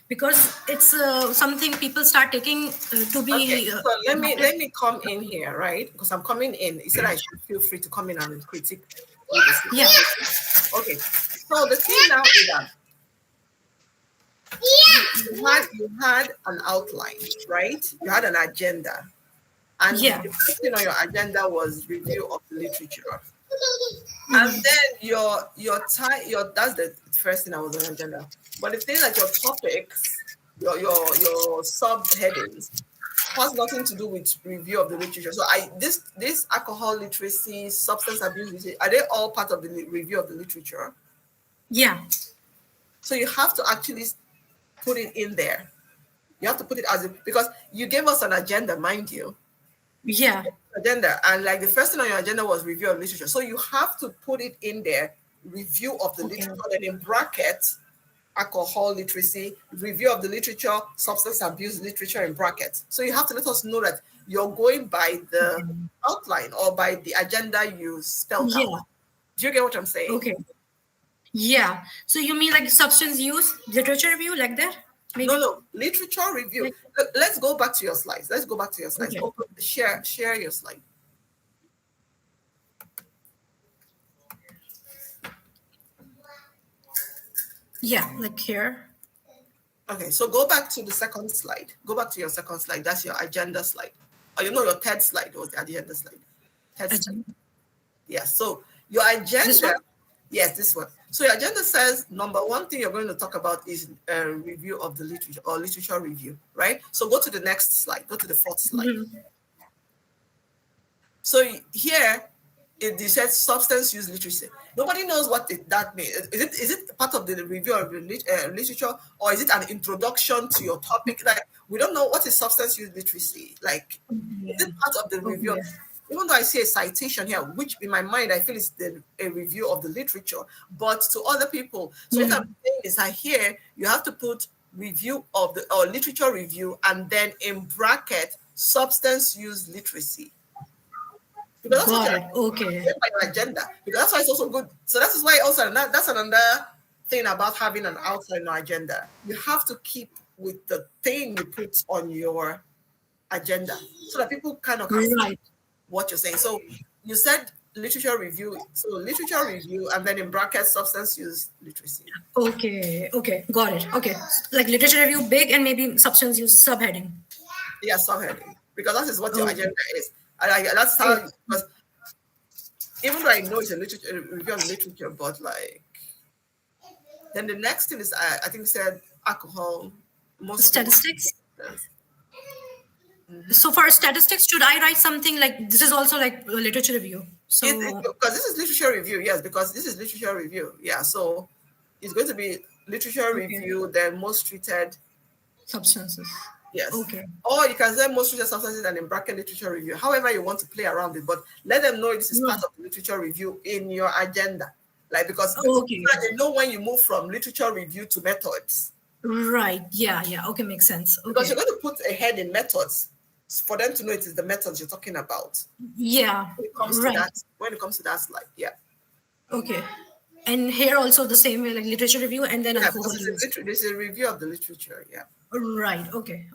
because it's something people start taking to Okay, be so adopted. let me come in here, right? Because I'm coming in. You said I should feel free to come in and critique with this. Yeah. Okay, so the thing now is that you had an outline, right? You had an agenda, and Yeah. the first thing on your agenda was review of the literature, and then your that's the first thing that was on your agenda. But the thing like your topics, your subheadings has nothing to do with review of the literature. So this alcohol literacy, substance abuse literacy, are they all part of the review of the literature? Yeah. So you have to actually put it in there. You have to put it because you gave us an agenda, mind you. Yeah. Agenda, and like the first thing on your agenda was review of literature. So you have to put it in there, review of the literature, then in brackets, alcohol literacy, review of the literature, substance abuse literature in brackets. So you have to let us know that you're going by the outline or by the agenda you spelled out. Yeah. Do you get what I'm saying? Okay. Yeah. So you mean like substance use literature review like that? Maybe? No, literature review. Let's go back to your slides. Okay. Share your slide. Yeah, like here. Okay, so go back to the second slide. Go back to your second slide. That's your agenda slide. Or your third slide was the agenda slide. Slide. Yes, so your agenda. This one? Yes, this one. So your agenda says number one thing you're going to talk about is a review of the literature or literature review, right? So go to the next slide. Go to the fourth slide. Mm-hmm. So here it says substance use literacy. Nobody knows what that means. Is it part of the review of the literature, or is it an introduction to your topic? Like, we don't know what is substance use literacy. Like, is it part of the review? Even though I see a citation here, which in my mind I feel is a review of the literature, but to other people. So what I'm saying is that here you have to put review of the or literature review, and then in bracket substance use literacy. Because that's what your agenda. Because that's why it's also good. So that's why also that's another thing about having an outline agenda. You have to keep with the thing you put on your agenda, so that people kind of can see what you're saying. So you said literature review. So literature review, and then in brackets substance use literacy. Okay, got it. Okay, like literature review big, and maybe substance use subheading. Yeah, subheading, because that is what your agenda is. That's how, because even though I know it's a review of literature, but like, then the next thing is, I think said alcohol. Statistics. So for statistics, should I write something like this is also like a literature review? So because this is literature review, yes, because this is literature review, yeah. So it's going to be literature review, then most treated substances. Yes. Okay. Or you can say most treated substances and in bracket literature review. However you want to play around it, but let them know this is part of the literature review in your agenda. Like, because they know when you move from literature review to methods. Right. Yeah. Okay, makes sense. Okay. Because you're going to put a head in methods for them to know it is the methods you're talking about. Yeah. When it comes to that slide, yeah. Okay. And here also the same way, like literature review, and then alcohol use. This is a review of the literature, yeah. Right. Okay.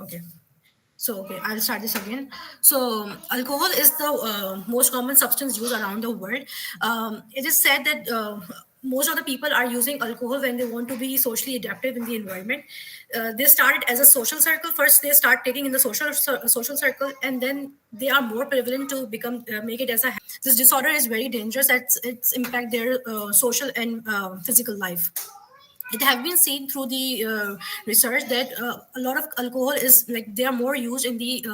So, I'll start this again. So, alcohol is the most common substance used around the world. It is said that most of the people are using alcohol when they want to be socially adaptive in the environment. They started as a social circle. First, they start taking in the social circle, and then they are more prevalent to become make it as a. This disorder is very dangerous. It's impact their social and physical life. It have been seen through the research that a lot of alcohol is like they are more used in the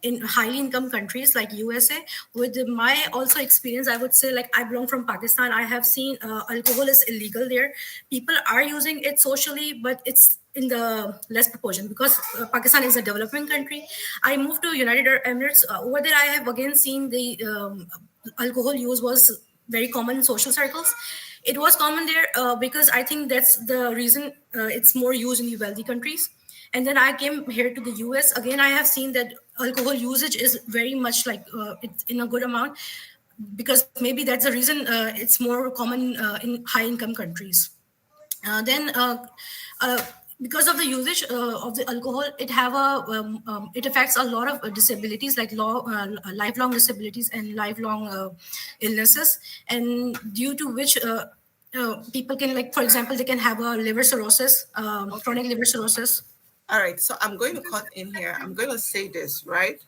in highly income countries like USA. With my also experience, I would say, like, I belong from Pakistan. I have seen alcohol is illegal there. People are using it socially, but it's in the less proportion because Pakistan is a developing country. I moved to United Arab Emirates. Over there, I have again seen the alcohol use was very common in social circles. It was common there because I think that's the reason it's more used in the wealthy countries. And then I came here to the US. Again, I have seen that alcohol usage is very much like it's in a good amount. because maybe that's the reason it's more common in high income countries. Then because of the usage of the alcohol, it affects a lot of disabilities, like lifelong disabilities and lifelong illnesses, and due to which people can, like, for example, they can have a liver cirrhosis, Okay. chronic liver cirrhosis. All right. So I'm going to cut in here. I'm going to say this, right?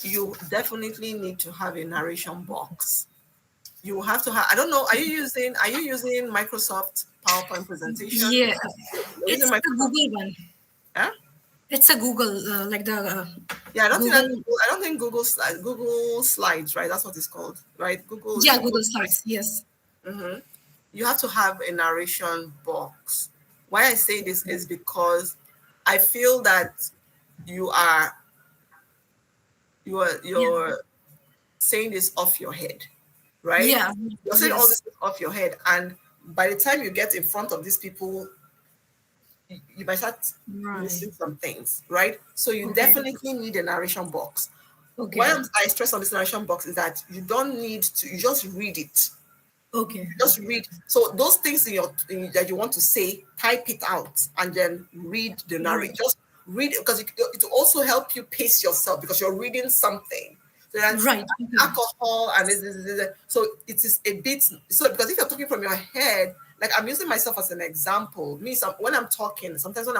You definitely need to have a narration box. You have to have, I don't know, are you using Microsoft PowerPoint presentation? Yeah, You're using it's a Microsoft, Google one. yeah? It's a Google, like the Yeah, Google. I don't think Google Slides, right? That's what it's called, right? Google Yeah, is Google Google Slides. Slides. Yes. Hmm. You have to have a narration box. Why I say this is because I feel that you are Yeah. you're saying this off your head, right? Yeah. You're saying all Yes. this off your head, and by the time you get in front of these people, you might start Right. missing some things, right? So you Okay. definitely need a narration box. Why Okay. I stress on this narration box is that you don't need to, you just read it. Okay. Just read. So those things that you want to say, type it out and then read the narration. Right. Just read it because it will also help you pace yourself because you're reading something. So that's Right. Okay. alcohol and so it is a bit, so because if you're talking from your head, like I'm using myself as an example. When I'm talking, sometimes when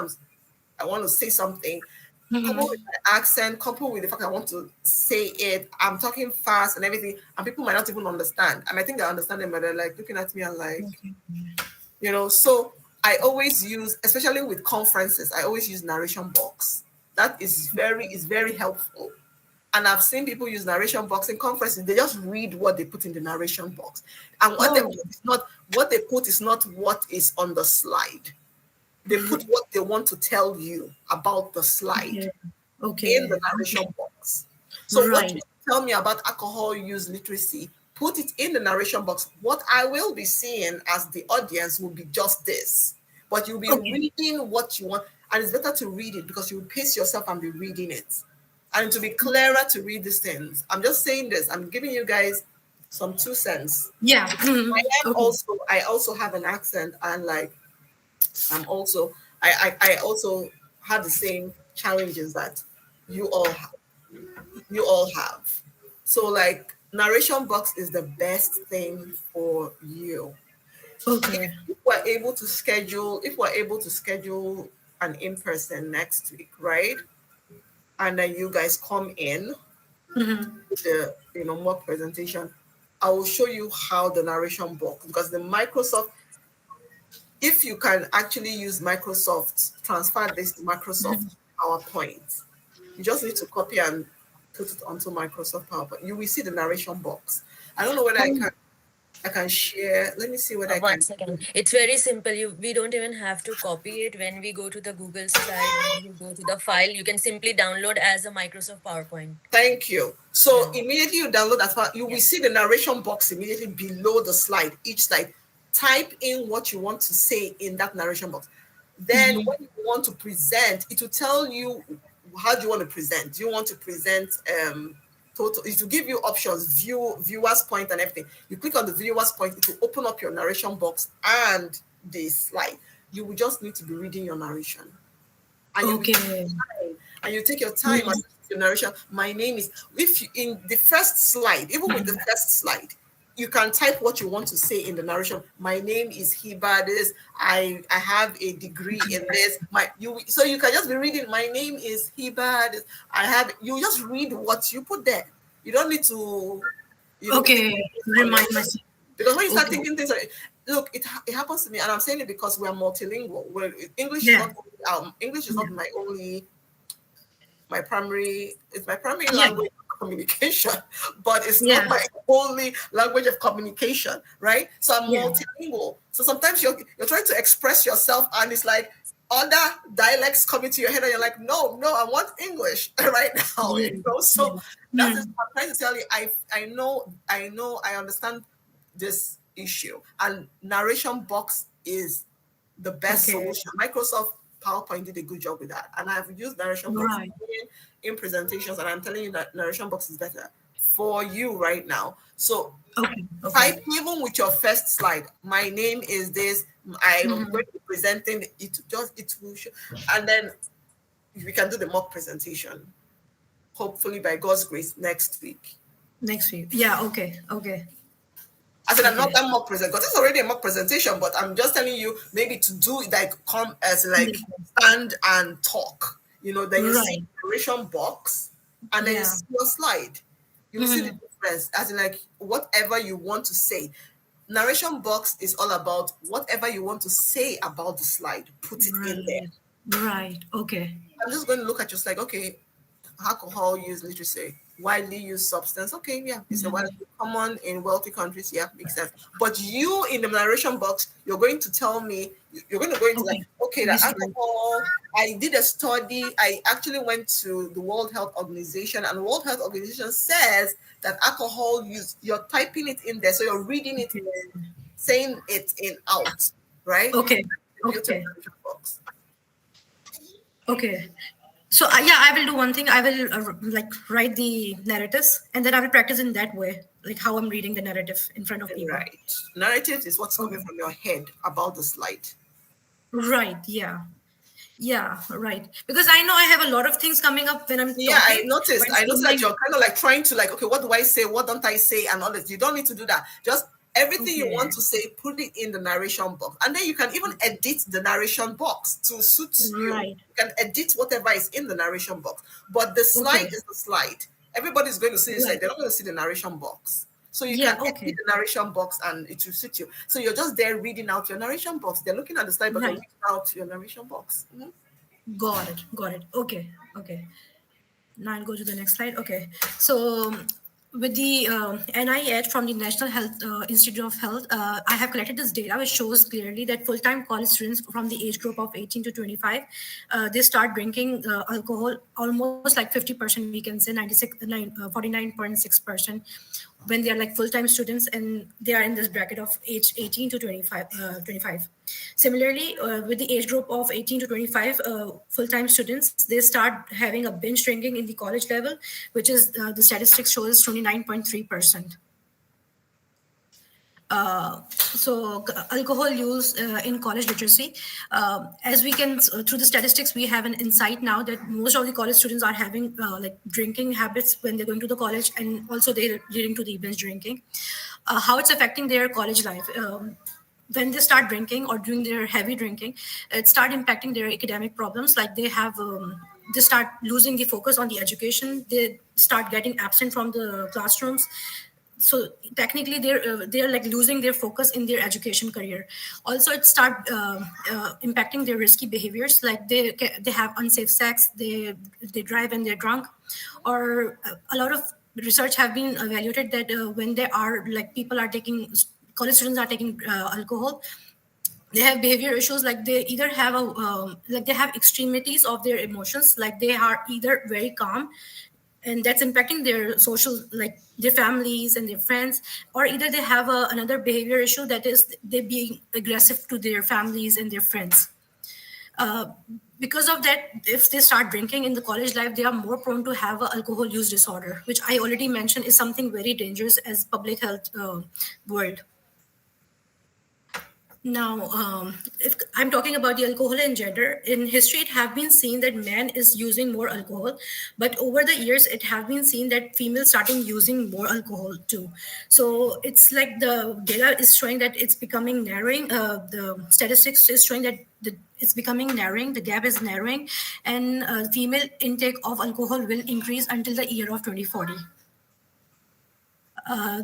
I want to say something, coupled with Mhm. my accent, coupled with the fact I want to say it, I'm talking fast and everything, and people might not even understand. And I think they understand it, but they're like looking at me and like, Okay. so I always use, especially with conferences, I always use narration box. That is very helpful. And I've seen people use narration box in conferences. They just read what they put in the narration box. And Oh. what they put is not what is on the slide. They put what they want to tell you about the slide Okay. in the Okay. narration box. So what Right. you tell me about alcohol use literacy, put it in the narration box. What I will be seeing as the audience will be just this, but you'll be Okay. reading what you want, and it's better to read it because you pace yourself and be reading it, and to be clearer to read these things. I'm just saying this. I'm giving you guys some 2 cents. Yeah. Mhm. Okay. I also have an accent, and like I'm also I also have the same challenges that you all have. You all have. So like narration box is the best thing for you. Okay. If we're able to schedule an in-person next week, right? And then you guys come in Mhm. with the more presentation, I will show you how the narration box, because the Microsoft, if you can actually use Microsoft, transfer this to Microsoft PowerPoint. You just need to copy and put it onto Microsoft PowerPoint. You will see the narration box. I don't know whether Um, I can share. Let me see whether I One can. second. It's very simple. We don't even have to copy it. When we go to the Google slide, when we go to the file, you can simply download as a Microsoft PowerPoint. Thank you. So Yeah. immediately you download that file, you will Yeah. see the narration box immediately below the slide. Each slide, type in what you want to say in that narration box. Then when you want to present, it will tell you how do you want to present. Do you want to present total? It will give you options, viewers point and everything. You click on the viewers point, it will open up your narration box and the slide. You will just need to be reading your narration, and you will take okay. your time, and you take your time Mhm. and your narration. My name is, if you, in the first slide, even with the first slide, you can type what you want to say in the narration. My name is Hiba. This I have a degree in this. So you can just be reading. My name is Hiba. This, I have. You just read what you put there. You don't need to, think Okay. on your, Remind myself. because when you start Okay. thinking things like, look, it happens to me, and I'm saying it because we're multilingual. Yeah. English is Yeah. not it's my primary Yeah. language of communication, but it's not Yeah. my only language of communication, right? So I'm Yeah. multilingual. So sometimes you're trying to express yourself, and it's like other dialects coming to your head, and you're like, no, I want English right now, Yeah. So Yeah. that is Mm. what I'm trying to tell you. I understand this issue, and narration box is the best Okay. solution. Microsoft PowerPoint did a good job with that, and I've used narration box Right. in presentations and I'm telling you that narration box is better for you right now. So Okay. type Okay. even with your first slide. My name is this. I'm going to be presenting it. Just it will show, and then we can do the mock presentation. Hopefully, by God's grace, next week. Next week. Yeah. Okay. Okay. I said I'm not Okay. that mock present because it's already a mock presentation, but I'm just telling you maybe to do it like come as like stand and talk. You know, then you see Right. the narration box and then you Yeah. see your slide. You will see the difference as in like whatever you want to say. Narration box is all about whatever you want to say about the slide, put it in there. Right. Right. Okay. I'm just going to look at just like, okay, alcohol use literacy, widely used substance. Okay, yeah, it's a widely common in wealthy countries. Yeah, makes sense. But you in the narration box, you're going to tell me, you're going to go into like, Okay. okay, the History. alcohol. I did a study. I actually went to the World Health Organization, and the World Health Organization says that alcohol use. You're typing it in there, so you're reading it in, saying it in out, right? Okay. The beauty of Okay. narration box. Okay. So yeah, I will do one thing. I will like write the narratives, and then I will practice in that way, like how I'm reading the narrative in front of people. Right. Narrative is what's coming Okay. from your head about the slide. Right. Yeah. Yeah. Right. Because I know I have a lot of things coming up when I'm Yeah, I talking, noticed. but I it's noticed that like you're kind of like trying to like, okay, what do I say? What don't I say? And all that. You don't need to do that. Just everything you want okay. to say, put it in the narration box. And then you can even edit the narration box to suit you. Right. You can edit whatever is in the narration box. But the slide Okay. is the slide. Everybody's going to see the slide. Right. They're not going to see the narration box. So you Yeah. can edit Okay. the narration box and it will suit you. So you're just there reading out your narration box. They're looking at the slide, but they're Right. reading out your narration box. Mhm. Got it. Got it. Okay. Okay. Now I'll go to the next slide. Okay. So with the NIH from the National Health Institute of Health, I have collected this data which shows clearly that full-time college students from the age group of 18 to 25, they start drinking alcohol almost like 50%, we can say 49.6% when they are like full-time students and they are in this bracket of age 18 to 25. Similarly, with the age group of 18 to 25 full-time students, they start having a binge drinking in the college level, which is the statistics shows 29.3%. Alcohol use in college literacy, as we can through the statistics we have an insight now that most of the college students are having like drinking habits when they're going to the college, and also they're leading to the binge drinking. How it's affecting their college life, when they start drinking or doing their heavy drinking, it start impacting their academic problems, like they start losing the focus on the education, they start getting absent from the classrooms. So technically they're like losing their focus in their education career. Also it start impacting their risky behaviors, like they have unsafe sex, they drive when they're drunk, or a lot of research have been evaluated that when they are like people are taking college students are taking alcohol, they have behavior issues, like they either have a like they have extremities of their emotions, like they are either very calm and that's impacting their social, like their families and their friends, or either they have another behavior issue, that is they being aggressive to their families and their friends. uh, because of that, if they start drinking in the college life, they are more prone to have a alcohol use disorder, which I already mentioned is something very dangerous as public health world. Now, if I'm talking about the alcohol and gender, in history, it have been seen that man is using more alcohol, but over the years, it have been seen that females starting using more alcohol too. So it's like the data is showing that it's becoming narrowing. The statistics is showing that it's becoming narrowing. The gap is narrowing, and female intake of alcohol will increase until the year of 2040.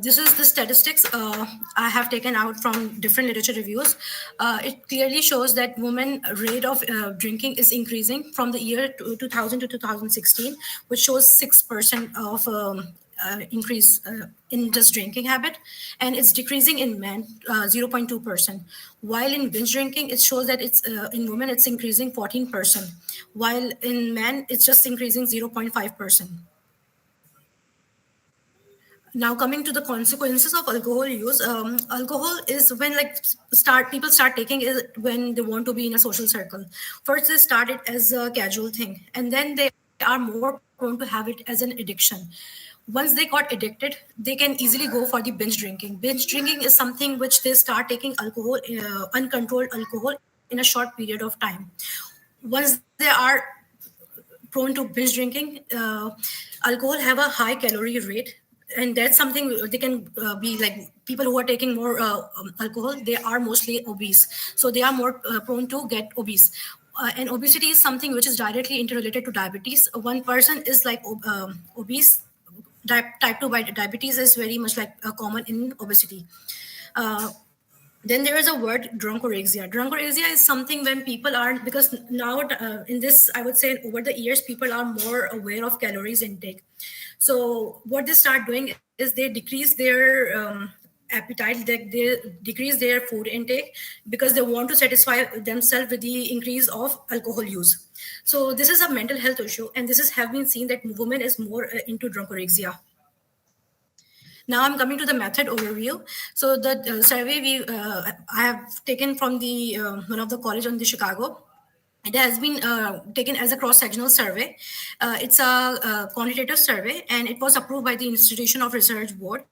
This is the statistics I have taken out from different literature reviews. It clearly shows that women rate of drinking is increasing from the year 2000 to 2016, which shows 6% of increase in just drinking habit, and it's decreasing in men 0.2%. While in binge drinking, it shows that it's in women it's increasing 14%, while in men it's just increasing 0.5%. Now coming to the consequences of alcohol use, alcohol is when like start people start taking it when they want to be in a social circle. First they start it as a casual thing, and then they are more prone to prone to have it as an addiction. Once they got addicted, they can easily go for the binge drinking. Binge drinking is something which they start taking alcohol, uncontrolled alcohol, in a short period of time. Once they are prone to binge drinking, alcohol have a high calorie rate, and that's something they can be like people who are taking more alcohol. They are mostly obese, so they are more prone to get obese. And obesity is something which is directly interrelated to diabetes. One person is like obese. Type 2 diabetes is very much like common in obesity. Uh, then there is a word drunkorexia. Drunkorexia is something when people are, because now in this, I would say over the years, people are more aware of calories intake. So what they start doing is they decrease their appetite, they decrease their food intake because they want to satisfy themselves with the increase of alcohol use. So this is a mental health issue, and this is have been seen that women is more into drunkorexia. Now I'm coming to the method overview. So the survey I have taken from the one of the college on the Chicago. It has been taken as a cross-sectional survey. It's a, quantitative survey, and it was approved by the Institution of Research Board.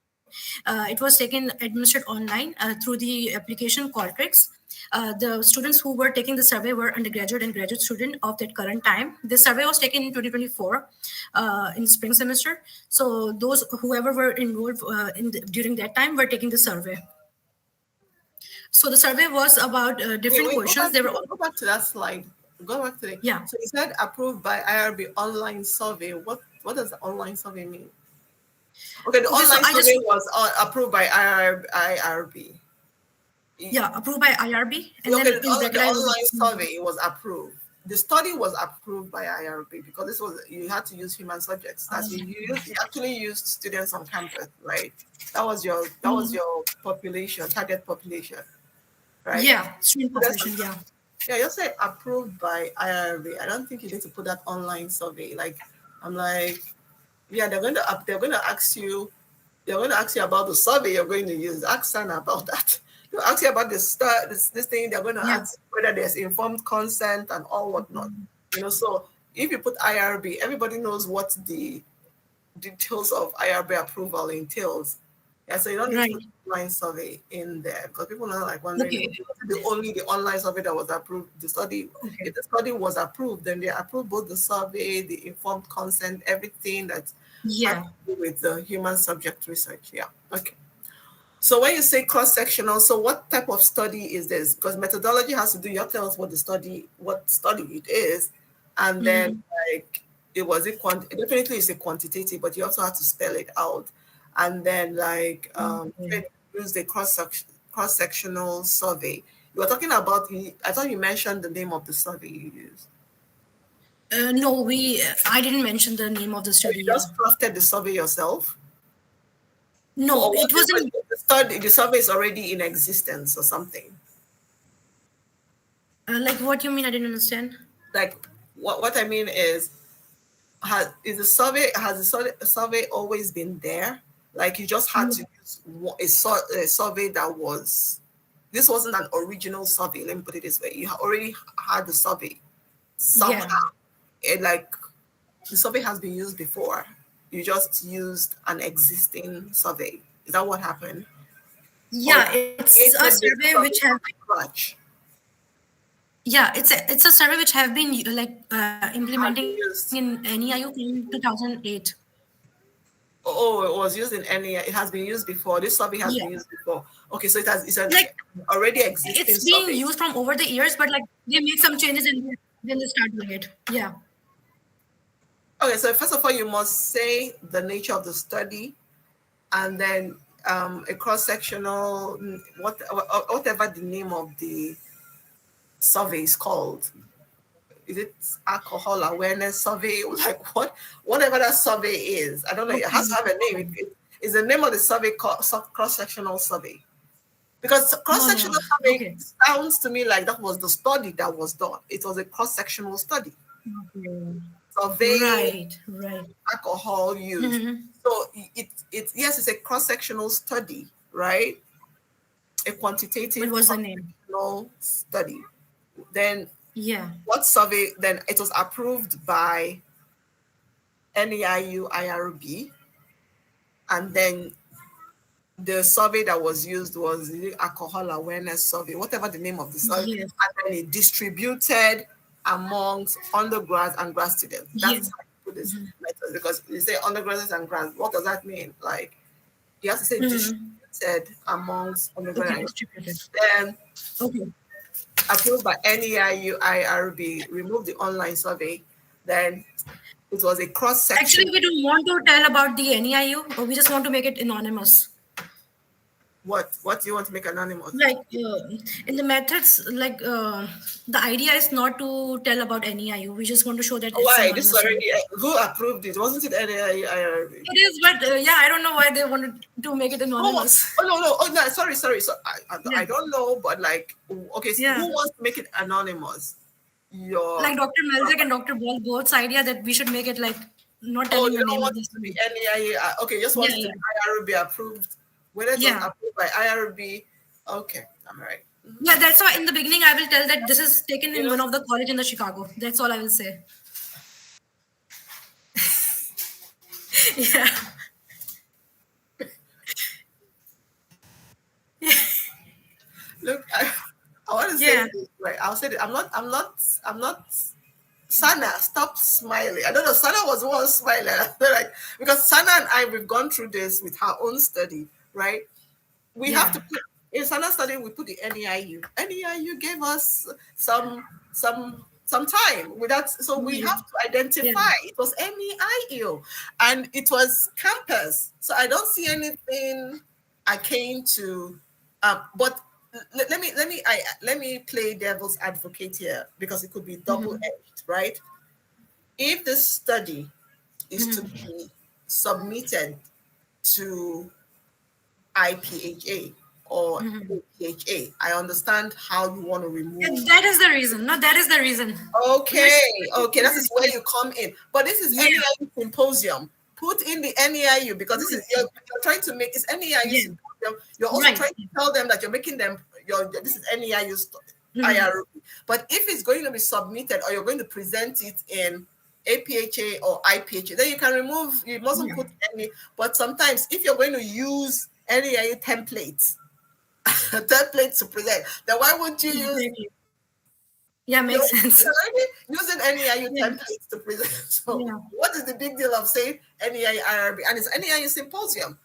It was taken administered online through the application Qualtrics. The students who were taking the survey were undergraduate and graduate student of that current time. The survey was taken in 2024 in spring semester. So those whoever were enrolled during that time were taking the survey. So the survey was about different questions. They were go back to that slide. Go back to it. Yeah. So you said approved by IRB online survey. What does the online survey mean? Okay, the online survey was approved by IRB. Yeah, approved by IRB. And okay, then the online survey was approved. The study was approved by IRB because this was, you had to use human subjects. That's you actually used students on campus, right? That was your population, target population, right? Yeah, student population. Yeah. Yeah, you say approved by IRB. I don't think you need to put that online survey. Like, I'm like, yeah, they're going to ask you about the survey you're going to use. Ask Sana about that. They'll ask you about this thing. They're going to ask whether there's informed consent and all whatnot. So if you put IRB, everybody knows what the details of IRB approval entails. Yeah, so you don't need to put online survey in there because people are like wondering only the online survey that was approved. The study, if the study was approved, then they approved both the survey, the informed consent, everything that's with the human subject research. Yeah. Okay. So when you say cross-sectional, so what type of study is this? Because methodology has to do, you have to tell us what study it is, and then like definitely it's a quantitative, but you also have to spell it out, and then like use the cross-sectional survey. You were talking about. I thought you mentioned the name of the survey you used. No, I didn't mention the name of the study. You just crafted the survey yourself? No, it wasn't. The survey is already in existence or something. Like what you mean? I didn't understand. Like what I mean is, has the survey always been there? Like you just had to use a survey that was. This wasn't an original survey. Let me put it this way: you already had the survey somehow. Like the survey has been used before. You just used an existing survey. Is that what happened? Yeah, it's a survey which has. Yeah, it's a survey which have been implementing in NEIU in 2008. Oh, it was used in NEIU. It has been used before. This survey has been used before. Okay, so it's already existing. It's being used from over the years, but like they make some changes and then they start doing it. Yeah. Okay, so first of all, you must say the nature of the study, and then a cross-sectional, whatever the name of the survey is called. Is it alcohol awareness survey? Like whatever that survey is. I don't know. It has to have a name. Is the name of the survey called cross-sectional survey? Because cross-sectional survey sounds to me like that was the study that was done. It was a cross-sectional study. Survey, right. Alcohol use. So it's a cross-sectional study, right? A quantitative cross-sectional study. Then what survey? Then it was approved by NEIU IRB, and then the survey that was used was the alcohol awareness survey, whatever the name of the survey, Yes. and then it distributed amongst undergrads and grad students. Yeah. That's how you put this method, because you say undergraduates and grads. What does that mean? Like, you have to say distributed amongst undergrads. Okay, distributed. Then Okay. approved by NEIU IRB, remove the online survey. Then it was a cross section. Actually, we don't want to tell about the NEIU, or we just want to make it anonymous. What do you want to make anonymous? Like in the methods, like the idea is not to tell about NEIU. We just want to show that it's Why? This is anonymous. already, who approved it? Wasn't it NEIU IRB? It is, but yeah, I don't know why they wanted to make it anonymous. Oh no, sorry. So Yeah. I don't know, but like, okay, so Yeah. who wants to make it anonymous? Your Like Dr. Melzik and Dr. Ball both's idea that we should make it like not telling you the don't name of want the it to be student. NEIU. Okay, just want Yeah, it to be IRB approved. Whether it was Yeah. approved by IRB, okay, I'm right. Yeah, that's why in the beginning I will tell that this is taken in know- one of the college in the Chicago. That's all I will say. Yeah. Look, I want to Yeah. say this, right? I'll say that I'm not. Sana, stop smiling. I don't know. Sana was the one smiling. Like, because Sana and I, we've gone through this with her own study, right? We have to put in Sana's study. We put the NEIU. NEIU gave us some time with that, so we have to identify. It was NEIU, and it was campus. So I don't see anything akin to. But let me play devil's advocate here, because it could be double-edged, right? If this study is to be submitted to IPHA or APHA, I understand how you want to remove. Yeah, that is the reason. No, that is the reason. Okay, that is where you come in. But this is NEIU symposium. Put in the NEIU, because this is you're trying to make it's NEIU symposium. You're also trying to tell them that you're making them this is NEIU IRB. But if it's going to be submitted, or you're going to present it in APHA or IPHA, then you can remove. You mustn't put any. But sometimes, if you're going to use NEIU templates to present, then why wouldn't you use? Yeah, makes sense. Using NEIU templates to present. So what is the big deal of saying NEIU IRB? And it's NEIU symposium,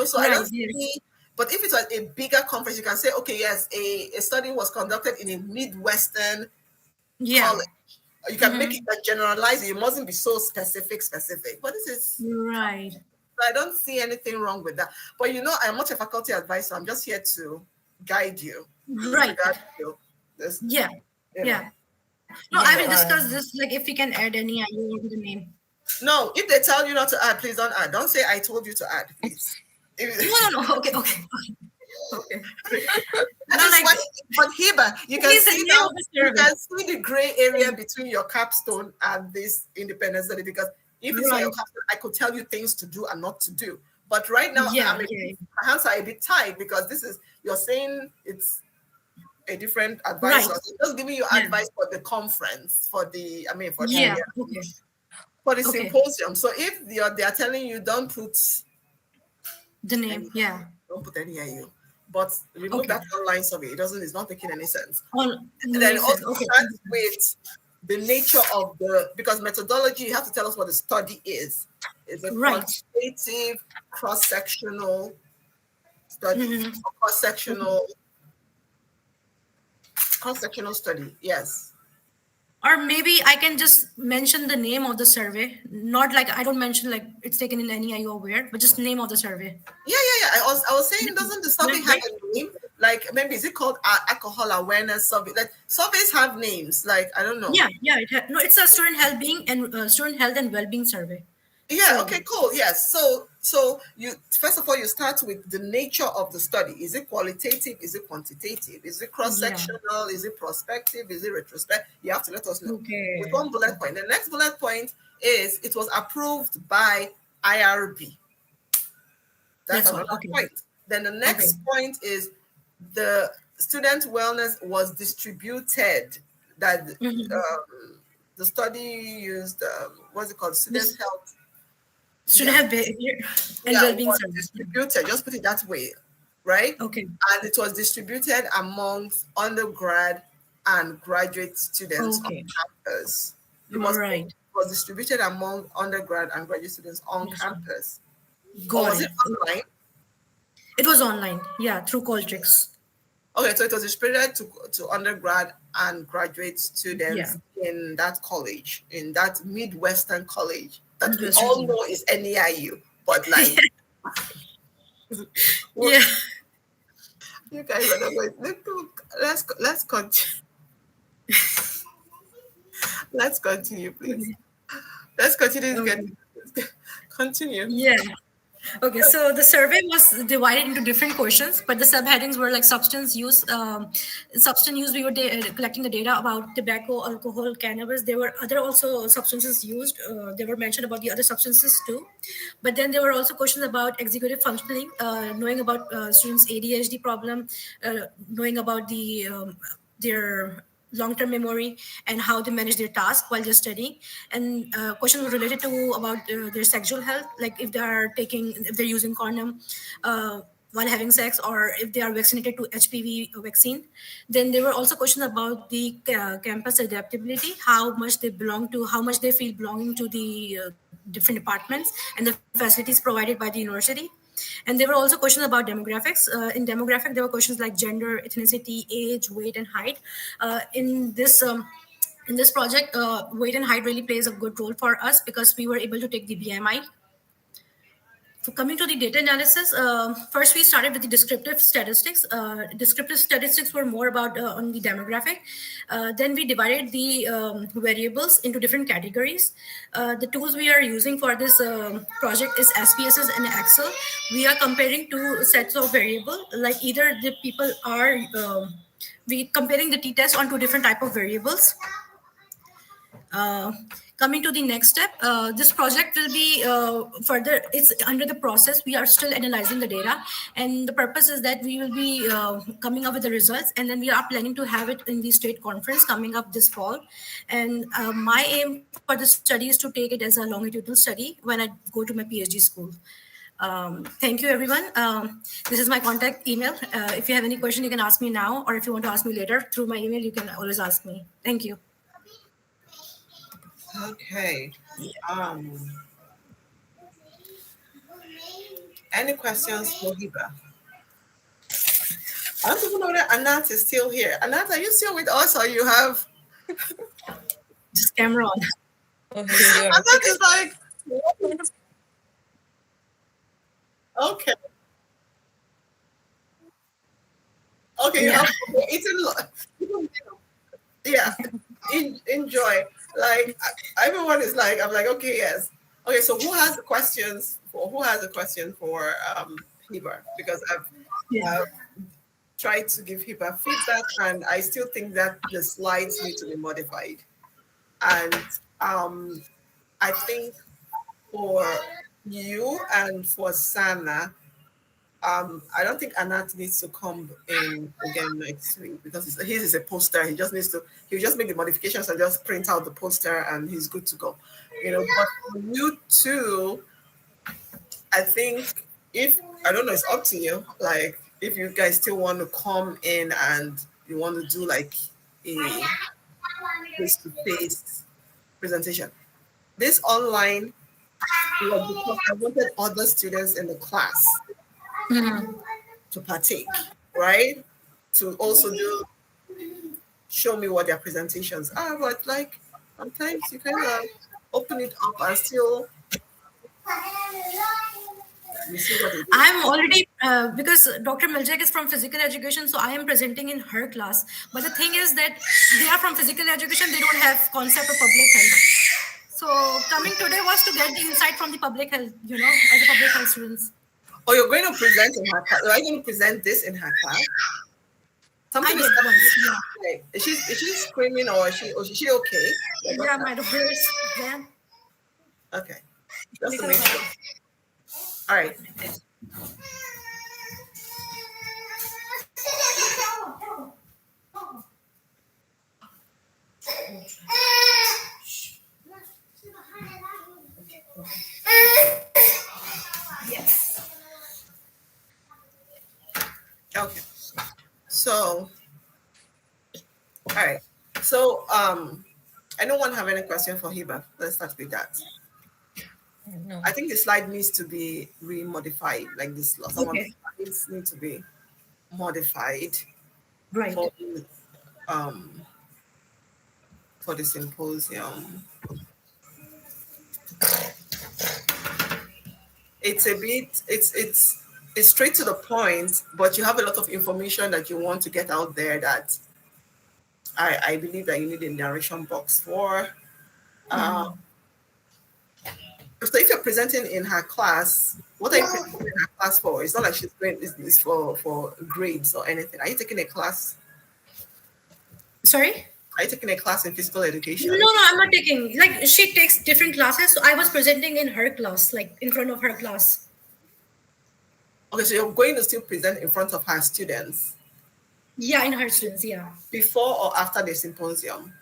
so I don't see. But if it was a bigger conference, you can say, okay, yes, a study was conducted in a Midwestern college. You can make it like generalized. You mustn't be so specific. But this is right. I don't see anything wrong with that. But I'm not a faculty advisor. I'm just here to guide you. Right. Yeah. No, I will discuss this, like if we can add any IU to the name. No, if they tell you not to add, please don't add. Don't say I told you to add, please. No. Okay. But Hiba, you can see the gray area between your capstone and this independent study, because if it's not your capstone, I could tell you things to do and not to do. But right now, my hands are a bit tied, because you're saying it's a different advisor. So just giving you advice for the conference, for the symposium. So if they are telling you don't put the name, don't put any IU, but remove that online survey. It's not making any sense. And then then also start with the nature of because methodology, you have to tell us what the study is. It's a quantitative, cross-sectional study, cross-sectional study, yes. Or maybe I can just mention the name of the survey. Not like I don't mention like it's taken in any IU or where, but just name of the survey. Yeah. I was saying, doesn't the survey have a name? Like maybe is it called alcohol awareness survey? Like surveys have names. Like I don't know. Yeah. It's a student health and well-being survey. Yeah. Okay. Cool. Yes. So you first of all you start with the nature of the study. Is it qualitative? Is it quantitative? Is it cross-sectional? Is it prospective? Is it retrospective? You have to let us know. Okay. With one bullet point. The next bullet point is it was approved by IRB. That's another point. Then the next point is the student wellness was distributed. That the study used what's it called? Student health. Student Yeah, health behavior and yeah, well-being was service. distributed. Just put it that way, right? Okay. And it was distributed amongst undergrad and graduate students on Okay. campus. You must put Right. it was distributed among undergrad and graduate students on Yes. campus. Or Got was it. it online? It was online. Yeah, through Qualtrics. Okay, so it was distributed to undergrad and graduate Yeah. students in that college, in that Midwestern college that we Midwestern all college. know is NEIU. But like, Yeah. you guys are not going. Let's continue. Let's continue, please. Let's continue. Okay. Continue. Yeah. Okay, so the survey was divided into different questions, but the subheadings were like substance use. Substance use, we were collecting the data about tobacco, alcohol, cannabis. There were other also substances used. They were mentioned about the other substances too. But then there were also questions about executive functioning, knowing about students' ADHD problem, knowing about their long-term memory and how they manage their task while they're studying, and questions were related to about their sexual health, like if they're using condom while having sex, or if they are vaccinated to HPV vaccine. Then there were also questions about the campus adaptability, how much they feel belonging to the different departments and the facilities provided by the university. And there were also questions about demographics. In demographic, there were questions like gender, ethnicity, age, weight, and height. In this project, weight and height really plays a good role for us because we were able to take the BMI. So coming to the data analysis, first we started with the descriptive statistics. Descriptive statistics were more about on the demographic. Then we divided the variables into different categories. The tools we are using for this project is SPSS and Excel. We are comparing two sets of variable, like either the people are we comparing the t-test on two different type of variables. Uh, Coming to the next step, this project will be further, it's under the process. We are still analyzing the data, and the purpose is that we will be coming up with the results, and then we are planning to have it in the state conference coming up this fall. And my aim for the study is to take it as a longitudinal study when I go to my PhD school. Thank you, everyone. This is my contact email. If you have any question, you can ask me now, or if you want to ask me later through my email, you can always ask me. Thank you. Okay. Any questions for Hiba? I don't even know that Anat is still here. Anat, are you still with us, or you have? Just camera on. Oh, he's here. Anat is like, okay, okay, you Yeah. have eaten. Yeah, enjoy. Like everyone is like, I'm like, okay, yes, okay. So who has the questions for? Who has a question for Hiba? Because Yeah. I've tried to give Hiba feedback, and I still think that the slides need to be modified. And I think for you and for Sana, I don't think Anat needs to come in again next week because his is a poster. He just needs to. He'll just make the modifications and just print out the poster, and he's good to go. But for you two, I think if I don't know, it's up to you. Like if you guys still want to come in and you want to do like a face-to-face presentation. This online was because I wanted other students in the class to partake, right? To also show me what their presentations are. But like sometimes you kind of open it up and still you see what it is. I'm already because Dr. Miljek is from physical education, so I am presenting in her class. But the thing is that they are from physical education; they don't have concept of public health. So coming today was to get the insight from the public health, as a public health students. Oh, you're going to present in her class. Are you going to present this in her class? Something I is did happening. once, yeah. Like, is she screaming or is she okay? Like, Yeah, my daughter is there. okay. Just to make sure. All right. Okay. So, all right. So, anyone have any question for Hiba? Let's start with that. No. I think the slide needs to be re-modified, like this. Some of the Okay. slides need to be modified Right. for um for the symposium. It's a bit it's straight to the point, but you have a lot of information that you want to get out there that I believe that you need a narration box for. Uh, so if you're presenting in her class, what are you presenting in her class for? It's not like she's going it's for grades or anything. Are you taking a class? Sorry? Are you taking a class in physical education? No, I'm not taking. Like, she takes different classes, so I was presenting in her class, like in front of her class. Okay, so you're going to still present in front of her students Yeah, in her students. Yeah. before or after the symposium?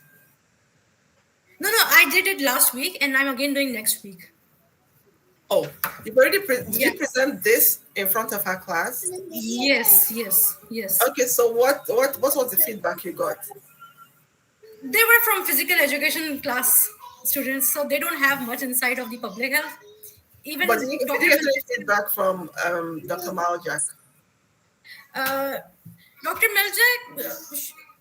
No, I did it last week, and I'm again doing next week. Oh, you've already did you Yes. present this in front of her class? Yes. Okay, so what was the feedback you got? They were from physical education class students, so they don't have much insight of the public health. But Even did Dr. you get any Mel- feedback from Dr. Maljak? uh, Dr. Meljak, Did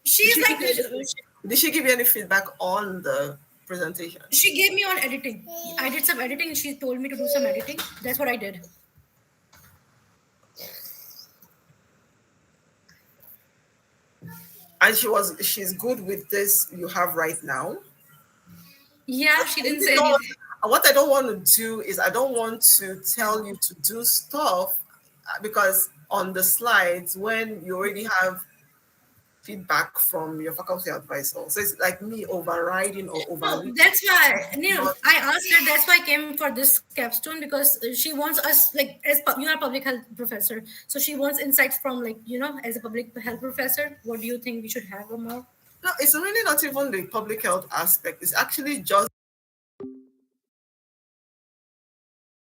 she's she give like, you any, did she give you any feedback on the presentation? she gave me on editing. I did some editing. She told me to do some editing. That's what I did. And she's good with this you have right now. Yeah, she didn't say No, anything. what I don't want to do is I don't want to tell you to do stuff because on the slides when you already have feedback from your faculty advisor, so it's like me overriding or No, overreaching. that's why. Not, I asked her. That's why I came for this capstone because she wants us like you are a public health professor, so she wants insights from like as a public health professor. What do you think we should have more? no, it's really not even the public health aspect. It's actually just